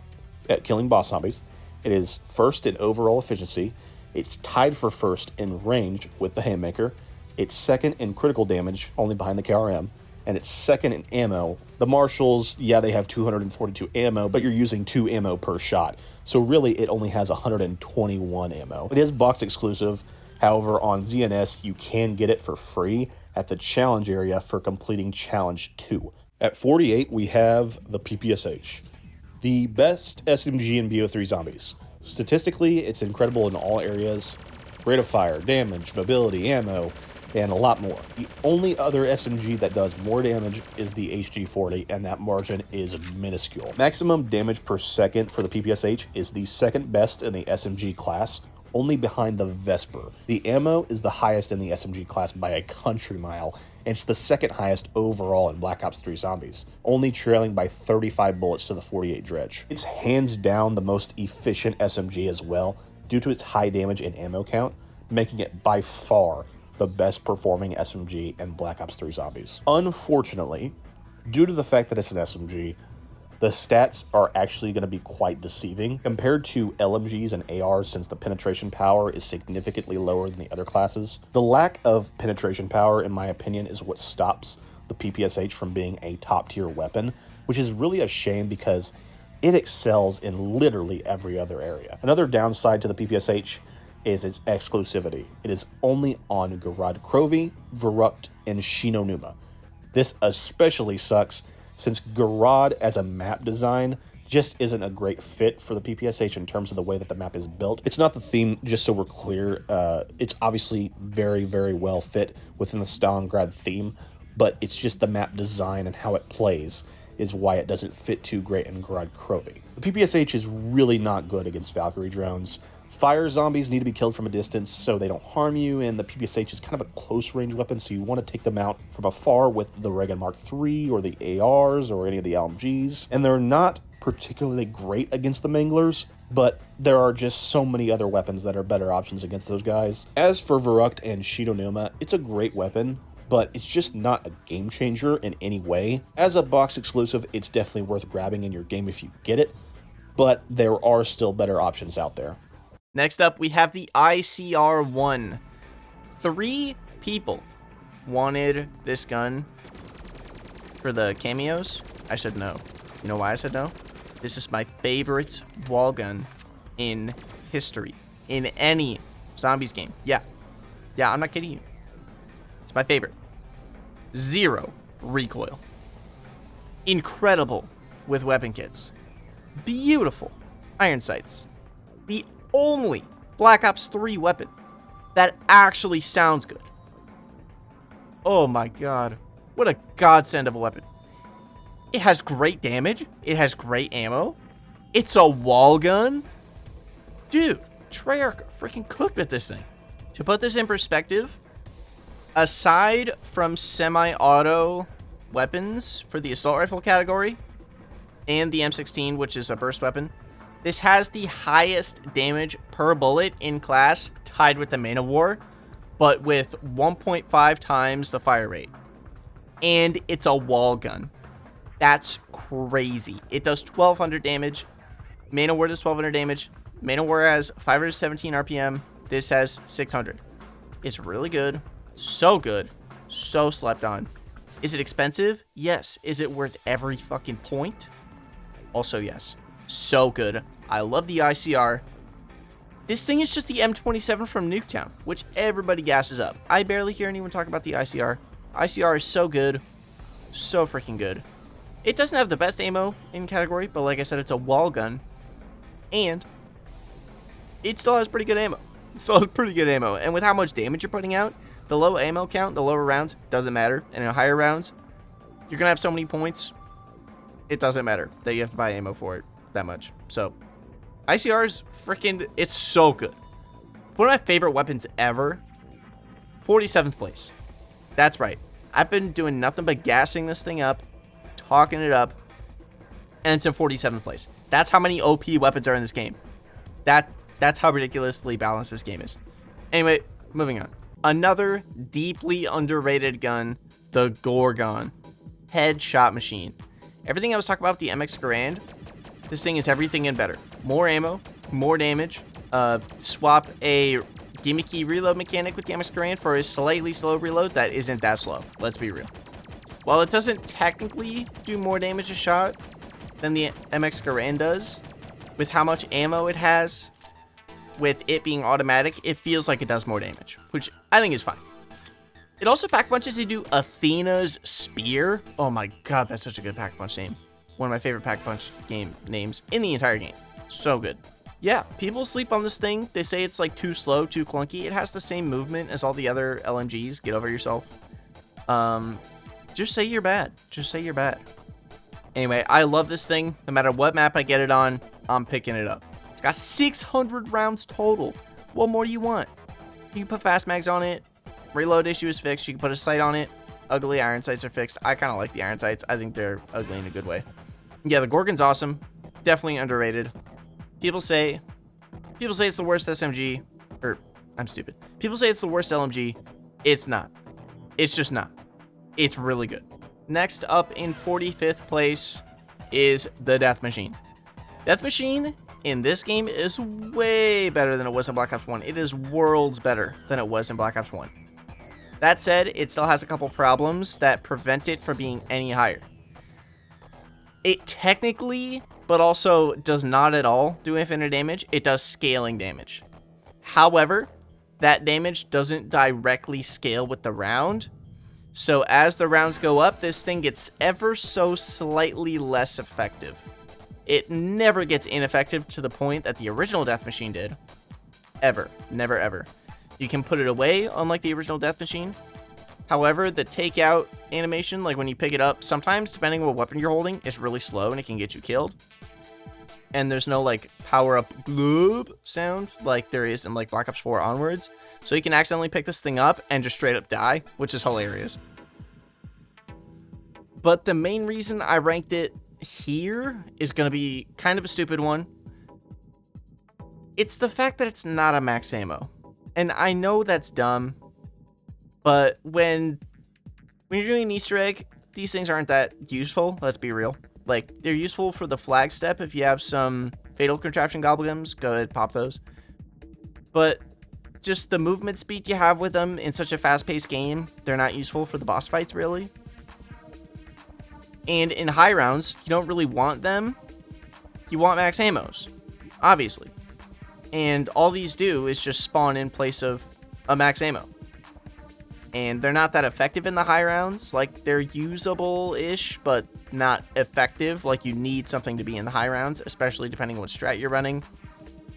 Speaker 12: at killing boss zombies. It is first in overall efficiency. It's tied for first in range with the Haymaker. It's second in critical damage, only behind the KRM. And it's second in ammo. The Marshals, yeah, they have 242 ammo, but you're using 2 ammo per shot. So really, it only has 121 ammo. It is box exclusive. However, on ZNS, you can get it for free. at the challenge area for completing challenge 2. At 48, we have the PPSH, the best SMG in BO3 Zombies. Statistically, it's incredible in all areas: rate of fire, damage, mobility, ammo, and a lot more. The only other SMG that does more damage is the HG40, and that margin is minuscule. Maximum damage per second for the PPSH is the second best in the SMG class, only behind the Vesper. The ammo is the highest in the SMG class by a country mile, and it's the second highest overall in Black Ops 3 Zombies, only trailing by 35 bullets to the 48 Dredge. It's hands down the most efficient SMG as well, due to its high damage and ammo count, making it by far the best performing SMG in Black Ops 3 Zombies. Unfortunately, due to the fact that it's an SMG, the stats are actually going to be quite deceiving compared to LMGs and ARs, since the penetration power is significantly lower than the other classes. The lack of penetration power, in my opinion, is what stops the PPSH from being a top tier weapon, which is really a shame because it excels in literally every other area. Another downside to the PPSH is its exclusivity. It is only on Gorod Krovi, Verrupt, and Shinonuma. This especially sucks since Gorod as a map design just isn't a great fit for the PPSH in terms of the way that the map is built. It's not the theme, just so we're clear. It's obviously very, very well fit within the Stalingrad theme, but it's just the map design and how it plays is why it doesn't fit too great in Gorod Krovi. The PPSH is really not good against Valkyrie drones. Fire zombies need to be killed from a distance so they don't harm you, and the PPSH is kind of a close-range weapon, so you want to take them out from afar with the Reagan Mark III or the ARs or any of the LMGs. And they're not particularly great against the Manglers, but there are just so many other weapons that are better options against those guys. As for Verruct and Shinonuma, it's a great weapon, but it's just not a game changer in any way. As a box exclusive, it's definitely worth grabbing in your game if you get it, but there are still better options out there.
Speaker 1: Next up, we have the ICR-1. 3 people wanted this gun for the cameos. I said no. You know why I said no? This is my favorite wall gun in history. In any Zombies game. Yeah, I'm not kidding you. It's my favorite. 0 recoil. Incredible with weapon kits. Beautiful iron sights. The only Black Ops 3 weapon that actually sounds good. Oh my god. What a godsend of a weapon. It has great damage. It has great ammo. It's a wall gun. Dude, Treyarch freaking cooked with this thing. To put this in perspective, aside from semi-auto weapons for the assault rifle category and the M16, which is a burst weapon, this has the highest damage per bullet in class, tied with the Man of War, but with 1.5 times the fire rate. And it's a wall gun. That's crazy. It does 1200 damage. Man of War does 1200 damage. Man of War has 517 RPM. This has 600. It's really good. So good. So slept on. Is it expensive? Yes. Is it worth every fucking point? Also, yes. So good. I love the ICR. This thing is just the M27 from Nuketown, which everybody gasses up. I barely hear anyone talk about the ICR. ICR is so good. So freaking good. It doesn't have the best ammo in category, but like I said, it's a wall gun. And it still has pretty good ammo. And with how much damage you're putting out, the low ammo count, the lower rounds, doesn't matter. And in higher rounds, you're going to have so many points, it doesn't matter that you have to buy ammo for it that much. So, ICR is freaking, it's so good. One of my favorite weapons ever. 47th place. That's right. I've been doing nothing but gassing this thing up, talking it up, and it's in 47th place. That's how many OP weapons are in this game. That's how ridiculously balanced this game is. Anyway, moving on. Another deeply underrated gun, the Gorgon. Headshot machine. Everything I was talking about with the MX Garand, this thing is everything and better. More ammo, more damage. Swap a gimmicky reload mechanic with the MX Garand for a slightly slow reload that isn't that slow. Let's be real. While it doesn't technically do more damage a shot than the MX Garand does, with how much ammo it has, with it being automatic, it feels like it does more damage, which I think is fine. It also pack punches into Athena's Spear. Oh my god, that's such a good pack punch name. One of my favorite pack punch game names in the entire game. So good. Yeah, people sleep on this thing. They say it's like too slow, too clunky. It has the same movement as all the other LMGs. Get over yourself. Just say you're bad. Just say you're bad. Anyway, I love this thing. No matter what map I get it on, I'm picking it up. It's got 600 rounds total. What more do you want? You can put fast mags on it. Reload issue is fixed. You can put a sight on it. Ugly iron sights are fixed. I kind of like the iron sights. I think they're ugly in a good way. Yeah, the Gorgon's awesome. Definitely underrated. People say it's the worst SMG. Or, I'm stupid. People say it's the worst LMG. It's not. It's just not. It's really good. Next up in 45th place is the Death Machine. Death Machine in this game is way better than it was in Black Ops 1. It is worlds better than it was in Black Ops 1. That said, it still has a couple problems that prevent it from being any higher. It technically, but also does not at all do infinite damage. It does scaling damage. However, that damage doesn't directly scale with the round. So as the rounds go up, this thing gets ever so slightly less effective. It never gets ineffective to the point that the original Death Machine did. Ever. Never ever. You can put it away, unlike the original Death Machine. However, the takeout animation, like when you pick it up, sometimes, depending on what weapon you're holding, is really slow and it can get you killed. And there's no, like, power-up bloob sound like there is in, like, Black Ops 4 onwards. So you can accidentally pick this thing up and just straight up die, which is hilarious. But the main reason I ranked it here is going to be kind of a stupid one. It's the fact that it's not a max ammo. And I know that's dumb, but when you're doing an Easter egg, these things aren't that useful, let's be real. Like, they're useful for the flag step. If you have some Fatal Contraption Gobblegums, go ahead, pop those. But just the movement speed you have with them in such a fast-paced game, they're not useful for the boss fights, really. And in high rounds, you don't really want them. You want max ammos, obviously. And all these do is just spawn in place of a max ammo. And they're not that effective in the high rounds. Like, they're usable-ish, but not effective. Like, you need something to be in the high rounds, especially depending on what strat you're running.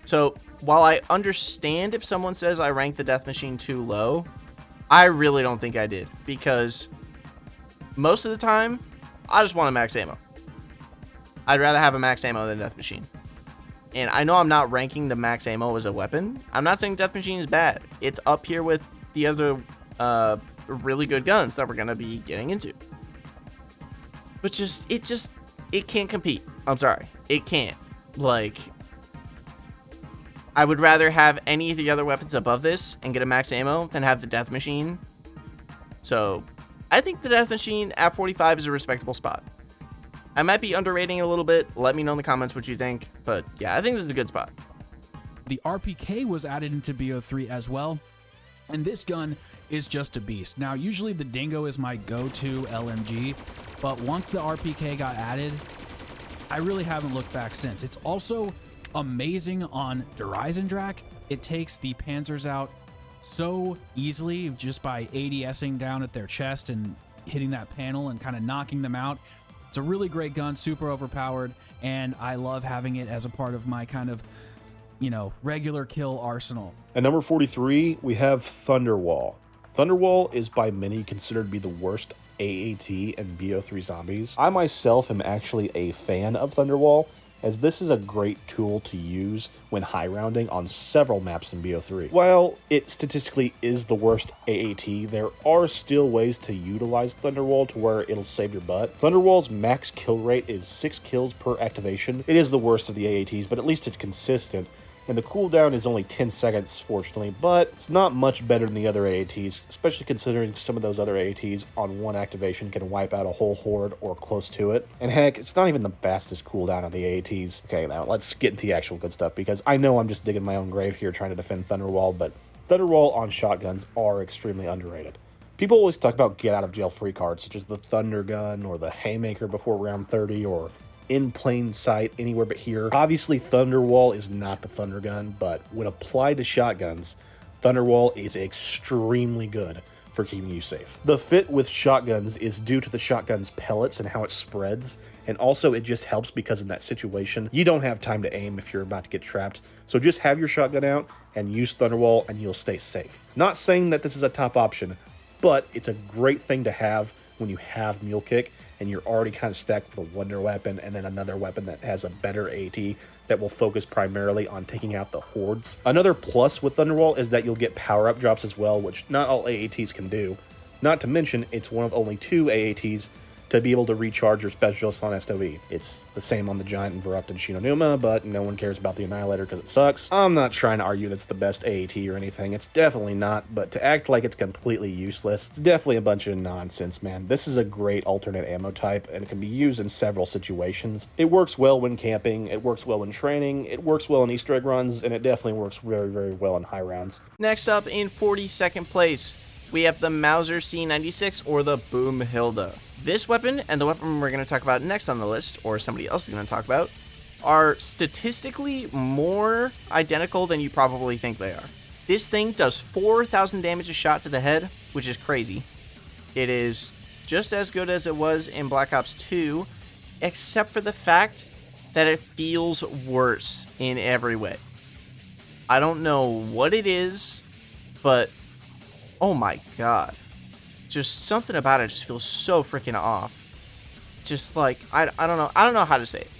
Speaker 1: So, while I understand if someone says I ranked the Death Machine too low, I really don't think I did. Because most of the time, I just want a max ammo. I'd rather have a max ammo than a Death Machine. And I know I'm not ranking the max ammo as a weapon. I'm not saying Death Machine is bad. It's up here with the other really good guns that we're going to be getting into. But it can't compete. I'm sorry. It can't. Like, I would rather have any of the other weapons above this and get a max ammo than have the Death Machine. So, I think the Death Machine at 45 is a respectable spot. I might be underrating it a little bit. Let me know in the comments what you think. But yeah, I think this is a good spot.
Speaker 9: The RPK was added into BO3 as well. And this gun is just a beast. Now, usually the Dingo is my go-to LMG. But once the RPK got added, I really haven't looked back since. It's also amazing on Dreisendrack. It takes the Panzers out so easily just by ADSing down at their chest and hitting that panel and kind of knocking them out. It's a really great gun, super overpowered, and I love having it as a part of my kind of, regular kill arsenal.
Speaker 12: At number 43, we have Thunderwall. Thunderwall is by many considered to be the worst AAT and BO3 zombies. I myself am actually a fan of Thunderwall, as this is a great tool to use when high rounding on several maps in BO3. While it statistically is the worst AAT, there are still ways to utilize Thunderwall to where it'll save your butt. Thunderwall's max kill rate is 6 kills per activation. It is the worst of the AATs, but at least it's consistent. And the cooldown is only 10 seconds, fortunately, but it's not much better than the other AATs, especially considering some of those other AATs on one activation can wipe out a whole horde or close to it. And heck, it's not even the fastest cooldown of the AATs. Okay, now let's get into the actual good stuff, because I know I'm just digging my own grave here trying to defend Thunderwall, but Thunderwall on shotguns are extremely underrated. People always talk about get out of jail free cards, such as the Thunder Gun or the Haymaker before round 30 or in plain sight anywhere but here. Obviously, Thunderwall is not the Thunder Gun, but when applied to shotguns, Thunderwall is extremely good for keeping you safe. The fit with shotguns is due to the shotgun's pellets and how it spreads, and also it just helps because in that situation, you don't have time to aim if you're about to get trapped, so just have your shotgun out and use Thunderwall and you'll stay safe. Not saying that this is a top option, but it's a great thing to have when you have Mule Kick and you're already kind of stacked with a wonder weapon and then another weapon that has a better AT that will focus primarily on taking out the hordes. Another plus with Thunderwall is that you'll get power-up drops as well, which not all AATs can do. Not to mention, it's one of only 2 AATs to be able to recharge your specialists on SOE. It's the same on the Giant and Verupt and Shinonuma, but no one cares about the Annihilator because it sucks. I'm not trying to argue that's the best AAT or anything, it's definitely not, but to act like it's completely useless, it's definitely a bunch of nonsense, man. This is a great alternate ammo type, and it can be used in several situations. It works well when camping, it works well in training, it works well in Easter egg runs, and it definitely works very, very well in high rounds.
Speaker 1: Next up in 42nd place, we have the Mauser C96 or the Boomhilda. This weapon and the weapon we're going to talk about next on the list, or somebody else is going to talk about, are statistically more identical than you probably think they are. This thing does 4,000 damage a shot to the head, which is crazy. It is just as good as it was in Black Ops 2, except for the fact that it feels worse in every way. I don't know what it is, but oh my god. Just something about it just feels so freaking off. Just like, I don't know how to say it.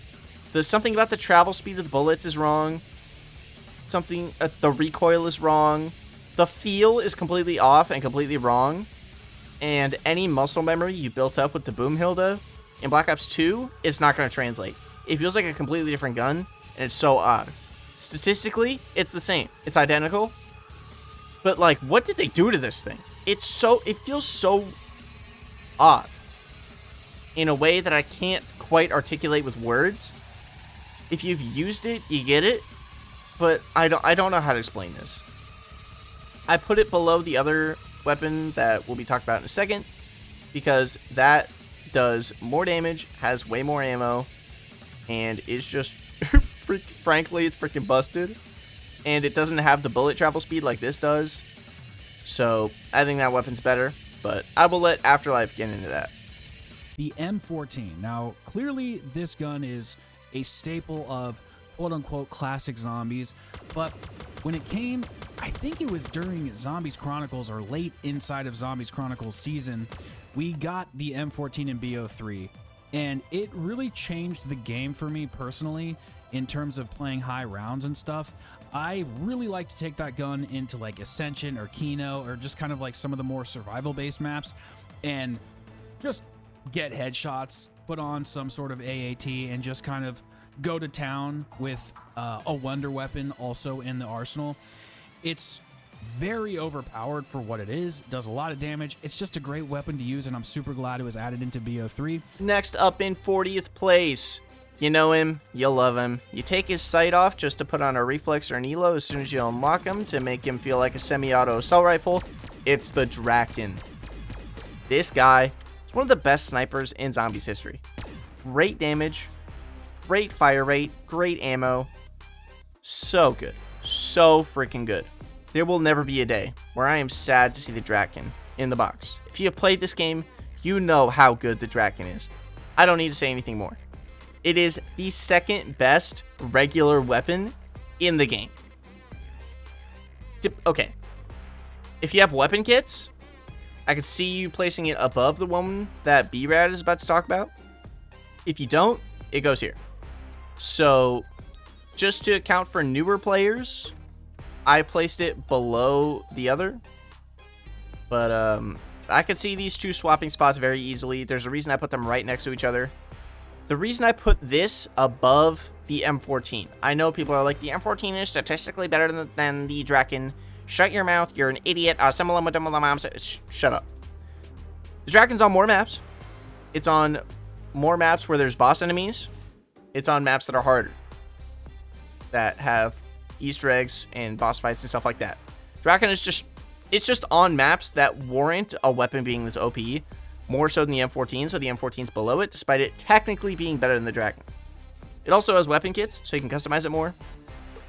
Speaker 1: There's something about the travel speed of the bullets is wrong. Something, the recoil is wrong. The feel is completely off and completely wrong. And any muscle memory you built up with the Boomhilda in Black Ops 2 is not going to translate. It feels like a completely different gun, and it's so odd. Statistically, it's the same. It's identical. But like, what did they do to this thing? It feels so odd in a way that I can't quite articulate with words. If you've used it, you get it, but I don't know how to explain this. I put it below the other weapon that we'll be talking about in a second because that does more damage, has way more ammo, and is just frankly, it's freaking busted. And it doesn't have the bullet travel speed like this does. So I think that weapon's better, but I will let Afterlife get into that.
Speaker 9: The M14. Now, clearly this gun is a staple of quote-unquote classic zombies, but when it came, I think it was during Zombies Chronicles or late inside of Zombies Chronicles season, we got the M14 in BO3, and it really changed the game for me personally in terms of playing high rounds and stuff. I really like to take that gun into like Ascension or Kino or just kind of like some of the more survival-based maps and just get headshots, put on some sort of AAT, and just kind of go to town with a wonder weapon also in the arsenal. It's very overpowered for what it is, does a lot of damage. It's just a great weapon to use, and I'm super glad it was added into BO3.
Speaker 1: Next up in 40th place, you know him, you love him. You take his sight off just to put on a reflex or an elo as soon as you unlock him to make him feel like a semi-auto assault rifle. It's the Draken. This guy is one of the best snipers in Zombies history. Great damage, great fire rate, great ammo. So good. So freaking good. There will never be a day where I am sad to see the Draken in the box. If you have played this game, you know how good the Draken is. I don't need to say anything more. It is the second best regular weapon in the game. Okay. If you have weapon kits, I could see you placing it above the one that B-Rad is about to talk about. If you don't, it goes here. So, just to account for newer players, I placed it below the other. But I could see these two swapping spots very easily. There's a reason I put them right next to each other. The reason I put this above the M14, I know people are like, the M14 is statistically better than the Draken. Shut your mouth, you're an idiot. Shut up. The Draken's on more maps. It's on more maps where there's boss enemies. It's on maps that are harder, that have Easter eggs and boss fights and stuff like that. Draken is just on maps that warrant a weapon being this OP. More so than the M14, so the M14's below it, despite it technically being better than the Draken. It also has weapon kits, so you can customize it more.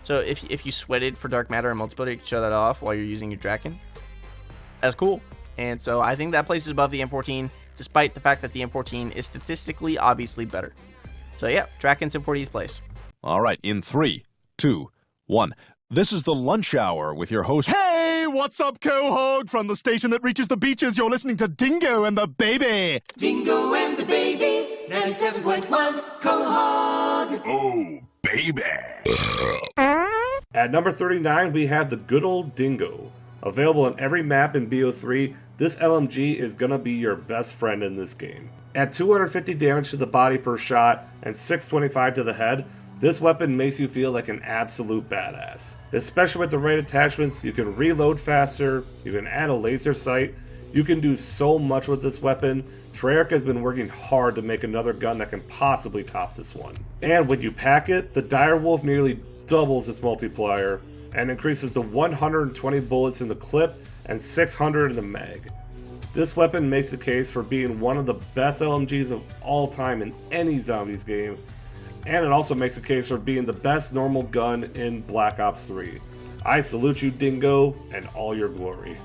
Speaker 1: So if you sweated for Dark Matter and Multiplayer, you can show that off while you're using your Draken. That's cool. And so I think that places above the M14, despite the fact that the M14 is statistically obviously better. So yeah, Draken's in 40th place.
Speaker 13: All right, in 3, 2, 1. This is the lunch hour with your host.
Speaker 14: Hey, what's up, Cohog? From the station that reaches the beaches, you're listening to Dingo and the Baby.
Speaker 2: Dingo and the Baby, 97.1 Cohog.
Speaker 13: Oh, baby.
Speaker 10: At number 39, we have the good old Dingo. Available on every map in BO3, this LMG is gonna be your best friend in this game. At 250 damage to the body per shot and 625 to the head, this weapon makes you feel like an absolute badass. Especially with the right attachments, you can reload faster, you can add a laser sight, you can do so much with this weapon. Treyarch has been working hard to make another gun that can possibly top this one. And when you pack it, the Direwolf nearly doubles its multiplier and increases to 120 bullets in the clip and 600 in the mag. This weapon makes the case for being one of the best LMGs of all time in any Zombies game, and it also makes the case for being the best normal gun in Black Ops 3. I salute you, Dingo, and all your glory.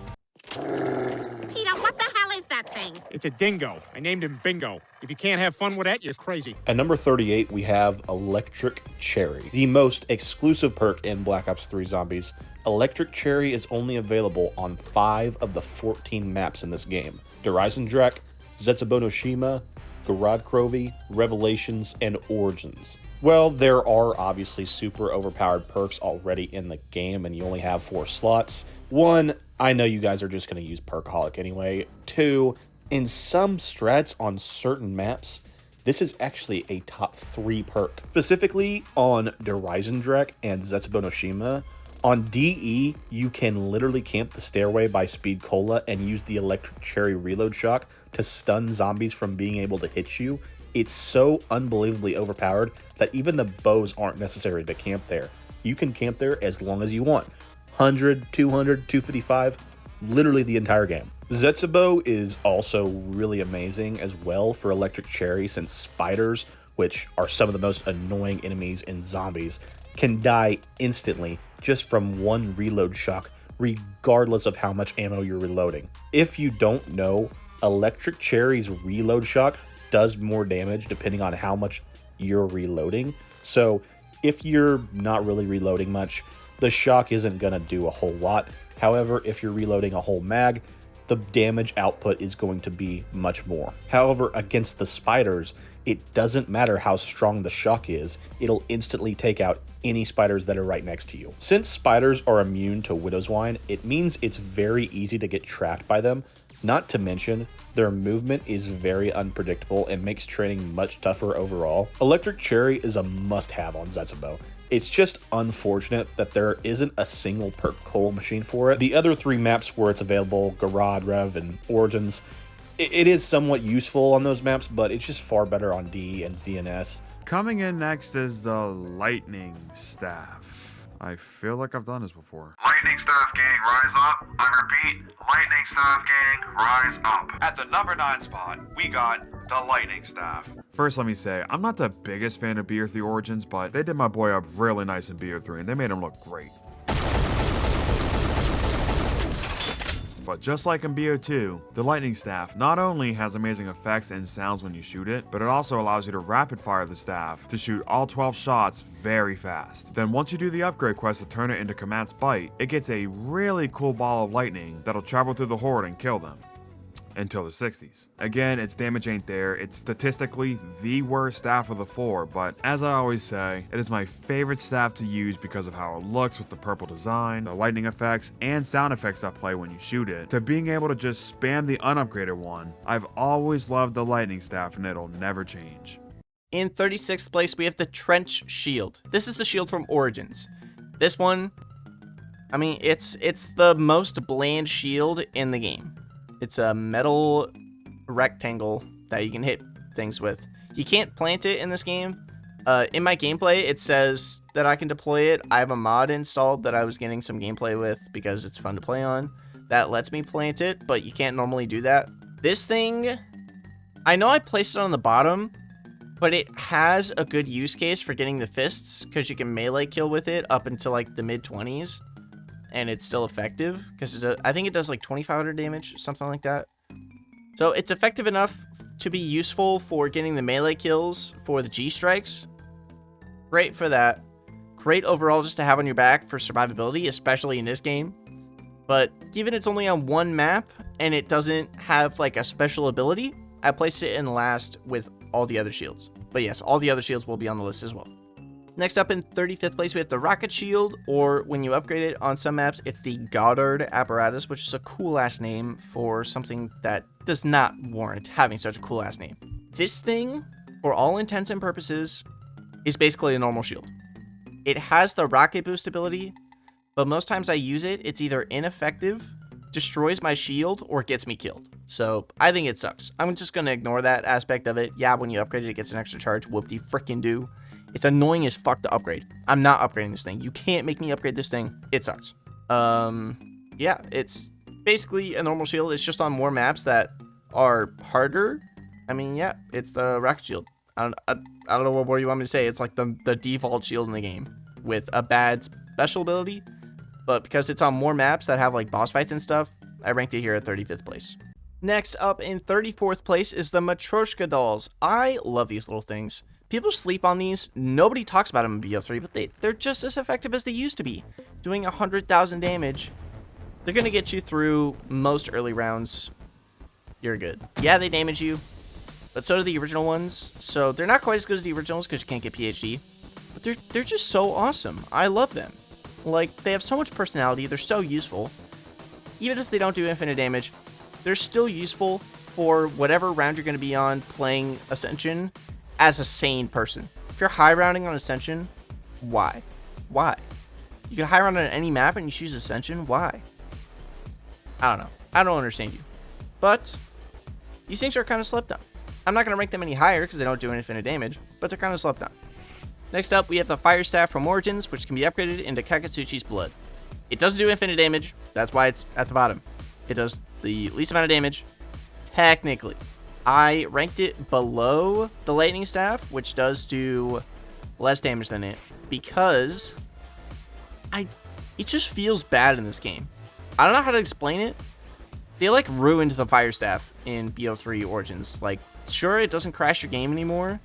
Speaker 15: Peter, what the hell is that thing?
Speaker 16: It's a dingo. I named him Bingo. If you can't have fun with that, you're crazy.
Speaker 12: At number 38, we have Electric Cherry, the most exclusive perk in Black Ops 3 Zombies. Electric Cherry is only available on 5 of the 14 maps in this game: Dreisendrach, Zetsubonoshima, Gradkrovi, Revelations, and Origins. Well, there are obviously super overpowered perks already in the game, and you only have 4 slots. 1, I know you guys are just going to use Perkaholic anyway. 2, in some strats on certain maps, this is actually a top 3 perk. Specifically on Dreisendrach and Zetsubonoshima, on DE, you can literally camp the stairway by Speed Cola and use the Electric Cherry reload shock to stun zombies from being able to hit you. It's so unbelievably overpowered that even the bows aren't necessary to camp there. You can camp there as long as you want. 100, 200, 255, literally the entire game. Zetsubo is also really amazing as well for Electric Cherry, since spiders, which are some of the most annoying enemies in Zombies, can die instantly just from one reload shock, regardless of how much ammo you're reloading. If you don't know, Electric Cherry's reload shock does more damage depending on how much you're reloading. So if you're not really reloading much, the shock isn't gonna do a whole lot. However, if you're reloading a whole mag, the damage output is going to be much more. However, against the spiders, it doesn't matter how strong the shock is, it'll instantly take out any spiders that are right next to you. Since spiders are immune to Widow's Wine, it means it's very easy to get trapped by them. Not to mention, their movement is very unpredictable and makes training much tougher overall. Electric Cherry is a must-have on Zetsubo. It's just unfortunate that there isn't a single perk coal machine for it. The other 3 maps where it's available, Garad, Rev, and Origins, it is somewhat useful on those maps, but it's just far better on D and ZNS.
Speaker 7: Coming in next is the Lightning Staff. I feel like I've done this before.
Speaker 17: Lightning Staff Gang, rise up. I repeat, Lightning Staff Gang, rise up. At the number 9 spot, we got the Lightning Staff.
Speaker 7: First, let me say, I'm not the biggest fan of BO3 Origins, but they did my boy up really nice in BO3, and they made him look great. But just like in BO2, the Lightning Staff not only has amazing effects and sounds when you shoot it, but it also allows you to rapid fire the staff to shoot all 12 shots very fast. Then once you do the upgrade quest to turn it into Command's Bite, it gets a really cool ball of lightning that'll travel through the horde and kill them. Until the 60s. Again, its damage ain't there. It's statistically the worst staff of the 4, but as I always say, it is my favorite staff to use because of how it looks with the purple design, the lightning effects, and sound effects that play when you shoot it, to being able to just spam the unupgraded one. I've always loved the lightning staff and it'll never change.
Speaker 1: In 36th place, we have the Trench Shield. This is the shield from Origins. This one, I mean, it's the most bland shield in the game. It's a metal rectangle that you can hit things with. You can't plant it in this game. In my gameplay, it says that I can deploy it. I have a mod installed that I was getting some gameplay with because it's fun to play on. That lets me plant it, but you can't normally do that. This thing, I know I placed it on the bottom, but it has a good use case for getting the fists because you can melee kill with it up until like the mid-20s. and it's still effective because I think it does like 2,500 damage, something like that. So it's effective enough to be useful for getting the melee kills for the G strikes. Great for that. Great overall just to have on your back for survivability, especially in this game. But given it's only on one map and it doesn't have like a special ability, I placed it in last with all the other shields. But yes, all the other shields will be on the list as well. Next up in 35th place, we have the Rocket Shield, or when you upgrade it on some maps, it's the Goddard Apparatus, which is a cool-ass name for something that does not warrant having such a cool-ass name. This thing, for all intents and purposes, is basically a normal shield. It has the Rocket Boost ability, but most times I use it, it's either ineffective, destroys my shield, or gets me killed. So I think it sucks. I'm just going to ignore that aspect of it. Yeah, when you upgrade it, it gets an extra charge. Whoop-de-frickin-do. It's annoying as fuck to upgrade. I'm not upgrading this thing. You can't make me upgrade this thing. It sucks. Yeah, it's basically a normal shield. It's just on more maps that are harder. I mean, yeah, it's the Rocket Shield. I don't know what more you want me to say. It's like the default shield in the game with a bad special ability. But because it's on more maps that have like boss fights and stuff, I ranked it here at 35th place. Next up in 34th place is the Matryoshka dolls. I love these little things. People sleep on these. Nobody talks about them in BO3, but they're just as effective as they used to be. Doing 100,000 damage. They're going to get you through most early rounds. You're good. Yeah, they damage you, but so do the original ones. So they're not quite as good as the originals because you can't get PhD. But they're just so awesome. I love them. Like, they have so much personality. They're so useful. Even if they don't do infinite damage, they're still useful for whatever round you're going to be on playing Ascension as a sane person. If you're high rounding on Ascension, why? Why? You can high round on any map and you choose Ascension? Why? I don't know. I don't understand you. But these things are kind of slept on. I'm not going to rank them any higher because they don't do infinite damage, but they're kind of slept on. Next up, we have the Fire Staff from Origins, which can be upgraded into Kakatsuchi's Blood. It doesn't do infinite damage. That's why it's at the bottom. It does the least amount of damage, technically. I ranked it below the Lightning Staff, which does do less damage than it, because it just feels bad in this game. I don't know how to explain it. They like ruined the Fire Staff in BO3 Origins. Like, sure, it doesn't crash your game anymore,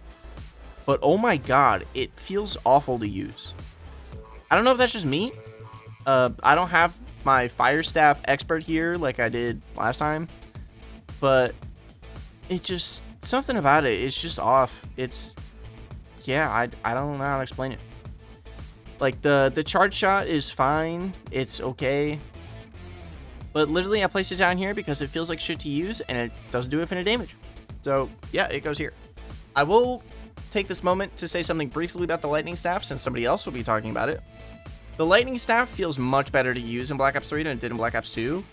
Speaker 1: but oh my god, it feels awful to use. I don't know if that's just me. I don't have my Fire Staff expert here like I did last time, but it just, something about it, it's just off. It's, yeah, I don't know how to explain it. Like, the charge shot is fine. It's okay. But literally, I placed it down here because it feels like shit to use, and it doesn't do infinite damage. So, yeah, it goes here. I will take this moment to say something briefly about the Lightning Staff, since somebody else will be talking about it. The Lightning Staff feels much better to use in Black Ops 3 than it did in Black Ops 2.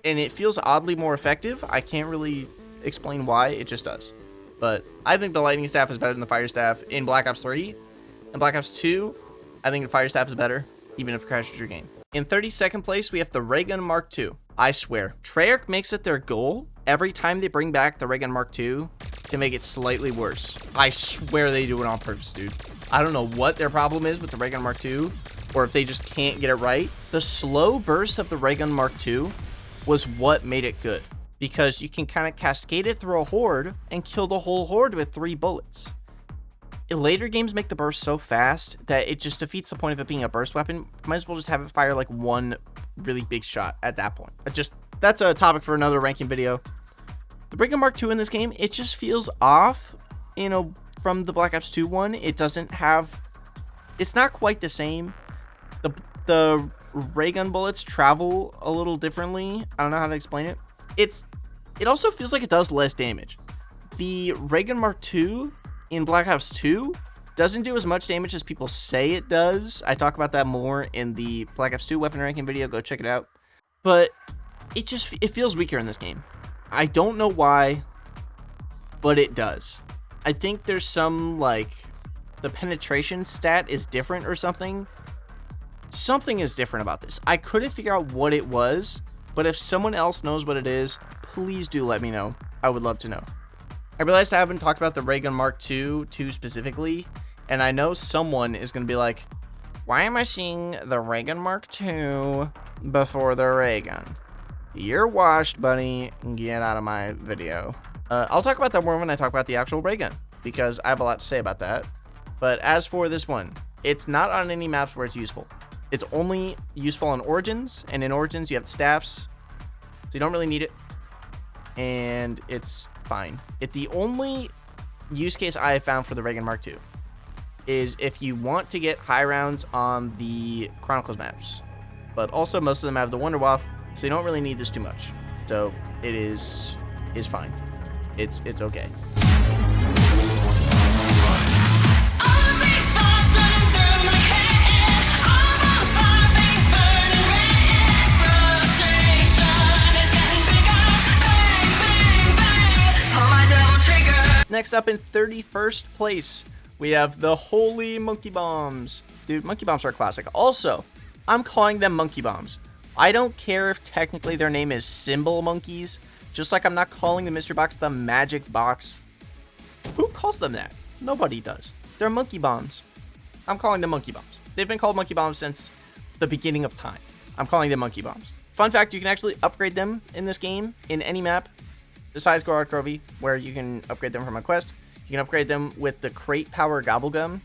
Speaker 1: And it feels oddly more effective. I can't really explain why, it just does. But I think the Lightning Staff is better than the Fire Staff in Black Ops 3. In Black Ops 2, I think the Fire Staff is better, even if it crashes your game. In 32nd place, we have the Ray Gun Mark II. I swear, Treyarch makes it their goal every time they bring back the Ray Gun Mark II to make it slightly worse. I swear they do it on purpose, dude. I don't know what their problem is with the Ray Gun Mark II, or if they just can't get it right. The slow burst of the Ray Gun Mark II was what made it good, because you can kind of cascade it through a horde and kill the whole horde with 3 bullets. Later games make the burst so fast that it just defeats the point of it being a burst weapon. Might as well just have it fire like one really big shot at that point. That's a topic for another ranking video. The Ray Gun Mark II in this game, it just feels off, from the Black Ops 2 one. It doesn't have, it's not quite the same. The ray gun bullets travel a little differently. I don't know how to explain it. It also feels like it does less damage. The Ray Gun Mark II in Black Ops 2 doesn't do as much damage as people say it does. I talk about that more in the Black Ops 2 weapon ranking video. Go check it out. But it feels weaker in this game. I don't know why, but it does. I think there's some, like, the penetration stat is different or something. Something is different about this. I couldn't figure out what it was, but if someone else knows what it is, please do let me know. I would love to know. I realized I haven't talked about the Ray Gun Mark II specifically, and I know someone is going to be like, Why am I seeing the ray gun Mark II before the ray gun? You're washed, buddy. Get out of my video. I'll talk about that more when I talk about the actual ray gun, because I have a lot to say about that. But as for this one, it's not on any maps where it's useful. It's only useful on Origins, and in Origins you have staffs, so you don't really need it, and it's fine. The only use case I have found for the ray gun Mark II is if you want to get high rounds on the Chronicles maps, but also most of them have the Wonder Waff, so you don't really need this too much. So it is fine. It's okay. Next up in 31st place, we have the Holy Monkey Bombs. Dude, Monkey Bombs are a classic. Also, I'm calling them Monkey Bombs. I don't care if technically their name is Symbol Monkeys, just like I'm not calling the mystery box the Magic Box. Who calls them that? Nobody does. They're Monkey Bombs. I'm calling them Monkey Bombs. They've been called Monkey Bombs since the beginning of time. I'm calling them Monkey Bombs. Fun fact, you can actually upgrade them in this game in any map besides Gorod Krovi, where you can upgrade them from a quest. You can upgrade them with the Crate Power Gobblegum.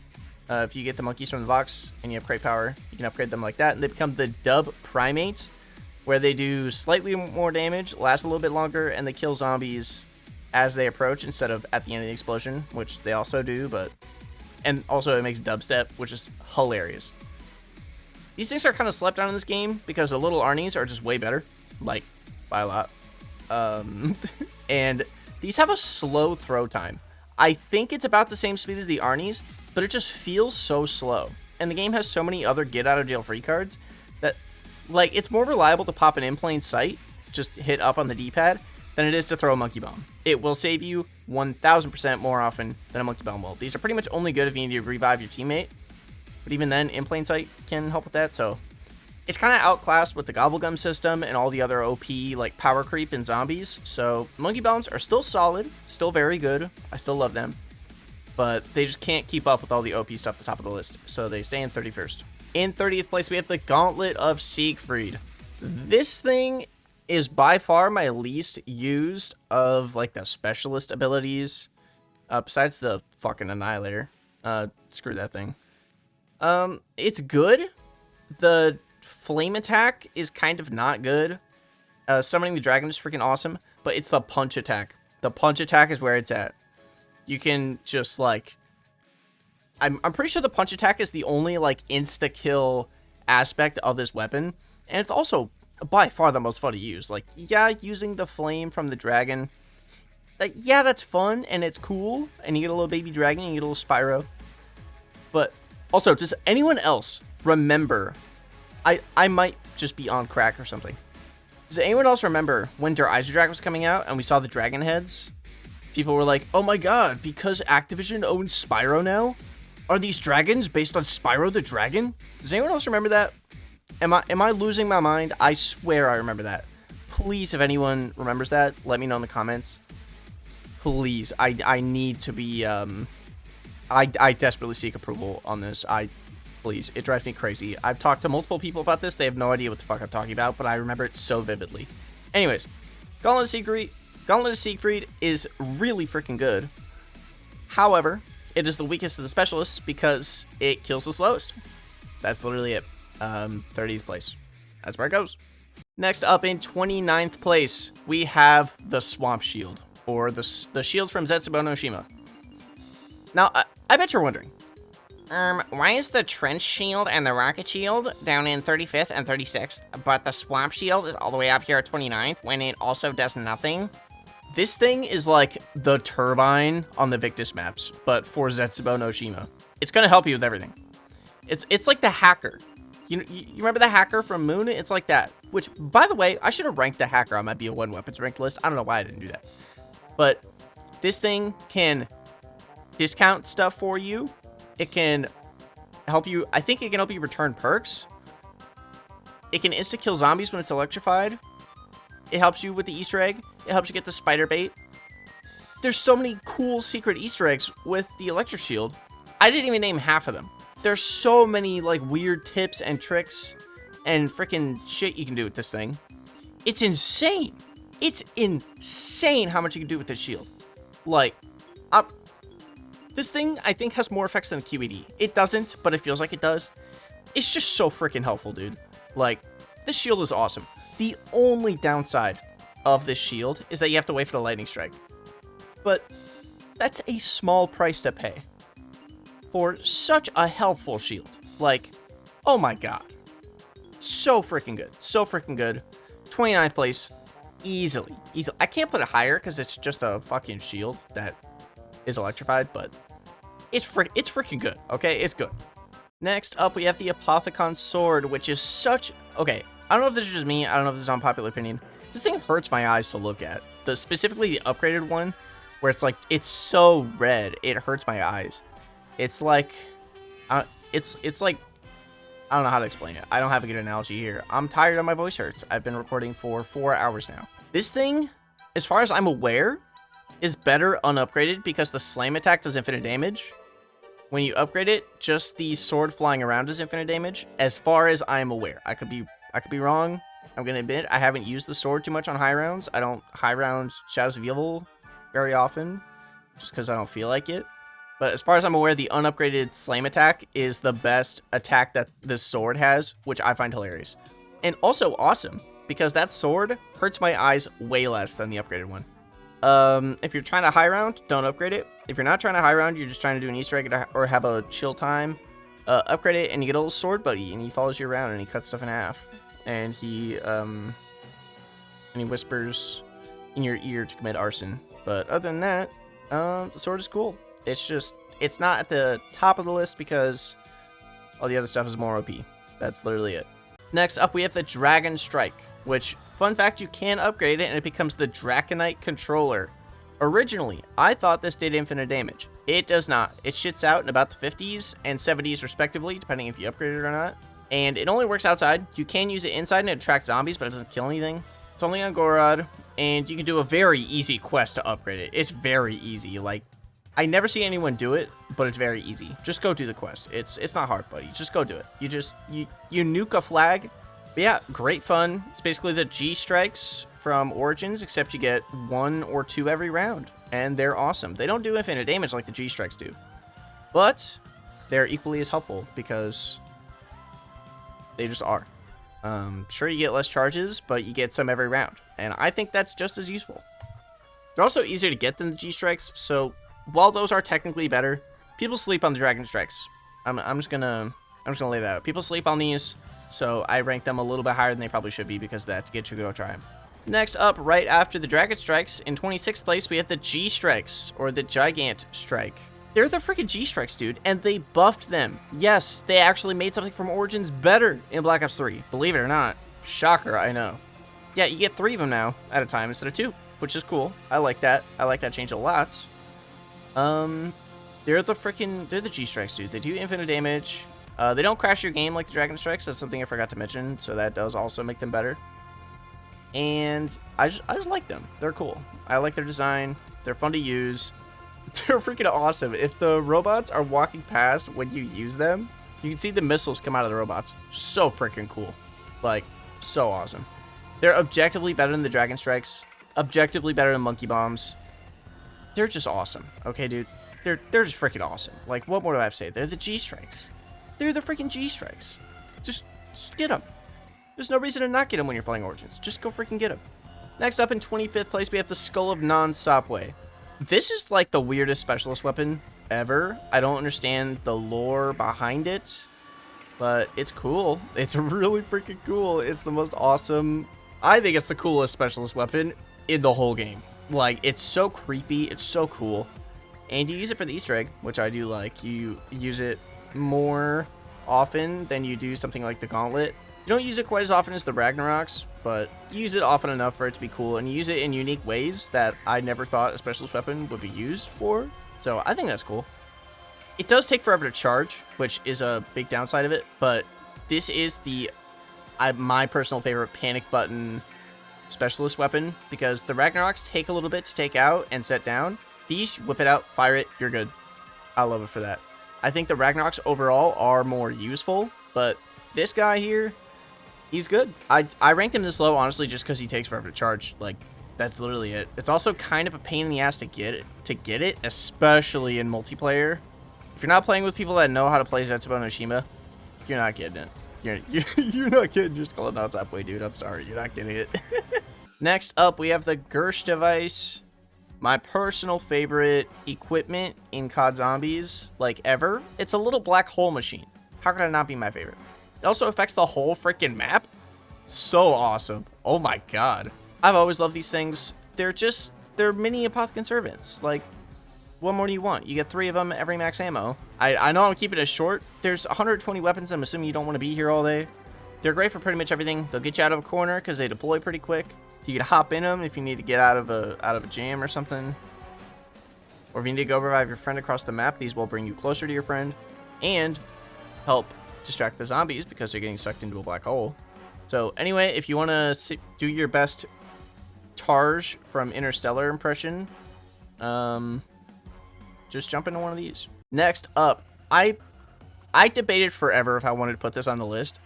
Speaker 1: If you get the monkeys from the box and you have Crate Power, you can upgrade them like that, and they become the Dub Primate, where they do slightly more damage, last a little bit longer, and they kill zombies as they approach instead of at the end of the explosion, which they also do, and also it makes dubstep, which is hilarious. These things are kind of slept on in this game because the little Arnies are just way better, like, by a lot. And these have a slow throw time. I think it's about the same speed as the Arnies, but it just feels so slow. And the game has so many other get out of jail free cards that, like, it's more reliable to pop an in plain sight, just hit up on the D-pad, than it is to throw a monkey bomb. It will save you 1000% more often than a monkey bomb will. These are pretty much only good if you need to revive your teammate, but even then, in plain sight can help with that, so it's kind of outclassed with the Gobblegum system and all the other OP, like, power creep and zombies. So monkey bombs are still solid, still very good. I still love them, but they just can't keep up with all the OP stuff at the top of the list, so they stay in 31st. In 30th place, we have the Gauntlet of Siegfried. This thing is by far my least used of, like, the specialist abilities, besides the fucking Annihilator. Screw that thing. It's good. The flame attack is kind of not good. Summoning the dragon is freaking awesome, but it's the punch attack. The punch attack is where it's at. You can just, like, I'm pretty sure the punch attack is the only, like, insta-kill aspect of this weapon, and it's also by far the most fun to use. Like, yeah, using the flame from the dragon, yeah, that's fun, and it's cool, and you get a little baby dragon, and you get a little Spyro, but also, does anyone else remember, I might just be on crack or something, does anyone else remember when Der Eisendrache was coming out, and we saw the dragon heads? People were like, oh my god, because Activision owns Spyro now? Are these dragons based on Spyro the Dragon? Does anyone else remember that? Am I losing my mind? I swear I remember that. Please, if anyone remembers that, let me know in the comments. Please, I need to be, I desperately seek approval on this. Please, it drives me crazy. I've talked to multiple people about this. They have no idea what the fuck I'm talking about, but I remember it so vividly. Anyways, Gauntlet of Siegfried is really freaking good. However, it is the weakest of the specialists because it kills the slowest. That's literally it. 30th place. That's where it goes. Next up in 29th place, we have the Swamp Shield, or the shield from Zetsubo no Shima. Now, I bet you're wondering, why is the Trench Shield and the Rocket Shield down in 35th and 36th, but the Swamp Shield is all the way up here at 29th when it also does nothing? This thing is like the turbine on the Victus maps, but for Zetsubo no Shima. It's gonna help you with everything. It's like the hacker. You remember the hacker from Moon? It's like that. Which, by the way, I should have ranked the hacker on my BO1 weapons ranked list. I don't know why I didn't do that. But this thing can discount stuff for you. It can help you. I think it can help you return perks. It can insta-kill zombies when it's electrified. It helps you with the Easter egg. It helps you get the spider bait. There's so many cool secret Easter eggs with the electric shield. I didn't even name half of them. There's so many like weird tips and tricks and freaking shit you can do with this thing. It's insane. It's insane how much you can do with this shield. Like, this thing I think has more effects than a QED. It doesn't, but it feels like it does. It's just so freaking helpful, dude. Like, this shield is awesome. The only downside of this shield is that you have to wait for the lightning strike. But that's a small price to pay for such a helpful shield. Like, oh my god. So freaking good. So freaking good. 29th place. Easily. I can't put it higher because it's just a fucking shield that is electrified, but it's freaking good, okay? It's good. Next up, we have the Apothecon Sword, which is such... Okay, I don't know if this is just me. I don't know if this is unpopular opinion. This thing hurts my eyes to look at. Specifically the upgraded one, where it's like, it's so red, it hurts my eyes. It's like... It's like... I don't know how to explain it. I don't have a good analogy here. I'm tired and my voice hurts. I've been recording for 4 hours now. This thing, as far as I'm aware, is better unupgraded because the slam attack does infinite damage. When you upgrade it, just the sword flying around does infinite damage. As far as I'm aware, I could be wrong. I'm gonna admit I haven't used the sword too much on high rounds. I don't high round Shadows of Evil very often, just because I don't feel like it. But as far as I'm aware, the unupgraded slam attack is the best attack that this sword has, which I find hilarious. And also awesome, because that sword hurts my eyes way less than the upgraded one. If you're trying to high round, don't upgrade it. If you're not trying to high round, you're just trying to do an Easter egg or have a chill time, upgrade it and you get a little sword buddy and he follows you around and he cuts stuff in half. And he whispers in your ear to commit arson. But other than that, the sword is cool. It's not at the top of the list because all the other stuff is more OP. That's literally it. Next up, we have the Dragon Strike, which, fun fact, you can upgrade it and it becomes the Draconite Controller. Originally, I thought this did infinite damage. It does not. It shits out in about the 50s and 70s respectively, depending if you upgrade it or not. And it only works outside. You can use it inside and it attracts zombies, but it doesn't kill anything. It's only on Gorod, and you can do a very easy quest to upgrade it. It's very easy. Like, I never see anyone do it, but it's very easy. Just go do the quest. It's not hard, buddy. Just go do it. You nuke a flag. But yeah, great fun. It's basically the G strikes from Origins, except you get 1 or 2 every round, and they're awesome. They don't do infinite damage like the G strikes do, but they're equally as helpful because they just are. Sure, you get less charges, but you get some every round, and I think that's just as useful. They're also easier to get than the G strikes, so while those are technically better, people sleep on the Dragon Strikes. I'm just gonna lay that out. People sleep on these, so I rank them a little bit higher than they probably should be because of that, to get you to go try them. Next up, right after the Dragon Strikes, in 26th place, we have the G Strikes, or the Gigant Strike. They're the freaking G Strikes, dude, and they buffed them. Yes, they actually made something from Origins better in Black Ops 3. Believe it or not. Shocker, I know. Yeah, you get 3 of them now at a time instead of 2, which is cool. I like that. I like that change a lot. They're the G Strikes, dude. They do infinite damage. They don't crash your game like the Dragon Strikes. That's something I forgot to mention, so that does also make them better. And I just like them. They're cool. I like their design. They're fun to use. They're freaking awesome. If the robots are walking past when you use them, you can see the missiles come out of the robots. So freaking cool. Like, so awesome. They're objectively better than the Dragon Strikes. Objectively better than Monkey Bombs. They're just awesome. Okay, dude? They're just freaking awesome. Like, what more do I have to say? They're the G Strikes. They're the freaking G Strikes. Just get them. There's no reason to not get them when you're playing Origins. Just go freaking get them. Next up in 25th place, we have the Skull of Non-Sopway. This is like the weirdest specialist weapon ever. I don't understand the lore behind it, but it's cool. It's really freaking cool. It's the most awesome. I think it's the coolest specialist weapon in the whole game. Like, it's so creepy. It's so cool. And you use it for the Easter egg, which I do like. You use it more often than you do something like the Gauntlet. You don't use it quite as often as the Ragnaroks, but you use it often enough for it to be cool, and you use it in unique ways that I never thought a specialist weapon would be used for. So I think that's cool. It does take forever to charge, which is a big downside of it, but this is my personal favorite panic button specialist weapon, because the Ragnaroks take a little bit to take out and set down. These, whip it out, fire it, you're good. I love it for that. I think the Ragnaroks overall are more useful, but this guy here, he's good. I ranked him this low, honestly, just because he takes forever to charge. Like, that's literally it. It's also kind of a pain in the ass to get it, especially in multiplayer. If you're not playing with people that know how to play Zetsubo no Shima, you're not getting it. You're not getting your Skull and Knots halfway, dude. I'm sorry, you're not getting it. Next up, we have the Gersh device. My personal favorite equipment in COD Zombies, like ever. It's a little black hole machine. How could it not be my favorite? It also affects the whole freaking map. So awesome. Oh my god. I've always loved these things. They're mini Apothecon Servants. Like, what more do you want? You get 3 of them every max ammo. I know I'm keeping it short. There's 120 weapons. I'm assuming you don't want to be here all day. They're great for pretty much everything. They'll get you out of a corner because they deploy pretty quick. You can hop in them if you need to get out of a jam or something. Or if you need to go revive your friend across the map, these will bring you closer to your friend and help distract the zombies because they're getting sucked into a black hole. So anyway, if you want to do your best Targe from Interstellar impression, just jump into one of these. Next up, I debated forever if I wanted to put this on the list,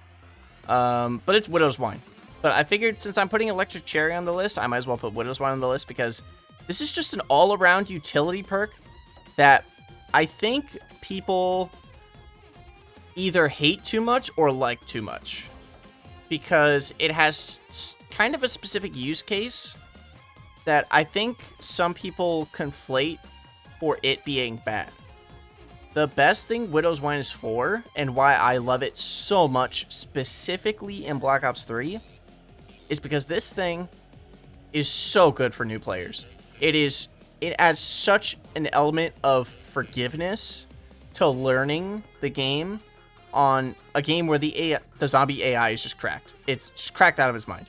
Speaker 1: but it's Widow's Wine. But I figured since I'm putting Electric Cherry on the list, I might as well put Widow's Wine on the list because this is just an all-around utility perk that I think people either hate too much or like too much because it has kind of a specific use case that I think some people conflate for it being bad. The best thing Widow's Wine is for, and why I love it so much, specifically in Black Ops 3, is because this thing is so good for new players. It adds such an element of forgiveness to learning the game on a game where the zombie AI is just cracked. It's just cracked out of its mind.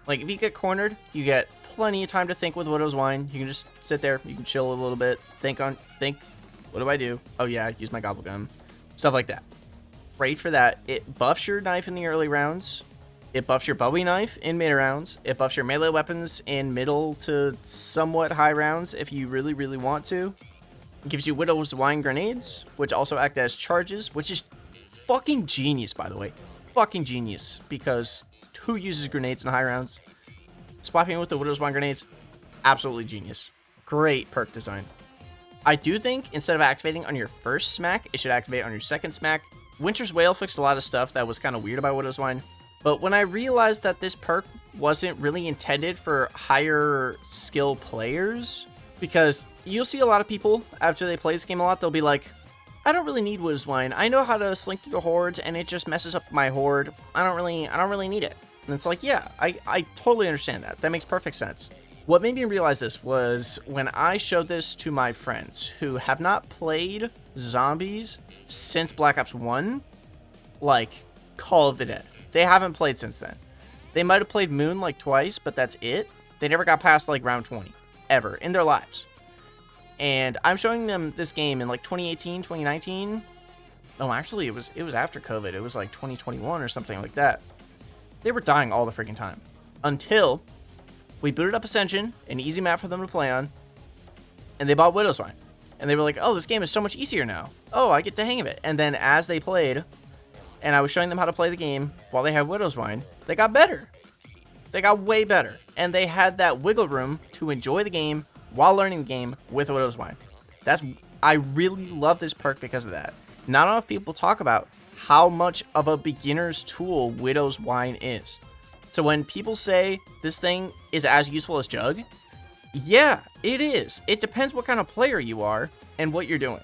Speaker 1: Like, if you get cornered, you get plenty of time to think with Widow's Wine. You can just sit there, you can chill a little bit, think, what do I do? Oh yeah, use my gobble gum. Stuff like that. Great for that. It buffs your knife in the early rounds. It buffs your Bowie knife in mid rounds. It buffs your melee weapons in middle to somewhat high rounds if you really, really want to. It gives you Widow's Wine grenades, which also act as charges, which is fucking genius, by the way. Fucking genius, because who uses grenades in high rounds? Swapping with the Widow's Wine grenades, absolutely genius. Great perk design. I do think instead of activating on your first smack, it should activate on your second smack. Winter's Wail fixed a lot of stuff that was kind of weird about Widow's Wine. But when I realized that this perk wasn't really intended for higher skill players, because you'll see a lot of people after they play this game a lot, they'll be like, I don't really need Widow's Wine. I know how to slink through the hordes and it just messes up my horde. I don't really need it. And it's like, yeah, I totally understand that. That makes perfect sense. What made me realize this was when I showed this to my friends who have not played Zombies since Black Ops 1, like Call of the Dead. They haven't played since then. They might have played Moon like twice, but that's it. They never got past like round 20, ever, in their lives. And I'm showing them this game in like 2018, 2019. Oh, actually, it was after COVID. It was like 2021 or something like that. They were dying all the freaking time. Until we booted up Ascension, an easy map for them to play on, and they bought Widow's Wine. And they were like, oh, this game is so much easier now. Oh, I get the hang of it. And then as they played, and I was showing them how to play the game while they had Widow's Wine, they got better. They got way better. And they had that wiggle room to enjoy the game while learning the game with Widow's Wine. I really love this perk because of that. Not enough people talk about how much of a beginner's tool Widow's Wine is. So when people say this thing is as useful as Jug, yeah, it is. It depends what kind of player you are and what you're doing.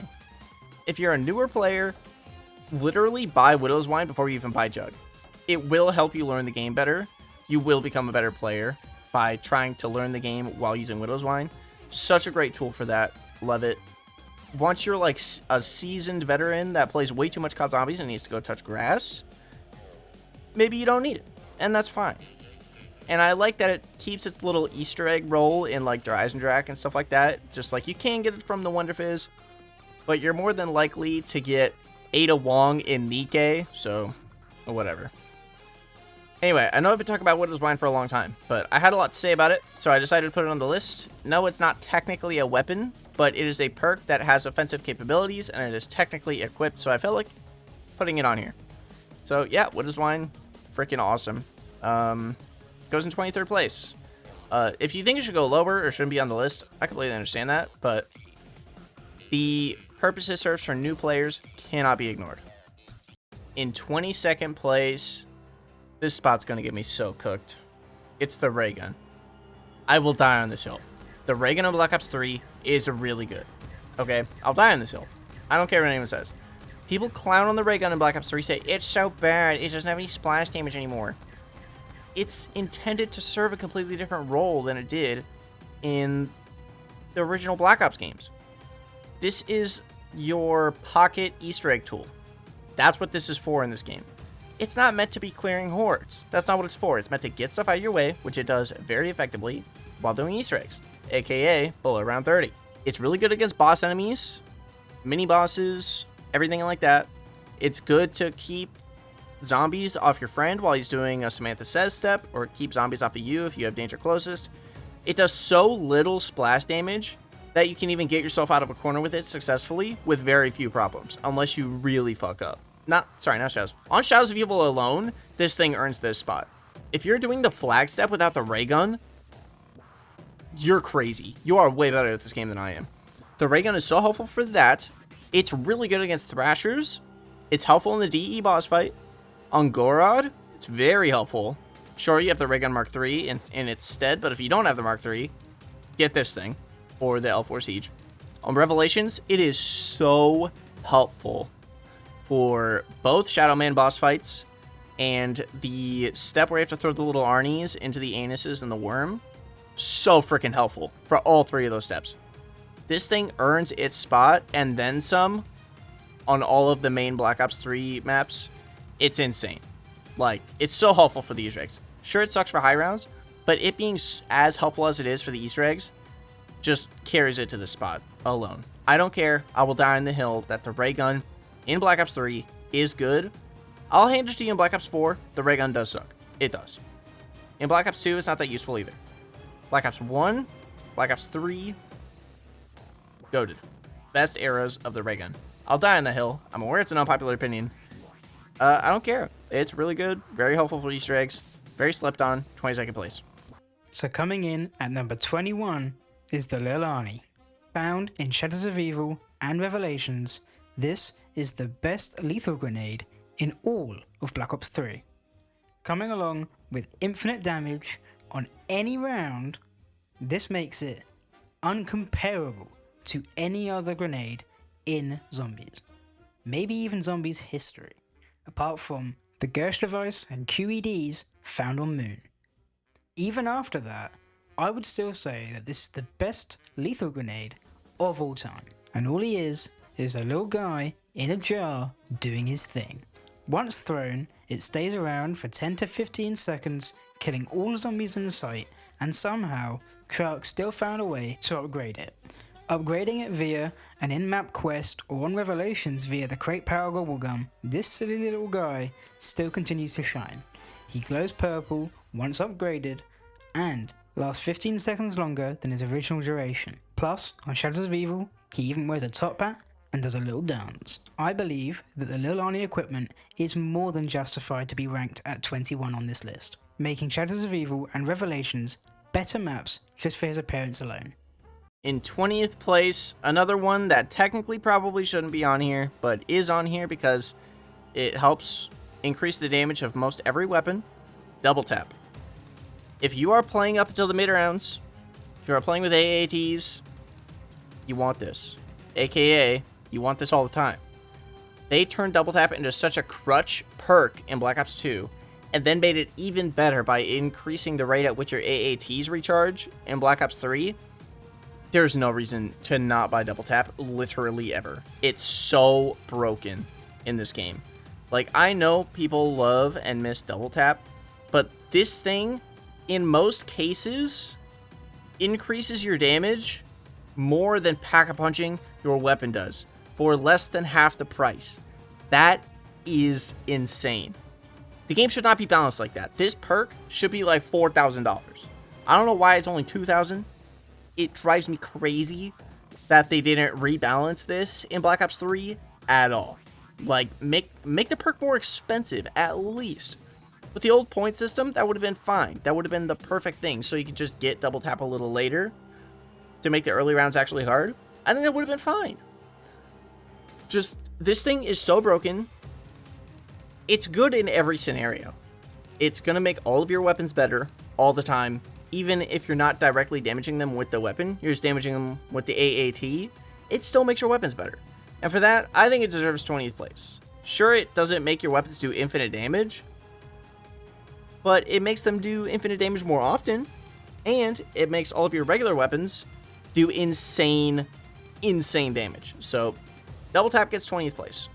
Speaker 1: If you're a newer player, literally buy Widow's Wine before you even buy Jug. It will help you learn the game better. You will become a better player by trying to learn the game while using Widow's Wine. Such a great tool for that. Love it. Once you're like a seasoned veteran that plays way too much COD Zombies and needs to go touch grass, maybe you don't need it, and that's fine. And I like that it keeps its little Easter egg role in like Der Eisendrache and stuff like that. Just like you can get it from the Wonder Fizz, but you're more than likely to get Ada Wong in Nikkei, so whatever. Anyway, I know I've been talking about Widow's Wine for a long time, but I had a lot to say about it, so I decided to put it on the list. No, it's not technically a weapon, but it is a perk that has offensive capabilities, and it is technically equipped, so I felt like putting it on here. So yeah, What is Wine? Freaking awesome. Goes in 23rd place. If you think it should go lower or shouldn't be on the list, I completely understand that, but the purpose it serves for new players cannot be ignored. In 22nd place, this spot's going to get me so cooked. It's the ray gun. I will die on this hill. The ray gun in Black Ops 3 is really good. Okay, I'll die on this hill. I don't care what anyone says. People clown on the ray gun in Black Ops 3, say, it's so bad, it doesn't have any splash damage anymore. It's intended to serve a completely different role than it did in the original Black Ops games. This is your pocket Easter egg tool. That's what this is for in this game. It's not meant to be clearing hordes. That's not what it's for. It's meant to get stuff out of your way, which it does very effectively while doing Easter eggs, aka below round 30. It's really good against boss enemies, mini bosses, everything like that. It's good to keep zombies off your friend while he's doing a Samantha Says step, or keep zombies off of you if you have danger closest. It does so little splash damage that you can even get yourself out of a corner with it successfully with very few problems, unless you really fuck up. Not Shadows. On Shadows of Evil alone, this thing earns this spot. If you're doing the flag step without the ray gun, you're crazy. You are way better at this game than I am. The ray gun is so helpful for that. It's really good against Thrashers. It's helpful in the DE boss fight. On Gorod, it's very helpful. Sure, you have the ray gun Mark III in its stead, but if you don't have the Mark III, get this thing, or the L4 Siege. On Revelations, it is so helpful for both Shadow Man boss fights and the step where you have to throw the little Arnies into the anuses and the worm. So freaking helpful for all three of those steps. This thing earns its spot and then some on all of the main Black Ops 3 maps. It's insane. Like, it's so helpful for the Easter eggs. Sure, it sucks for high rounds, but it being as helpful as it is for the Easter eggs just carries it to the spot alone. I don't care. I will die on the hill that the ray gun in Black Ops 3 is good. I'll hand it to you in Black Ops 4. The ray gun does suck. It does. In Black Ops 2, it's not that useful either. Black Ops 1, Black Ops 3, goated. Best eras of the ray gun. I'll die on the hill. I'm aware it's an unpopular opinion. I don't care. It's really good. Very helpful for Easter eggs. Very slept on. 22nd place.
Speaker 18: So coming in at number 21 is the Lil Arnie. Found in Shadows of Evil and Revelations, this is the best lethal grenade in all of Black Ops 3. Coming along with infinite damage on any round, this makes it uncomparable to any other grenade in Zombies. Maybe even Zombies history, apart from the Gersh device and QEDs found on Moon. Even after that, I would still say that this is the best lethal grenade of all time. And all he is a little guy in a jar doing his thing. Once thrown, it stays around for 10 to 15 seconds, killing all zombies in sight, and somehow Treyarch still found a way to upgrade it. Upgrading it via an in-map quest or on Revelations via the Crate Power Gobble Gun, this silly little guy still continues to shine. He glows purple once upgraded and lasts 15 seconds longer than his original duration. Plus, on Shadows of Evil, he even wears a top hat and does a little dance. I believe that the Lil Arnie equipment is more than justified to be ranked at 21 on this list, making Shadows of Evil and Revelations better maps just for his appearance alone.
Speaker 1: In 20th place, another one that technically probably shouldn't be on here, but is on here because it helps increase the damage of most every weapon, Double Tap. If you are playing up until the mid rounds, if you are playing with AATs, you want this. AKA, you want this all the time. They turned Double Tap into such a crutch perk in Black Ops 2, and then made it even better by increasing the rate at which your AATs recharge in Black Ops 3. There's no reason to not buy Double Tap, literally ever. It's so broken in this game. Like, I know people love and miss Double Tap, but this thing, in most cases, increases your damage more than pack-a-punching your weapon does, for less than half the price. That is insane. The game should not be balanced like that. This perk should be like $4,000. I don't know why it's only $2,000. It drives me crazy. that they didn't rebalance this in Black Ops 3 at all. Like, make the perk more expensive, at least. With the old point system, that would have been fine. That would have been the perfect thing, so you could just get double tap a little later to make the early rounds actually hard. I think that would have been fine. Just, this thing is so broken. It's good in every scenario. It's going to make all of your weapons better all the time. Even if you're not directly damaging them with the weapon, you're just damaging them with the AAT, it still makes your weapons better. And for that, I think it deserves 20th place. Sure, it doesn't make your weapons do infinite damage, but it makes them do infinite damage more often, and it makes all of your regular weapons do insane damage. So, double tap gets 20th place.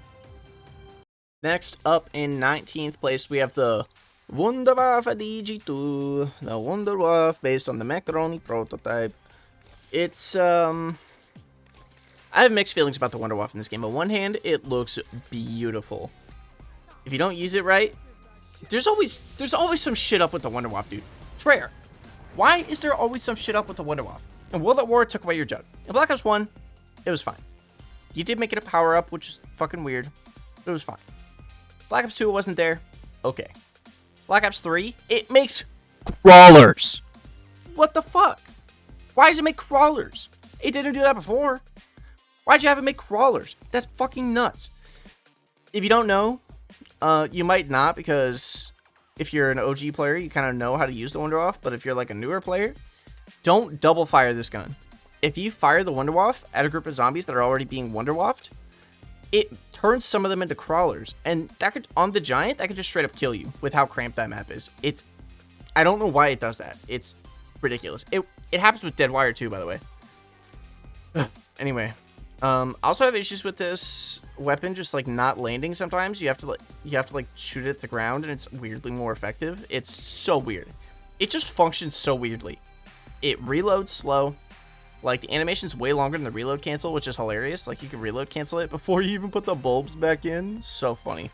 Speaker 1: Next up in 19th place, we have the Wunderwaffe DG2, the Wunderwaffe based on the Macaroni prototype. It's, I have mixed feelings about the Wunderwaffe in this game. On one hand, it looks beautiful. If you don't use it right, there's always some shit up with the Wunderwaffe, dude. Treyarch, why is there always some shit up with the Wunderwaffe? In World at War, it took away your jug. In Black Ops 1, it was fine. You did make it a power-up, which is fucking weird, but it was fine. Black Ops 2, it wasn't there. Okay. Black Ops 3, it makes crawlers. What the fuck? Why does it make crawlers? It didn't do that before. Why'd you have it make crawlers? That's fucking nuts. If you don't know, you might not, because if you're an OG player, you kind of know how to use the Wunderwaffe, but if you're like a newer player, don't double fire this gun. If you fire the Wunderwaffe at a group of zombies that are already being Wunderwaffed, it turns some of them into crawlers, and that could, on the Giant, that could just straight up kill you with how cramped that map is. I don't know why it does that. It's ridiculous. It happens with Deadwire too, by the way. Anyway, I also have issues with this weapon just like not landing sometimes. You have to like shoot it at the ground, and it's weirdly more effective. It's so weird. It just functions so weirdly. It reloads slow. Like, the animation's way longer than the reload cancel, which is hilarious. Like, you can reload cancel it before you even put the bulbs back in. So funny.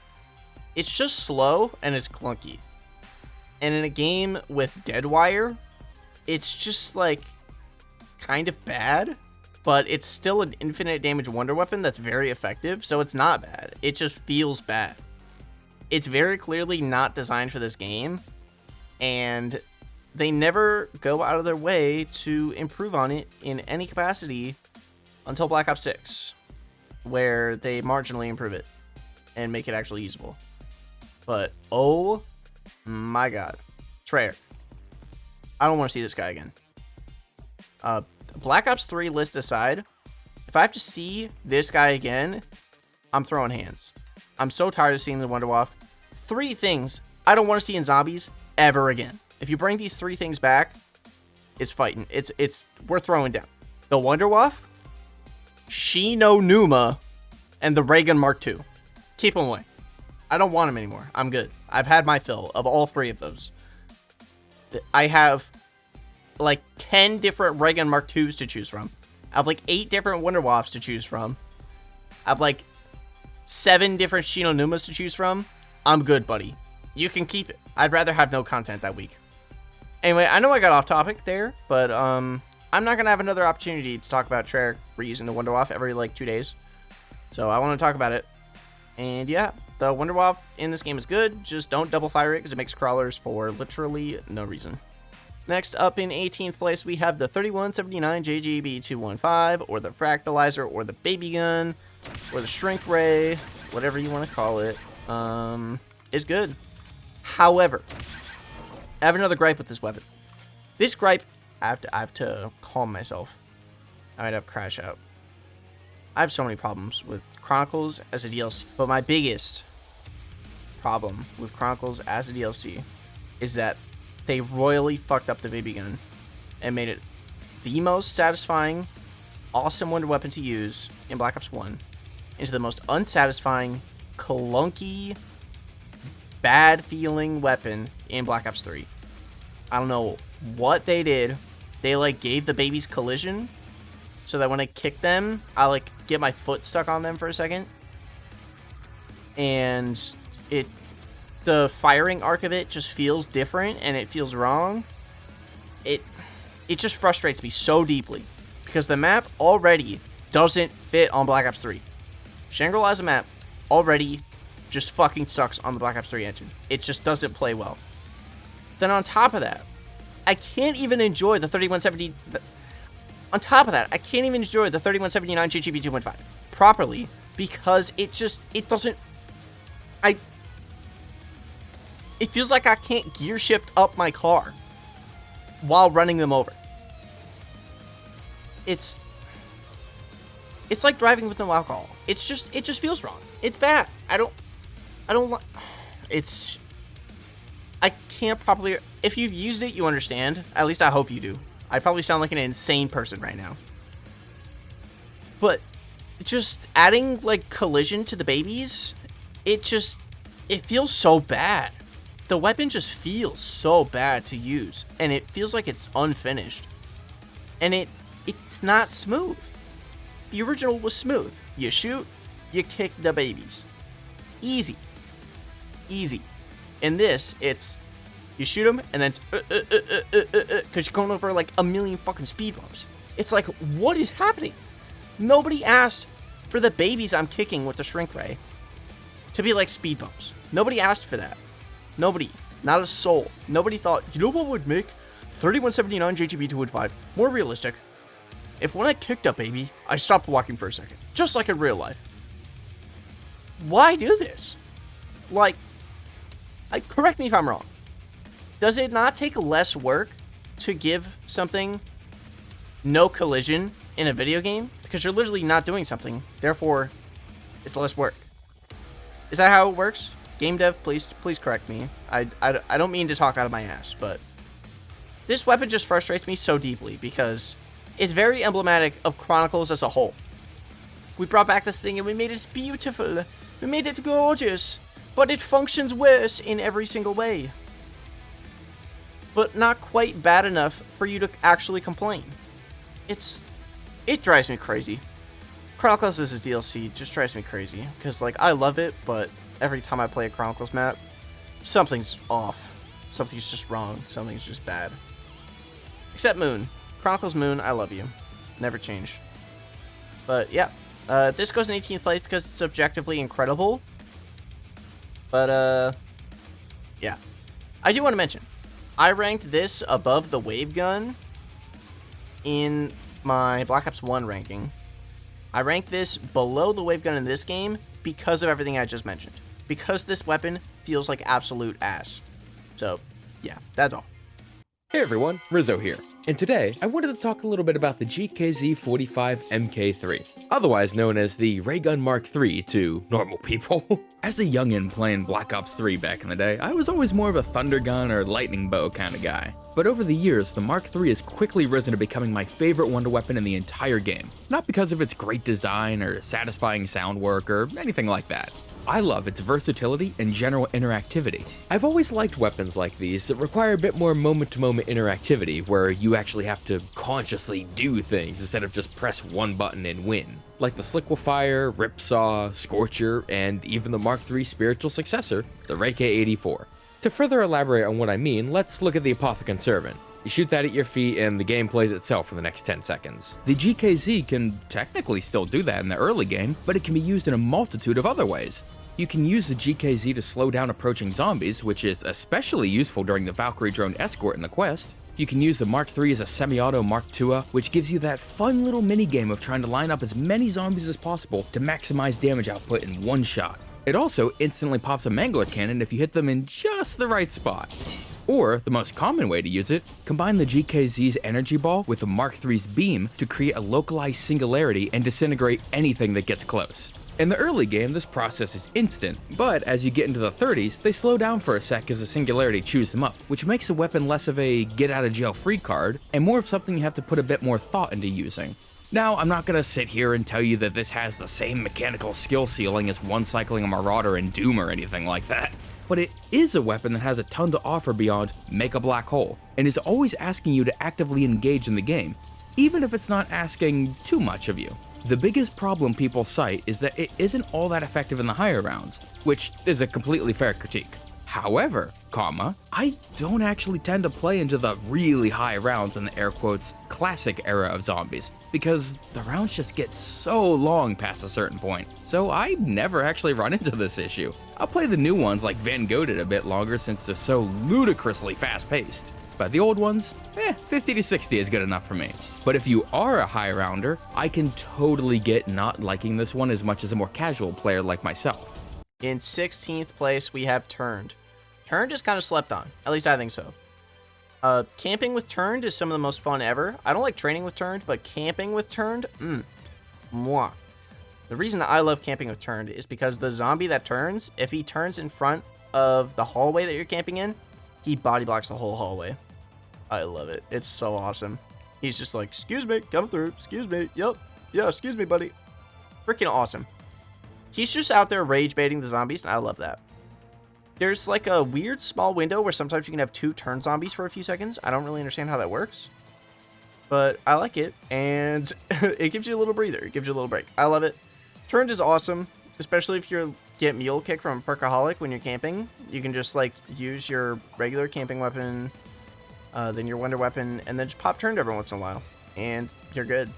Speaker 1: It's just slow, and it's clunky. And in a game with Deadwire, it's just, like, kind of bad. But it's still an infinite damage wonder weapon that's very effective, so it's not bad. It just feels bad. It's very clearly not designed for this game, and they never go out of their way to improve on it in any capacity until Black Ops 6, where they marginally improve it and make it actually usable. But, oh my god. Treyarch, I don't want to see this guy again. Black Ops 3 list aside, if I have to see this guy again, I'm throwing hands. I'm so tired of seeing the Wunderwaffe. 3 things I don't want to see in zombies ever again. If you bring these 3 things back, it's fighting. We're throwing down. The Wunderwaffe, Shino Numa, and the Reagan Mark II. Keep them away. I don't want them anymore. I'm good. I've had my fill of all 3 of those. I have like 10 different Reagan Mark IIs to choose from. I have like 8 different Wunderwaffes to choose from. I have like 7 different Shino Numas to choose from. I'm good, buddy. You can keep it. I'd rather have no content that week. Anyway, I know I got off topic there, but I'm not going to have another opportunity to talk about Treyarch reusing the Wunderwaffe every like 2 days. So I want to talk about it. And yeah, the Wunderwaffe in this game is good. Just don't double fire it because it makes crawlers for literally no reason. Next up in 18th place, we have the 3179 JGB215, or the Fractalizer, or the Baby Gun, or the Shrink Ray, whatever you want to call it. Is good. However, I have another gripe with this weapon. This gripe, I have to calm myself. I might have crash out. I have so many problems with Chronicles as a DLC, but my biggest problem with Chronicles as a DLC is that they royally fucked up the BB gun and made it the most satisfying, awesome wonder weapon to use in Black Ops 1 into the most unsatisfying, clunky, bad-feeling weapon in Black Ops 3. I don't know what they did. They, like, gave the babies collision so that when I kick them, I, like, get my foot stuck on them for a second. And the firing arc of it just feels different, and it feels wrong. It just frustrates me so deeply, because the map already doesn't fit on Black Ops 3. Shangri-La as a map already just fucking sucks on the Black Ops 3 engine. It just doesn't play well. Then on top of that, I can't even enjoy the 3170... On top of that, I can't even enjoy the 3179 GGB 2.5 properly because it doesn't... It feels like I can't gear shift up my car while running them over. It's like driving with no alcohol. It just feels wrong. It's bad. I don't like... I can't properly... If you've used it, you understand. At least I hope you do. I probably sound like an insane person right now. But just adding, like, collision to the babies, it feels so bad. The weapon just feels so bad to use, and it feels like it's unfinished. And it's not smooth. The original was smooth. You shoot, you kick the babies. Easy. Easy. In this, it's... You shoot them, and then it's because you're going over like a million fucking speed bumps. It's like, what is happening? Nobody asked for the babies I'm kicking with the shrink ray to be like speed bumps. Nobody asked for that. Nobody. Not a soul. Nobody thought, you know what would make 3179 JGB 2.5 more realistic? If when I kicked a baby, I stopped walking for a second. Just like in real life. Why do this? Like, correct me if I'm wrong. Does it not take less work to give something no collision in a video game? Because you're literally not doing something. Therefore, it's less work. Is that how it works? Game dev, please correct me. I don't mean to talk out of my ass, but this weapon just frustrates me so deeply because it's very emblematic of Chronicles as a whole. We brought back this thing and we made it beautiful. We made it gorgeous. But it functions worse in every single way. But not quite bad enough for you to actually complain. It drives me crazy. Chronicles as a DLC just drives me crazy. Because, like, I love it, but every time I play a Chronicles map, something's off. Something's just wrong. Something's just bad. Except Moon. Chronicles Moon, I love you. Never change. But, yeah. This goes in 18th place because it's objectively incredible. But, yeah. I do want to mention, I ranked this above the wave gun in my Black Ops 1 ranking. I ranked this below the wave gun in this game because of everything I just mentioned. Because this weapon feels like absolute ass. So, yeah, that's all.
Speaker 19: Hey everyone, Rizzo here. And today, I wanted to talk a little bit about the GKZ-45 MK3, otherwise known as the Raygun Mark III to normal people. As a youngin' playing Black Ops 3 back in the day, I was always more of a thunder gun or lightning bow kind of guy. But over the years, the Mark III has quickly risen to becoming my favorite wonder weapon in the entire game. Not because of its great design or satisfying sound work or anything like that. I love its versatility and general interactivity. I've always liked weapons like these that require a bit more moment-to-moment interactivity, where you actually have to consciously do things instead of just press one button and win. Like the Sliquifier, Ripsaw, Scorcher, and even the Mark III spiritual successor, the Ray-K-84. To further elaborate on what I mean, let's look at the Apothicon Servant. You shoot that at your feet and the game plays itself for the next 10 seconds. The GKZ can technically still do that in the early game, but it can be used in a multitude of other ways. You can use the GKZ to slow down approaching zombies, which is especially useful during the Valkyrie drone escort in the quest. You can use the Mark III as a semi-auto Mark II, which gives you that fun little mini-game of trying to line up as many zombies as possible to maximize damage output in one shot. It also instantly pops a Mangler cannon if you hit them in just the right spot. Or, the most common way to use it, combine the GKZ's energy ball with the Mark III's beam to create a localized singularity and disintegrate anything that gets close. In the early game, this process is instant, but as you get into the 30s, they slow down for a sec as the singularity chews them up, which makes the weapon less of a get-out-of-jail-free card, and more of something you have to put a bit more thought into using. Now, I'm not gonna sit here and tell you that this has the same mechanical skill ceiling as one-cycling a Marauder in Doom or anything like that, but it is a weapon that has a ton to offer beyond make a black hole, and is always asking you to actively engage in the game, even if it's not asking too much of you. The biggest problem people cite is that it isn't all that effective in the higher rounds, which is a completely fair critique. However, I don't actually tend to play into the really high rounds in the air quotes classic era of zombies, because the rounds just get so long past a certain point, so I never actually run into this issue. I'll play the new ones like Van Gogh did a bit longer since they're so ludicrously fast paced. But the old ones, 50 to 60 is good enough for me. But if you are a high rounder, I can totally get not liking this one as much as a more casual player like myself.
Speaker 1: In 16th place, we have Turned. Turned is kind of slept on. At least I think so. Camping with Turned is some of the most fun ever. I don't like training with Turned, but camping with Turned, mwah. The reason I love camping with Turned is because the zombie that turns, if he turns in front of the hallway that you're camping in, he body blocks the whole hallway. I love it. It's so awesome. He's just like, excuse me, come through. Excuse me. Yep. Yeah, excuse me, buddy. Freaking awesome. He's just out there rage baiting the zombies, and I love that. There's like a weird small window where sometimes you can have 2 turn zombies for a few seconds. I don't really understand how that works, but I like it, and it gives you a little breather. It gives you a little break. I love it. Turned is awesome, especially if you get Mule Kick from Perkaholic when you're camping. You can just like use your regular camping weapon, then your wonder weapon, and then just pop Turned every once in a while, and you're good.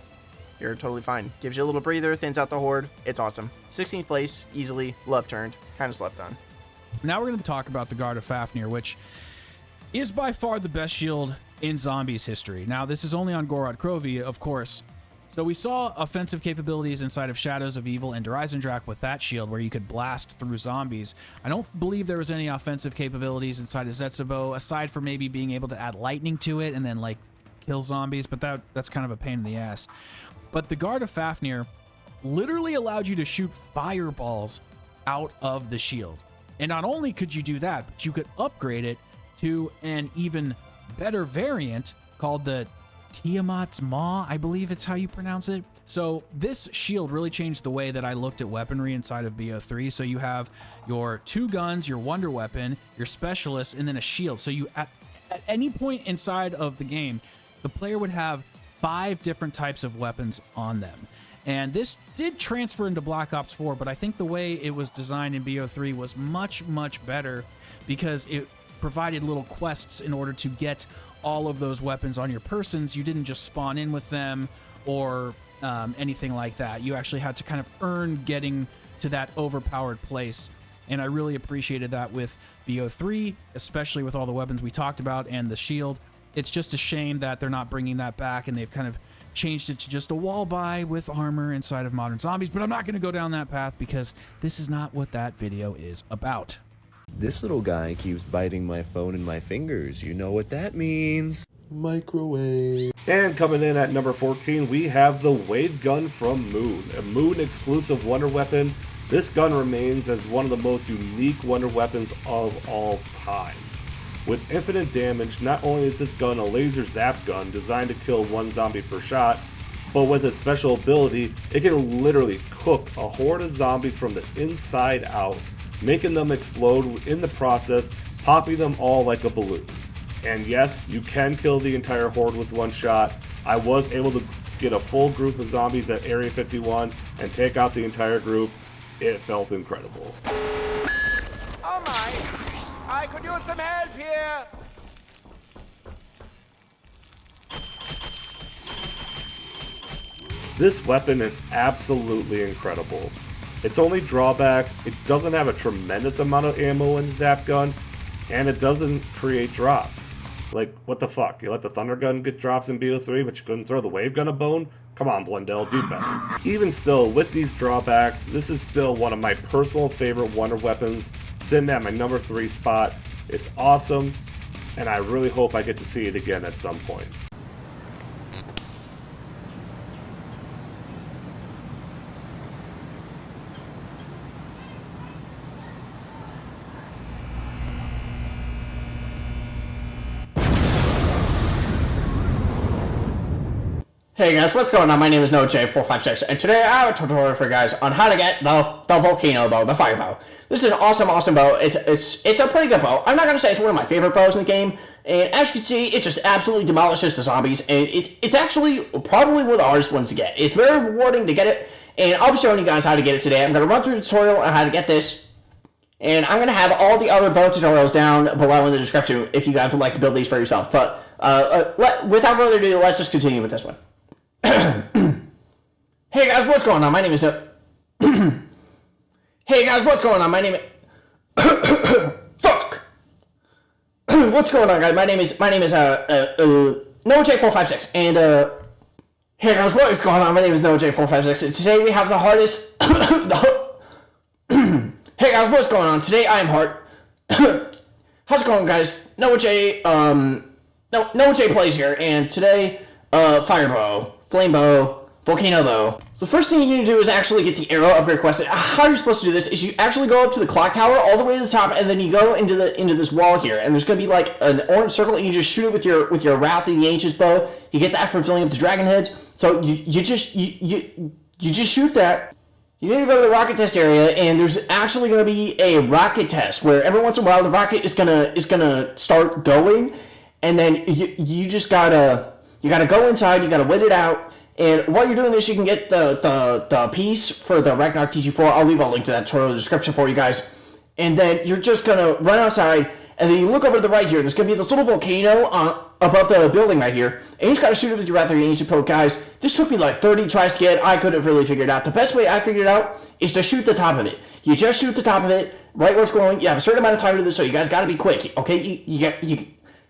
Speaker 1: You're totally fine. Gives you a little breather, thins out the horde. It's awesome. 16th place, easily. Love Turned. Kind of slept on.
Speaker 9: Now we're going to talk about the Guard of Fafnir, which is by far the best shield in Zombies history. Now, this is only on Gorod Krovi, of course. So we saw offensive capabilities inside of Shadows of Evil and Dreisendrach with that shield, where you could blast through zombies. I don't believe there was any offensive capabilities inside of Zetsubo, aside from maybe being able to add lightning to it and then, like, kill zombies, but that's kind of a pain in the ass. But the Guard of Fafnir literally allowed you to shoot fireballs out of the shield. And not only could you do that, but you could upgrade it to an even better variant called the Tiamat's Maw, I believe it's how you pronounce it. So this shield really changed the way that I looked at weaponry inside of BO3. So you have your 2 guns, your wonder weapon, your specialist, and then a shield. So you at any point inside of the game, the player would have 5 different types of weapons on them. And this did transfer into Black Ops 4, but I think the way it was designed in BO3 was much, much better because it provided little quests in order to get all of those weapons on your persons. You didn't just spawn in with them or anything like that. You actually had to kind of earn getting to that overpowered place. And I really appreciated that with BO3, especially with all the weapons we talked about and the shield. It's just a shame that they're not bringing that back, and they've kind of changed it to just a wall buy with armor inside of Modern Zombies, but I'm not going to go down that path because this is not what that video is about.
Speaker 20: This little guy keeps biting my phone in my fingers. You know what that means. Microwave.
Speaker 10: And coming in at number 14, we have the Wave Gun from Moon, a Moon exclusive wonder weapon. This gun remains as one of the most unique wonder weapons of all time. With infinite damage, not only is this gun a laser zap gun designed to kill 1 zombie per shot, but with its special ability, it can literally cook a horde of zombies from the inside out, making them explode in the process, popping them all like a balloon. And yes, you can kill the entire horde with 1 shot. I was able to get a full group of zombies at Area 51 and take out the entire group. It felt incredible.
Speaker 21: Oh my! I could use some help here!
Speaker 10: This weapon is absolutely incredible. Its only drawbacks, it doesn't have a tremendous amount of ammo in the zap gun, and it doesn't create drops. Like, what the fuck? You let the thunder gun get drops in BO3, but you couldn't throw the wave gun a bone? Come on, Blundell, do better. Even still, with these drawbacks, this is still one of my personal favorite wonder weapons, sitting at my number 3 spot. It's awesome, and I really hope I get to see it again at some point.
Speaker 22: Hey guys, what's going on? My name is NoJ456, and today I have a tutorial for you guys on how to get the volcano bow, the fire bow. This is an awesome bow. It's a pretty good bow. I'm not gonna say it's one of my favorite bows in the game, and as you can see, it just absolutely demolishes the zombies, and it's actually probably one of the hardest ones to get. It's very rewarding to get it, and I'll be showing you guys how to get it today. I'm gonna run through the tutorial on how to get this, And I'm going to have all the other bow tutorials down below in the description if you guys would like to build these for yourself. But without further ado, let's just continue with this one. Hey guys, what's going on? My name is... Hey guys, what's going on? My name is... Fuck! What's going on, guys? My name is NoJ456, and hey guys, what is going on? My name is NoJ456, and today we have the hardest... Hey guys, what's going on? Today I am hard... How's it going, guys? NoJ plays here, and today, fire bow, flame bow, volcano bow. So the first thing you need to do is actually get the arrow upgrade quest. How you're supposed to do this is you actually go up to the clock tower all the way to the top, and then you go into this wall here, and there's gonna be like an orange circle, and you just shoot it with your Wrath of the Ancients bow. You get that from filling up the dragon heads. So you just shoot that. You need to go to the rocket test area, and there's actually gonna be a rocket test where every once in a while the rocket is gonna start going, and then you just gotta go inside. You gotta wait it out. And while you're doing this, you can get the piece for the Ragnarok TG4. I'll leave a link to that tutorial in the description for you guys. And then you're just going to run outside, and then you look over to the right here. There's going to be this little volcano above the building right here. And you just got to shoot it with your Wrath of the Ancient bow, guys. This took me like 30 tries to get. I couldn't really figure it out. The best way I figured it out is to shoot the top of it. You just shoot the top of it, right where it's glowing. You have a certain amount of time to do this, so you guys got to be quick. Okay?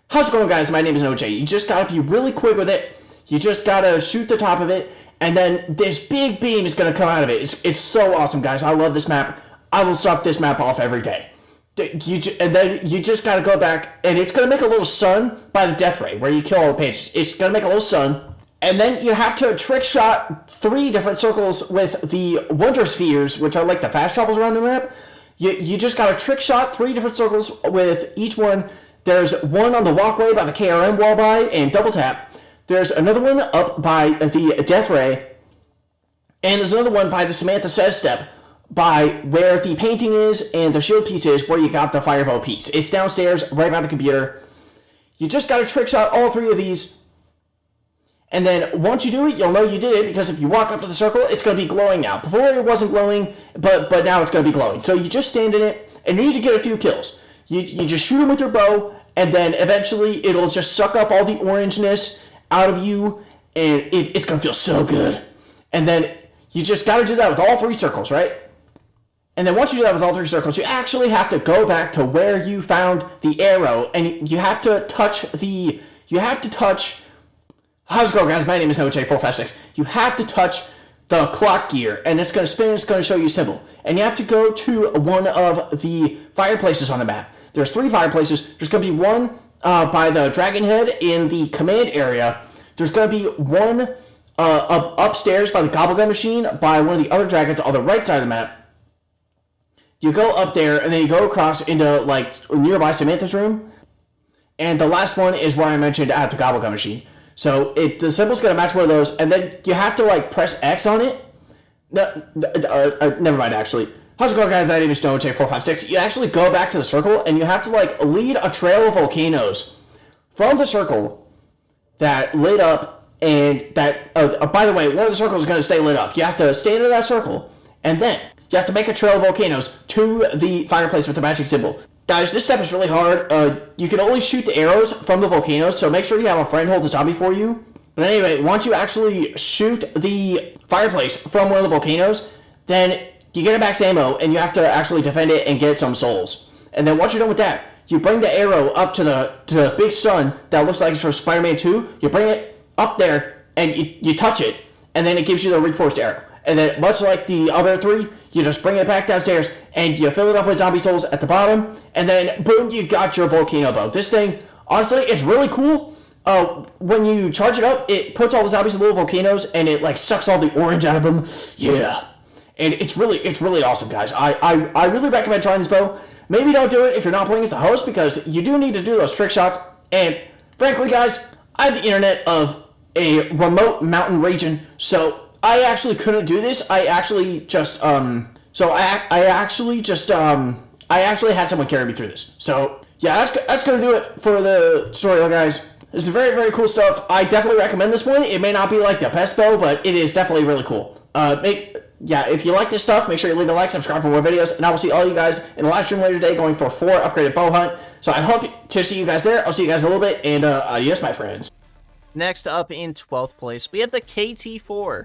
Speaker 22: How's it going, guys? My name is NoJ. You just got to be really quick with it. You just gotta shoot the top of it, and then this big beam is gonna come out of it. It's so awesome, guys. I love this map. I will suck this map off every day. And then you just gotta go back, and it's gonna make a little sun by the death ray, where you kill all the pages. It's gonna make a little sun, and then you have to trick shot 3 different circles with the Wonder Spheres, which are like the fast travels around the map. You just gotta trick shot 3 different circles with each one. There's one on the walkway by the KRM wall by, and double tap. There's another one up by the Death Ray, and there's another one by the Samantha Says step, by where the painting is and the shield piece is, where you got the firebow piece. It's downstairs, right by the computer. You just got to trick shot all 3 of these, and then once you do it, you'll know you did it, because if you walk up to the circle, it's going to be glowing now. Before it wasn't glowing, but now it's going to be glowing. So you just stand in it, and you need to get a few kills. You just shoot them with your bow, and then eventually it'll just suck up all the orangeness out of you, and it's gonna feel so good. And then you just gotta do that with all 3 circles, right? And then once you do that with all 3 circles, you actually have to go back to where you found the arrow, and you have to touch how's it going, guys? My name is NoJ456. You have to touch the clock gear, and it's gonna spin, it's gonna show you a symbol. And you have to go to one of the fireplaces on the map. There's 3 fireplaces. There's gonna be one by the Dragon Head in the command area. There's going to be one upstairs by the Gobblegun machine by one of the other dragons on the right side of the map. You go up there, and then you go across into like nearby Samantha's room. And the last one is where I mentioned at the Gobblegun machine. So the symbol's going to match one of those, and then you have to like press X on it. No, never mind, actually. How's it going, guys? My name is NoJ456. You actually go back to the circle, and you have to like lead a trail of volcanoes from the circle that lit up, and that by the way, one of the circles is going to stay lit up. You have to stay in that circle, and then you have to make a trail of volcanoes to the fireplace with the magic symbol. Guys, this step is really hard. You can only shoot the arrows from the volcanoes, so make sure you have a friend hold the zombie for you. But anyway, once you actually shoot the fireplace from one of the volcanoes, then you get a max ammo, and you have to actually defend it and get some souls. And then once you're done with that, you bring the arrow up to the big sun that looks like it's from Spider-Man 2. You bring it up there, and you touch it, and then it gives you the reinforced arrow. And then, much like the other 3, you just bring it back downstairs, and you fill it up with zombie souls at the bottom, and then, boom, you got your volcano bow. This thing, honestly, it's really cool. When you charge it up, it puts all the zombies in little volcanoes, and it, like, sucks all the orange out of them. Yeah. And it's really awesome, guys. I really recommend trying this bow. Maybe don't do it if you're not playing as the host, because you do need to do those trick shots. And frankly, guys, I have the internet of a remote mountain region, so I actually couldn't do this. I actually had someone carry me through this. So yeah, that's gonna do it for the tutorial, guys. This is very, very cool stuff. I definitely recommend this one. It may not be like the best bow, but it is definitely really cool. Yeah, if you like this stuff, make sure you leave a like, subscribe for more videos, and I will see all you guys in the live stream later today going for 4 upgraded bow hunt. So I hope to see you guys there. I'll see you guys in a little bit, and adios, my friends.
Speaker 1: Next up in 12th place, we have the KT4.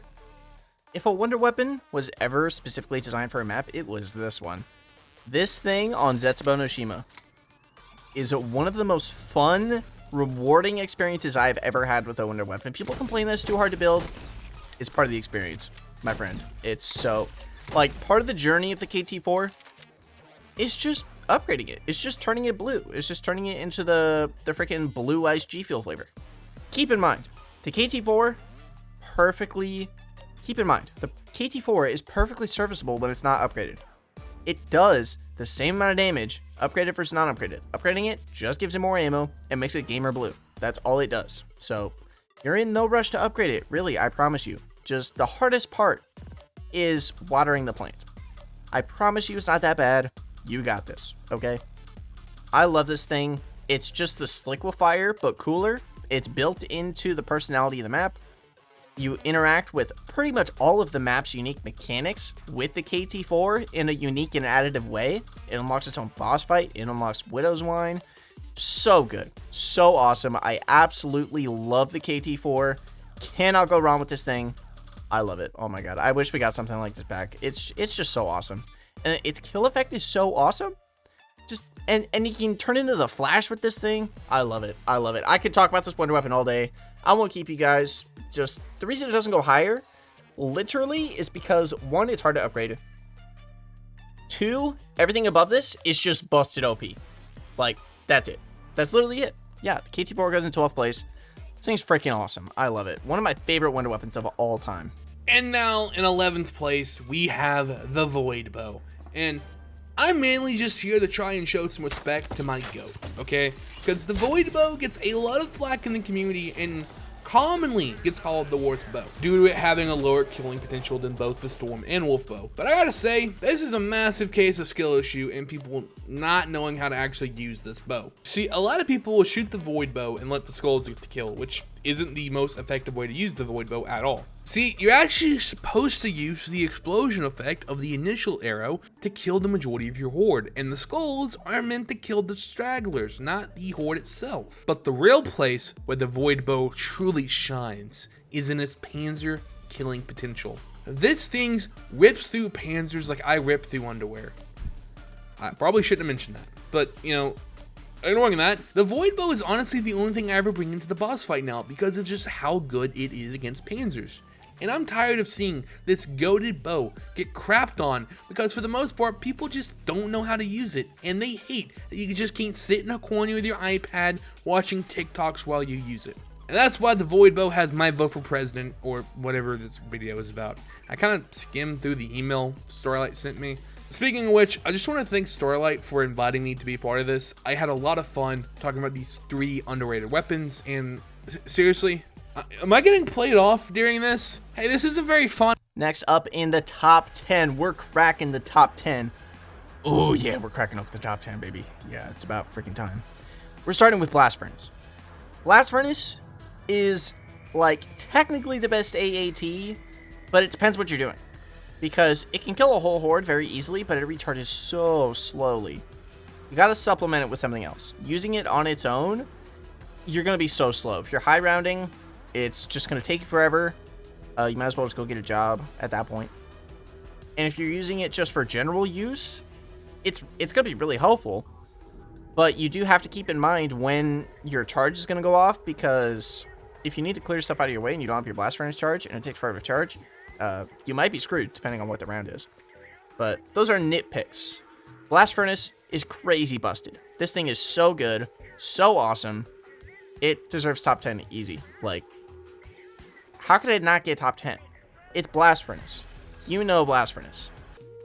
Speaker 1: If a wonder weapon was ever specifically designed for a map, it was this one. This thing on Zetsubo no Shima is one of the most fun, rewarding experiences I've ever had with a wonder weapon. People complain that it's too hard to build. It's part of the experience, my friend. It's so, like, part of the journey of the KT4 is just upgrading it. It's just turning it blue. It's just turning it into the freaking blue ice G Fuel flavor. Keep in mind, the KT4 is perfectly serviceable when it's not upgraded. It does the same amount of damage, upgraded versus non-upgraded. Upgrading it just gives it more ammo and makes it gamer blue. That's all it does. So you're in no rush to upgrade it, really, I promise you. Just the hardest part is watering the plant. I promise you it's not that bad. You got this, okay? I love this thing. It's just the Sliquifier, but cooler. It's built into the personality of the map. You interact with pretty much all of the map's unique mechanics with the KT4 in a unique and additive way. It unlocks its own boss fight. It unlocks Widow's Wine. So good. So awesome. I absolutely love the KT4. Cannot go wrong with this thing. I love it. Oh my god. I wish we got something like this back. It's just so awesome. And its kill effect is so awesome. And you can turn into the Flash with this thing. I love it. I love it. I could talk about this wonder weapon all day. I won't keep you guys. Just the reason it doesn't go higher, literally, is because 1, it's hard to upgrade. 2, everything above this is just busted OP. Like, that's it. That's literally it. Yeah, the KT4 goes in 12th place. This thing's freaking awesome. I love it. One of my favorite wonder weapons of all time.
Speaker 6: And now in 11th place, we have the Void Bow. And I'm mainly just here to try and show some respect to my GOAT, okay? Because the Void Bow gets a lot of flack in the community and commonly gets called the worst bow, due to it having a lower killing potential than both the Storm and Wolf Bow. But I gotta say, this is a massive case of skill issue and people not knowing how to actually use this bow. See, a lot of people will shoot the Void Bow and let the skulls get the kill, which isn't the most effective way to use the Void Bow at all. See, you're actually supposed to use the explosion effect of the initial arrow to kill the majority of your horde, and the skulls are meant to kill the stragglers, not the horde itself. But the real place where the Void Bow truly shines is in its panzer killing potential. This thing rips through panzers like I rip through underwear. I probably shouldn't have mentioned that, but you know, ignoring that, the Void Bow is honestly the only thing I ever bring into the boss fight now because of just how good it is against panzers. And I'm tired of seeing this goated bow get crapped on because for the most part, people just don't know how to use it. And they hate that you just can't sit in a corner with your iPad watching TikToks while you use it. And that's why the Void Bow has my vote for president, or whatever this video is about. I kind of skimmed through the email Storylight sent me. Speaking of which, I just want to thank Storylight for inviting me to be part of this. I had a lot of fun talking about these 3 underrated weapons, and seriously, am I getting played off during this? Hey, this isn't very fun.
Speaker 1: Next up in the top 10, we're cracking the top 10. Oh yeah, we're cracking up the top 10, baby. Yeah, it's about freaking time. We're starting with Blast Furnace. Blast Furnace is like technically the best AAT, but it depends what you're doing. Because it can kill a whole horde very easily, but it recharges so slowly. You gotta supplement it with something else. Using it on its own, you're gonna be so slow. If you're high rounding, it's just gonna take you forever. You might as well just go get a job at that point. And if you're using it just for general use, it's gonna be really helpful. But you do have to keep in mind when your charge is gonna go off, because if you need to clear stuff out of your way and you don't have your Blast Furnace charge and it takes forever to charge, you might be screwed depending on what the round is. But those are nitpicks. Blast Furnace is crazy busted. This thing is so good, so awesome. It deserves top 10 easy. Like, how could it not get top 10? It's Blast Furnace. You know Blast Furnace.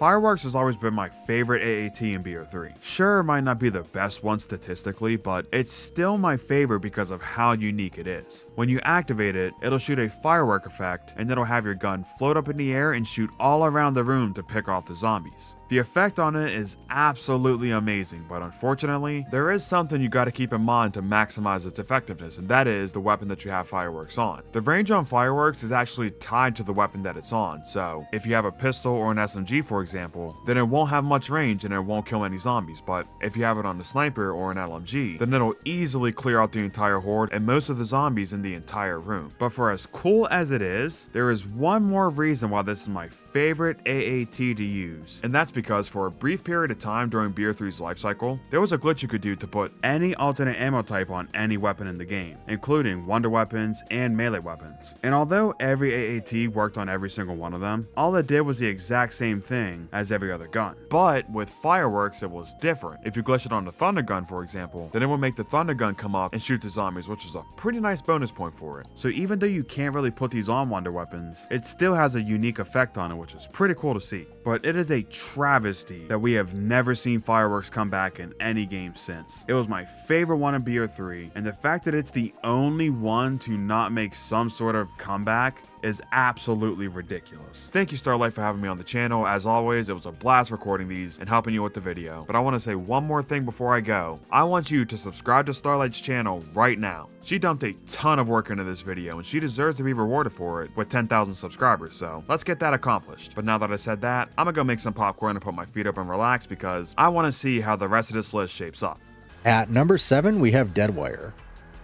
Speaker 7: Fireworks has always been my favorite AAT in BO3. Sure, it might not be the best one statistically, but it's still my favorite because of how unique it is. When you activate it, it'll shoot a firework effect, and it'll have your gun float up in the air and shoot all around the room to pick off the zombies. The effect on it is absolutely amazing, but unfortunately, there is something you gotta keep in mind to maximize its effectiveness, and that is the weapon that you have fireworks on. The range on fireworks is actually tied to the weapon that it's on, so if you have a pistol or an SMG for example, then it won't have much range and it won't kill any zombies, but if you have it on a sniper or an LMG, then it'll easily clear out the entire horde and most of the zombies in the entire room. But for as cool as it is, there is one more reason why this is my favorite AAT to use, and that's because for a brief period of time during BO3's lifecycle, there was a glitch you could do to put any alternate ammo type on any weapon in the game, including wonder weapons and melee weapons. And although every AAT worked on every single one of them, all it did was the exact same thing as every other gun. But with fireworks, it was different. If you glitched it on the thunder gun, for example, then it would make the thunder gun come up and shoot the zombies, which is a pretty nice bonus point for it. So even though you can't really put these on wonder weapons, it still has a unique effect on it, which is pretty cool to see. But it is a travesty that we have never seen fireworks come back in any game since. It was my favorite one in BO3, and the fact that it's the only one to not make some sort of comeback is absolutely ridiculous. Thank you Starlight for having me on the channel. As always, it was a blast recording these and helping you with the video. But I want to say one more thing before I go. I want you to subscribe to Starlight's channel right now. She dumped a ton of work into this video and she deserves to be rewarded for it with 10,000 subscribers, so let's get that accomplished. But now that I said that, I'm gonna go make some popcorn and put my feet up and relax because I want to see how the rest of this list shapes up.
Speaker 3: At number 7, we have Deadwire.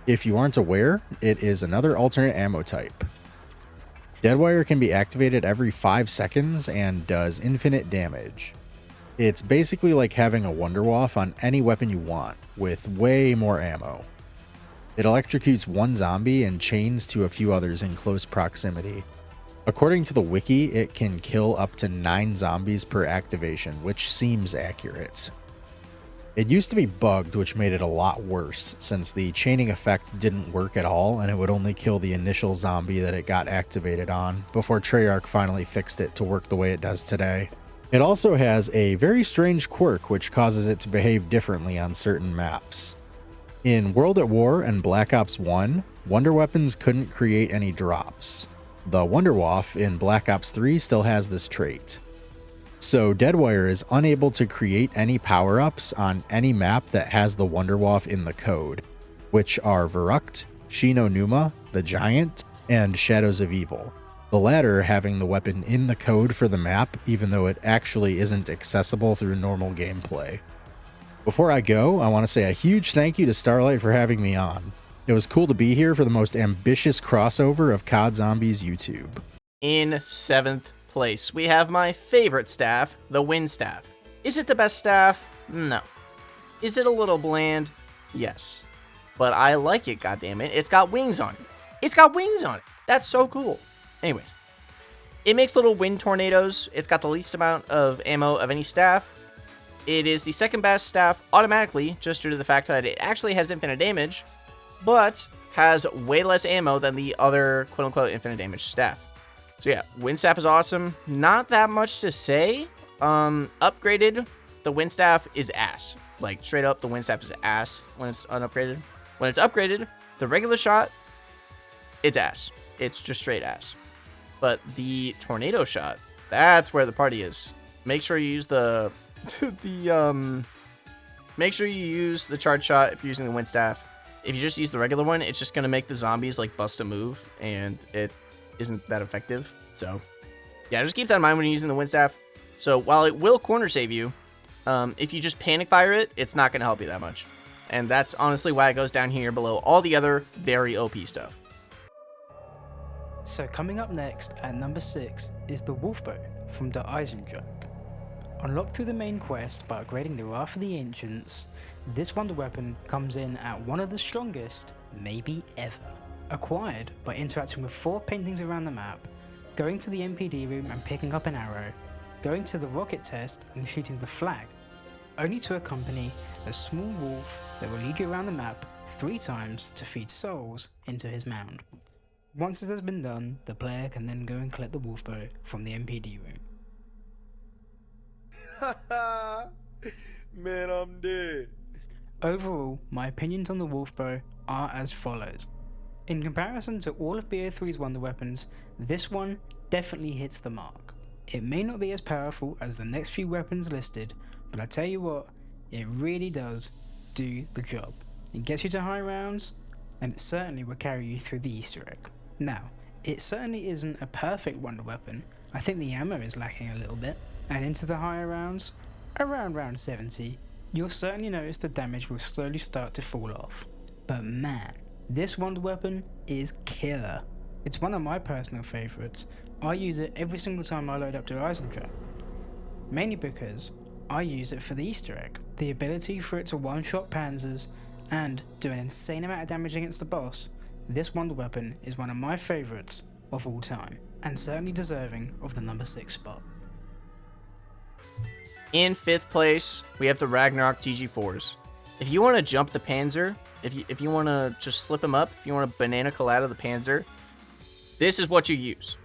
Speaker 3: If you aren't aware, it is another alternate ammo type. Deadwire can be activated every 5 seconds and does infinite damage. It's basically like having a Wonderwaff on any weapon you want, with way more ammo. It electrocutes one zombie and chains to a few others in close proximity. According to the wiki, it can kill up to 9 zombies per activation, which seems accurate. It used to be bugged, which made it a lot worse, since the chaining effect didn't work at all and it would only kill the initial zombie that it got activated on, before Treyarch finally fixed it to work the way it does today. It also has a very strange quirk which causes it to behave differently on certain maps. In World at War and Black Ops 1, wonder weapons couldn't create any drops. The Wonderwaff in Black Ops 3 still has this trait. So Deadwire is unable to create any power-ups on any map that has the Wonderwaff in the code, which are Verrucht, Shino Numa, the Giant, and Shadows of Evil. The latter having the weapon in the code for the map, even though it actually isn't accessible through normal gameplay. Before I go, I want to say a huge thank you to Starlight for having me on. It was cool to be here for the most ambitious crossover of COD Zombies YouTube.
Speaker 1: In 7th place, we have my favorite staff, the Wind Staff. Is it the best staff? No. Is it a little bland? Yes. But I like it, goddammit. It's got wings on it. It's got wings on it. That's so cool. Anyways, it makes little wind tornadoes. It's got the least amount of ammo of any staff. It is the second best staff automatically, just due to the fact that it actually has infinite damage, but has way less ammo than the other quote-unquote infinite damage staff. So yeah, Wind Staff is awesome. Not that much to say. Upgraded, the Wind Staff is ass. Like, straight up, the Wind Staff is ass when it's unupgraded. When it's upgraded, the regular shot, it's ass. It's just straight ass. But the Tornado Shot, that's where the party is. Make sure you use the make sure you use the charge shot if you're using the Wind Staff. If you just use the regular one, it's just gonna make the zombies like bust a move, and it isn't that effective. So yeah, just keep that in mind when you're using the Wind Staff. So while it will corner save you, if you just panic fire it, it's not gonna help you that much. And that's honestly why it goes down here below all the other very OP stuff.
Speaker 18: So coming up next at number 6 is the Wolfbow from the Eisendrache. Unlocked through the main quest by upgrading the Wrath of the Ancients, this wonder weapon comes in at one of the strongest, maybe ever. Acquired by interacting with 4 paintings around the map, going to the MPD room and picking up an arrow, going to the rocket test and shooting the flag, only to accompany a small wolf that will lead you around the map 3 times to feed souls into his mound. Once this has been done, the player can then go and collect the Wolfbow from the MPD room.
Speaker 7: Man, I'm dead.
Speaker 18: Overall, my opinions on the Wolfbow are as follows. In comparison to all of BO3's wonder weapons, this one definitely hits the mark. It may not be as powerful as the next few weapons listed, but I tell you what, it really does do the job. It gets you to high rounds, and it certainly will carry you through the Easter egg. Now, it certainly isn't a perfect wonder weapon. I think the ammo is lacking a little bit, and into the higher rounds, around round 70, you'll certainly notice the damage will slowly start to fall off. But man, this wonder weapon is killer. It's one of my personal favourites. I use it every single time I load up to Horizon Trap. Mainly because I use it for the Easter egg. The ability for it to one-shot panzers and do an insane amount of damage against the boss. This wonder weapon is one of my favourites of all time, and certainly deserving of the number 6 spot.
Speaker 1: In 5th place, we have the Ragnarok GG4s. If you want to jump the Panzer, if you want to just slip him up, if you want to banana colada the Panzer, this is what you use.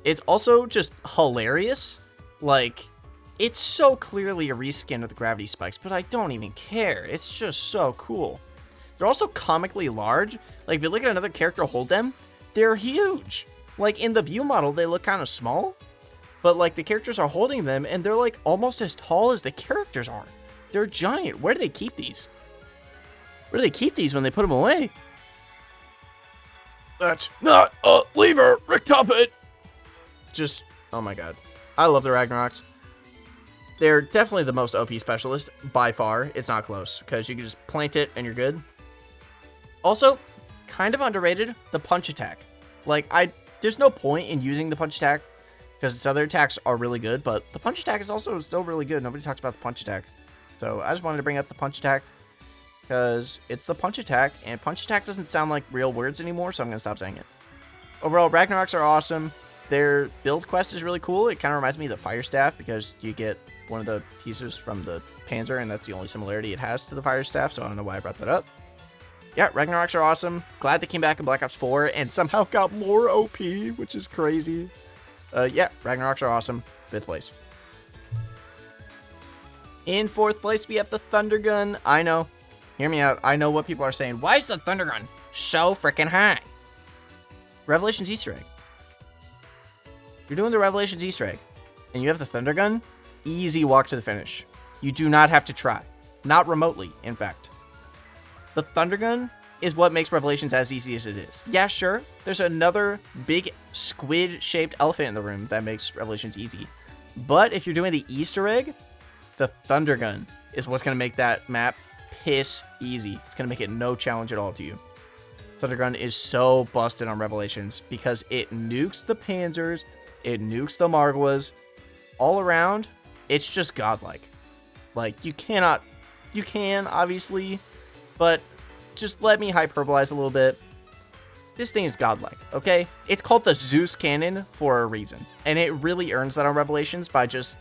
Speaker 1: It's also just hilarious. Like, it's so clearly a reskin of the gravity spikes, but I don't even care. It's just so cool. They're also comically large. Like, if you look at another character hold them, they're huge. Like, in the view model, they look kind of small, but like the characters are holding them and they're like almost as tall as the characters are. They're giant. Where do they keep these? Where do they keep these when they put them away? That's not a lever, Rick Tuppet. Just, oh my god. I love the Ragnaroks. They're definitely the most OP specialist by far. It's not close because you can just plant it and you're good. Also, kind of underrated, the punch attack. Like, there's no point in using the punch attack because its other attacks are really good, but the punch attack is also still really good. Nobody talks about the punch attack. So I just wanted to bring up the punch attack because it's the punch attack, and punch attack doesn't sound like real words anymore, so I'm going to stop saying it. Overall, Ragnaroks are awesome. Their build quest is really cool. It kind of reminds me of the Fire Staff because you get one of the pieces from the Panzer, and that's the only similarity it has to the Fire Staff, so I don't know why I brought that up. Yeah, Ragnaroks are awesome. Glad they came back in Black Ops 4 and somehow got more OP, which is crazy. Yeah, Ragnaroks are awesome. 5th place. In 4th place, we have the Thunder Gun. I know. Hear me out. I know what people are saying. Why is the Thunder Gun so freaking high? Revelations Easter egg. You're doing the Revelations Easter egg, and you have the Thunder Gun. Easy walk to the finish. You do not have to try. Not remotely, in fact. The Thunder Gun is what makes Revelations as easy as it is. Yeah, sure. There's another big squid-shaped elephant in the room that makes Revelations easy. But if you're doing the Easter egg, the Thunder Gun is what's going to make that map piss easy. It's going to make it no challenge at all to you. Thunder Gun is so busted on Revelations because it nukes the Panzers, it nukes the Margwas. All around, it's just godlike. Like, you can, obviously, but just let me hyperbolize a little bit. This thing is godlike, okay? It's called the Zeus Cannon for a reason. And it really earns that on Revelations by just...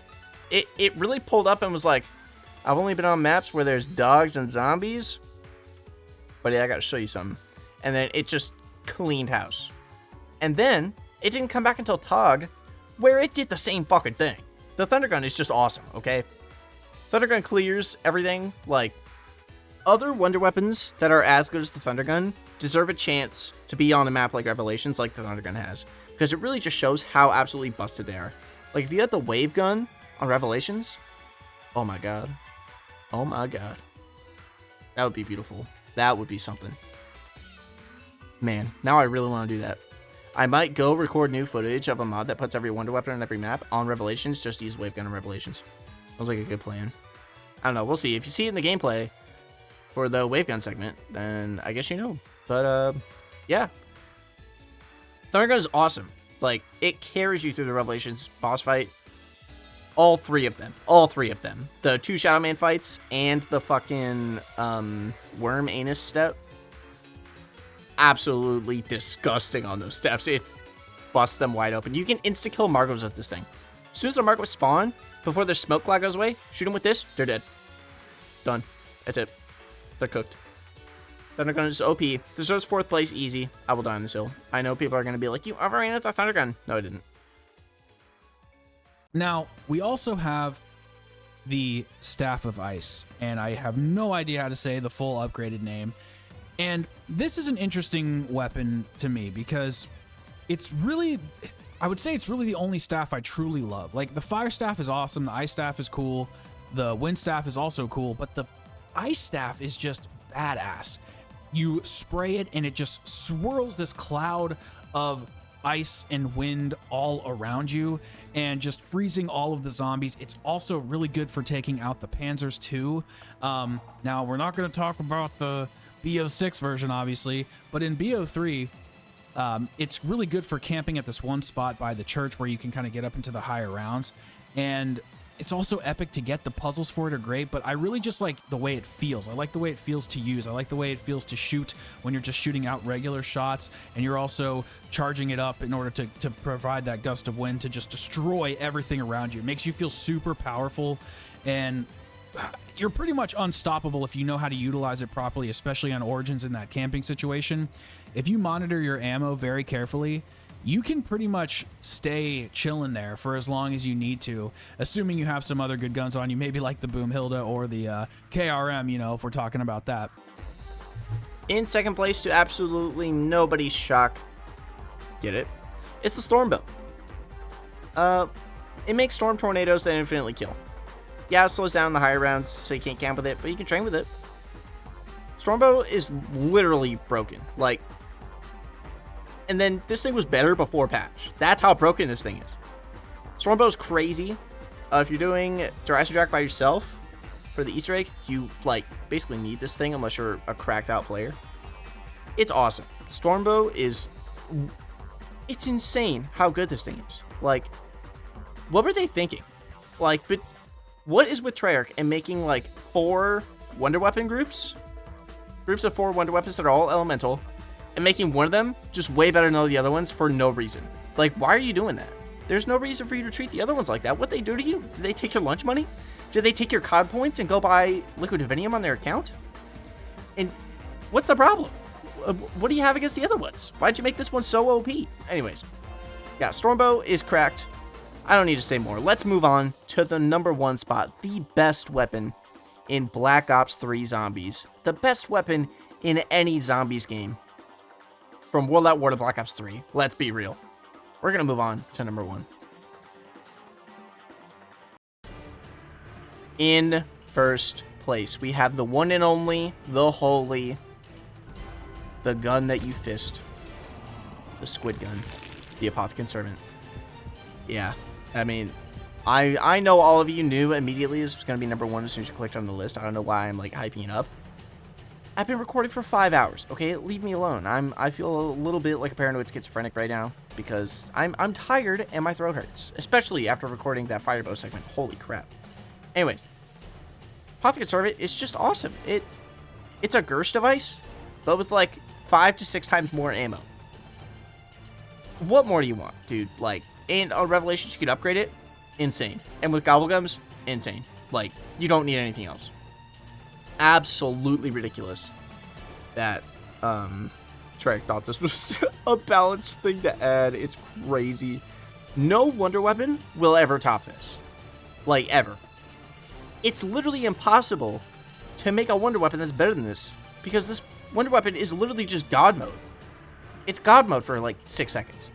Speaker 1: It really pulled up and was like, I've only been on maps where there's dogs and zombies. But yeah, I gotta show you something. And then it just cleaned house. And then, it didn't come back until TOG, where it did the same fucking thing. The Thunder Gun is just awesome, okay? Thunder Gun clears everything. Like, other wonder weapons that are as good as the Thunder Gun deserve a chance to be on a map like Revelations like the Thunder Gun has. Because it really just shows how absolutely busted they are. Like, if you had the Wave Gun on Revelations, oh my god. Oh my god. That would be beautiful. That would be something. Man, now I really want to do that. I might go record new footage of a mod that puts every wonder weapon on every map on Revelations, just use Wave Gun on Revelations. Sounds like a good plan. I don't know, we'll see. If you see it in the gameplay for the Wave Gun segment, then I guess you know. But, yeah. Thunder Gun is awesome. Like, it carries you through the Revelations boss fight. All three of them. All three of them. The 2 Shadow Man fights and the fucking worm anus step. Absolutely disgusting on those steps. It busts them wide open. You can insta-kill Margos with this thing. As soon as the Margos spawn, before their smoke cloud goes away, shoot them with this, they're dead. Done. That's it. They're cooked. Thunder Gun is OP. Deserves 4th place easy. I will die on this hill. I know people are going to be like, you overrated the Thunder Gun. No, I didn't.
Speaker 9: Now, we also have the Staff of Ice, and I have no idea how to say the full upgraded name. And this is an interesting weapon to me because it's really, I would say it's really the only staff I truly love. Like, the Fire Staff is awesome, the Ice Staff is cool, the Wind Staff is also cool, but the Ice Staff is just badass. You spray it and it just swirls this cloud of ice and wind all around you and just freezing all of the zombies. It's also really good for taking out the panzers too. Now, we're not going to talk about the BO6 version, obviously, but in BO3, it's really good for camping at this one spot by the church where you can kind of get up into the higher rounds. And it's also epic to get. The puzzles for it are great, but I really just like the way it feels. I like the way it feels to use. I like the way it feels to shoot when you're just shooting out regular shots, and you're also charging it up in order to provide that gust of wind to just destroy everything around you. It makes you feel super powerful, and you're pretty much unstoppable if you know how to utilize it properly, especially on Origins in that camping situation. If you monitor your ammo very carefully, you can pretty much stay chilling there for as long as you need to, assuming you have some other good guns on you, maybe like the Boomhilda or the KRM, you know, if we're talking about that.
Speaker 1: In second place, to absolutely nobody's shock, get it? It's the Stormbow. It makes storm tornadoes that infinitely kill. Yeah, it slows down in the higher rounds, so you can't camp with it, but you can train with it. Stormbow is literally broken. Like, and then this thing was better before patch. That's how broken this thing is. Stormbow's crazy. If you're doing Jurassic Jack by yourself for the Easter egg, you like basically need this thing unless you're a cracked out player. It's awesome. Stormbow is, it's insane how good this thing is. Like, what were they thinking? Like, but what is with Treyarch and making like 4 Wonder Weapon groups of 4 Wonder Weapons that are all elemental, and making one of them just way better than all the other ones for no reason? Like, why are you doing that? There's no reason for you to treat the other ones like that. What they do to you? Did they take your lunch money? Did they take your COD points and go buy Liquid Divinium on their account? And what's the problem? What do you have against the other ones? Why'd you make this one so OP? Anyways, yeah, Stormbow is cracked. I don't need to say more. Let's move on to the #1 spot, the best weapon in Black Ops 3 Zombies. The best weapon in any Zombies game. From World at War to Black Ops 3. Let's be real. We're going to move on to #1. In first place, we have the one and only, the holy, the gun that you fist. The squid gun. The Apothecary Servant. Yeah, I mean, I know all of you knew immediately this was going to be #1 as soon as you clicked on the list. I don't know why I'm like hyping it up. I've been recording for 5 hours, okay? Leave me alone. I feel a little bit like a paranoid schizophrenic right now because I'm tired and my throat hurts, especially after recording that Firebow segment. Holy crap. Anyways, Apothecary Servant is just awesome. It's a Gersh device, but with like 5 to 6 times more ammo. What more do you want, dude? Like, and on Revelations you can upgrade it. Insane. And with Gobblegums, insane. Like, you don't need anything else. Absolutely ridiculous that Treyarch thought this was a balanced thing to add. It's crazy. No Wonder Weapon will ever top this. Like, ever. It's literally impossible to make a Wonder Weapon that's better than this, because this Wonder Weapon is literally just God mode. It's God mode for like 6 seconds.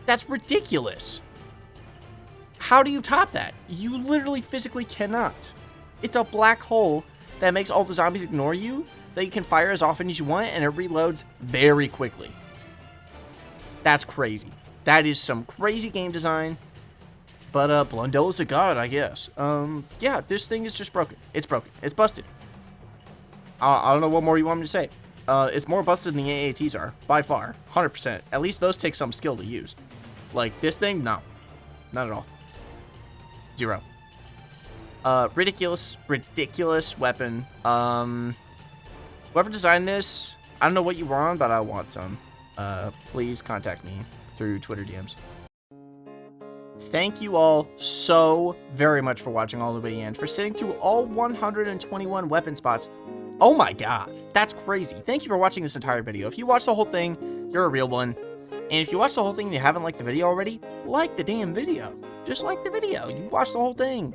Speaker 1: That's ridiculous. How do you top that? You literally physically cannot. It's a black hole that makes all the zombies ignore you, that you can fire as often as you want, and it reloads very quickly. That's crazy. That is some crazy game design. But Blundell is a god, I guess. Yeah, this thing is just broken. It's broken. It's busted. I don't know what more you want me to say. It's more busted than the AATs are, by far. 100%. At least those take some skill to use. Like, this thing, no. Not at all. 0. Ridiculous weapon. Whoever designed this, I don't know what you want, but I want some. Please contact me through Twitter DMs. Thank you all so very much for watching all the way in, for sitting through all 121 weapon spots. Oh my god, that's crazy. Thank you for watching this entire video. If you watched the whole thing, you're a real one. And if you watched the whole thing and you haven't liked the video already, like the damn video. Just like the video. You watched the whole thing.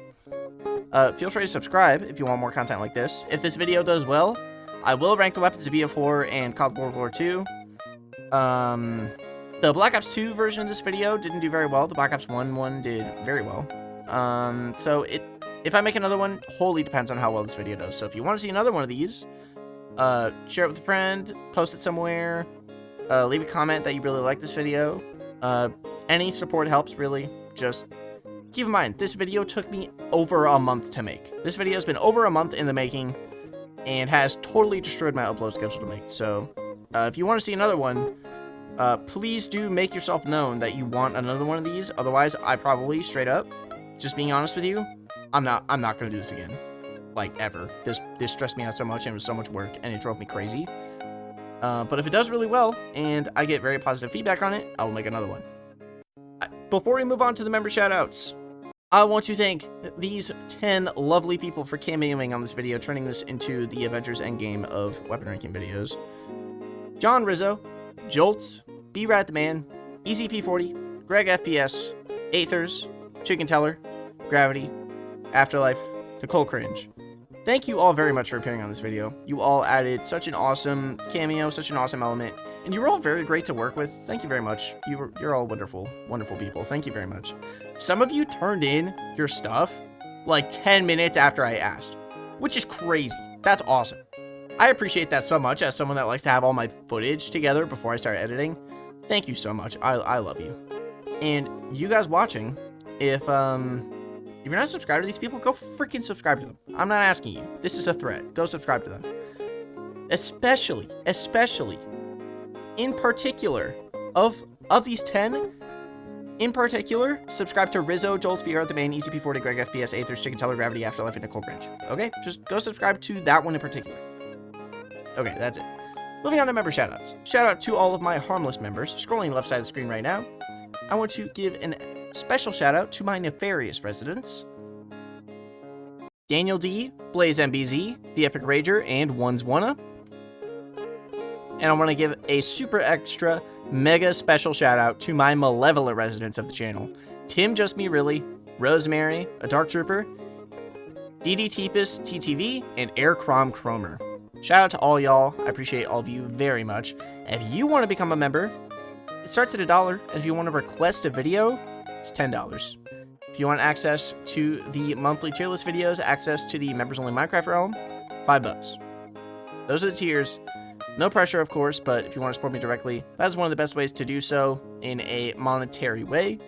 Speaker 1: Feel free to subscribe if you want more content like this. If this video does well, I will rank the weapons of BO4 and COD World War II. The Black Ops 2 version of this video didn't do very well. The Black Ops 1 one did very well. So if I make another one, wholly depends on how well this video does. So if you want to see another one of these, share it with a friend, post it somewhere, leave a comment that you really like this video. Any support helps, really. Just keep in mind, this video took me over a month to make. This video has been over a month in the making and has totally destroyed my upload schedule to make. So if you want to see another one, please do make yourself known that you want another one of these. Otherwise, I probably, straight up, just being honest with you, I'm not gonna do this again. Like, ever. This stressed me out so much, and it was so much work, and it drove me crazy. But if it does really well, and I get very positive feedback on it, I will make another one. Before we move on to the member shoutouts, I want to thank these 10 lovely people for cameoing on this video, turning this into the Avengers Endgame of weapon ranking videos. John Rizzo, Jolts, RADTHEMAN, EZP40, Greg FPS, Aethers, Chicken Teller, Gravity, Afterlife, Nicole Cringe. Thank you all very much for appearing on this video. You all added such an awesome cameo, such an awesome element, and you were all very great to work with. Thank you very much. You're all wonderful, wonderful people. Thank you very much. Some of you turned in your stuff like 10 minutes after I asked, which is crazy. That's awesome. I appreciate that so much as someone that likes to have all my footage together before I start editing. Thank you so much. I love you. And you guys watching, if you're not subscribed to these people, go freaking subscribe to them. I'm not asking you. This is a threat. Go subscribe to them. Especially, in particular, of these 10, in particular, subscribe to Rizzo, Jolts, RADTHEMAN, EZP40, Greg FPS, Aethers, Chicken Teller, Gravity, Afterlife, and Nicole Cringe. Okay? Just go subscribe to that one in particular. Okay, that's it. Moving on to member shoutouts. Shout out to all of my harmless members, scrolling left side of the screen right now. I want to give a special shout out to my nefarious residents: Daniel D, Blaze MBZ, The Epic Rager, and One's Wanna. And I want to give a super extra mega special shout out to my malevolent residents of the channel: Tim Just Me Really, Rosemary, a Dark Trooper, DD Teepus TTV, and Air Crom Cromer. Shout out to all y'all. I appreciate all of you very much. If you want to become a member, it starts at $1, and if you want to request a video, it's $10. If you want access to the monthly tier list videos, access to the members only Minecraft realm, $5. Those are the tiers. No pressure, of course, but if you want to support me directly, that is one of the best ways to do so in a monetary way.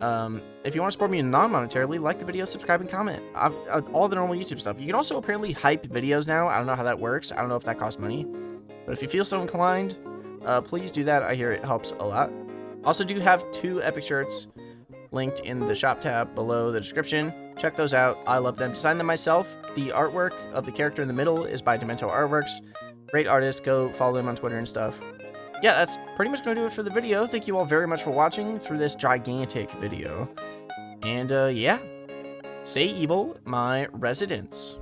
Speaker 1: If you want to support me non-monetarily, like the video, subscribe, and comment. All the normal YouTube stuff. You can also apparently hype videos now. I don't know how that works. I don't know if that costs money. But if you feel so inclined, please do that. I hear it helps a lot. Also do have 2 epic shirts linked in the shop tab below the description. Check those out. I love them. Designed them myself. The artwork of the character in the middle is by Demento Artworks. Great artist. Go follow them on Twitter and stuff. Yeah, that's pretty much going to do it for the video. Thank you all very much for watching through this gigantic video. And yeah, stay evil, my residents.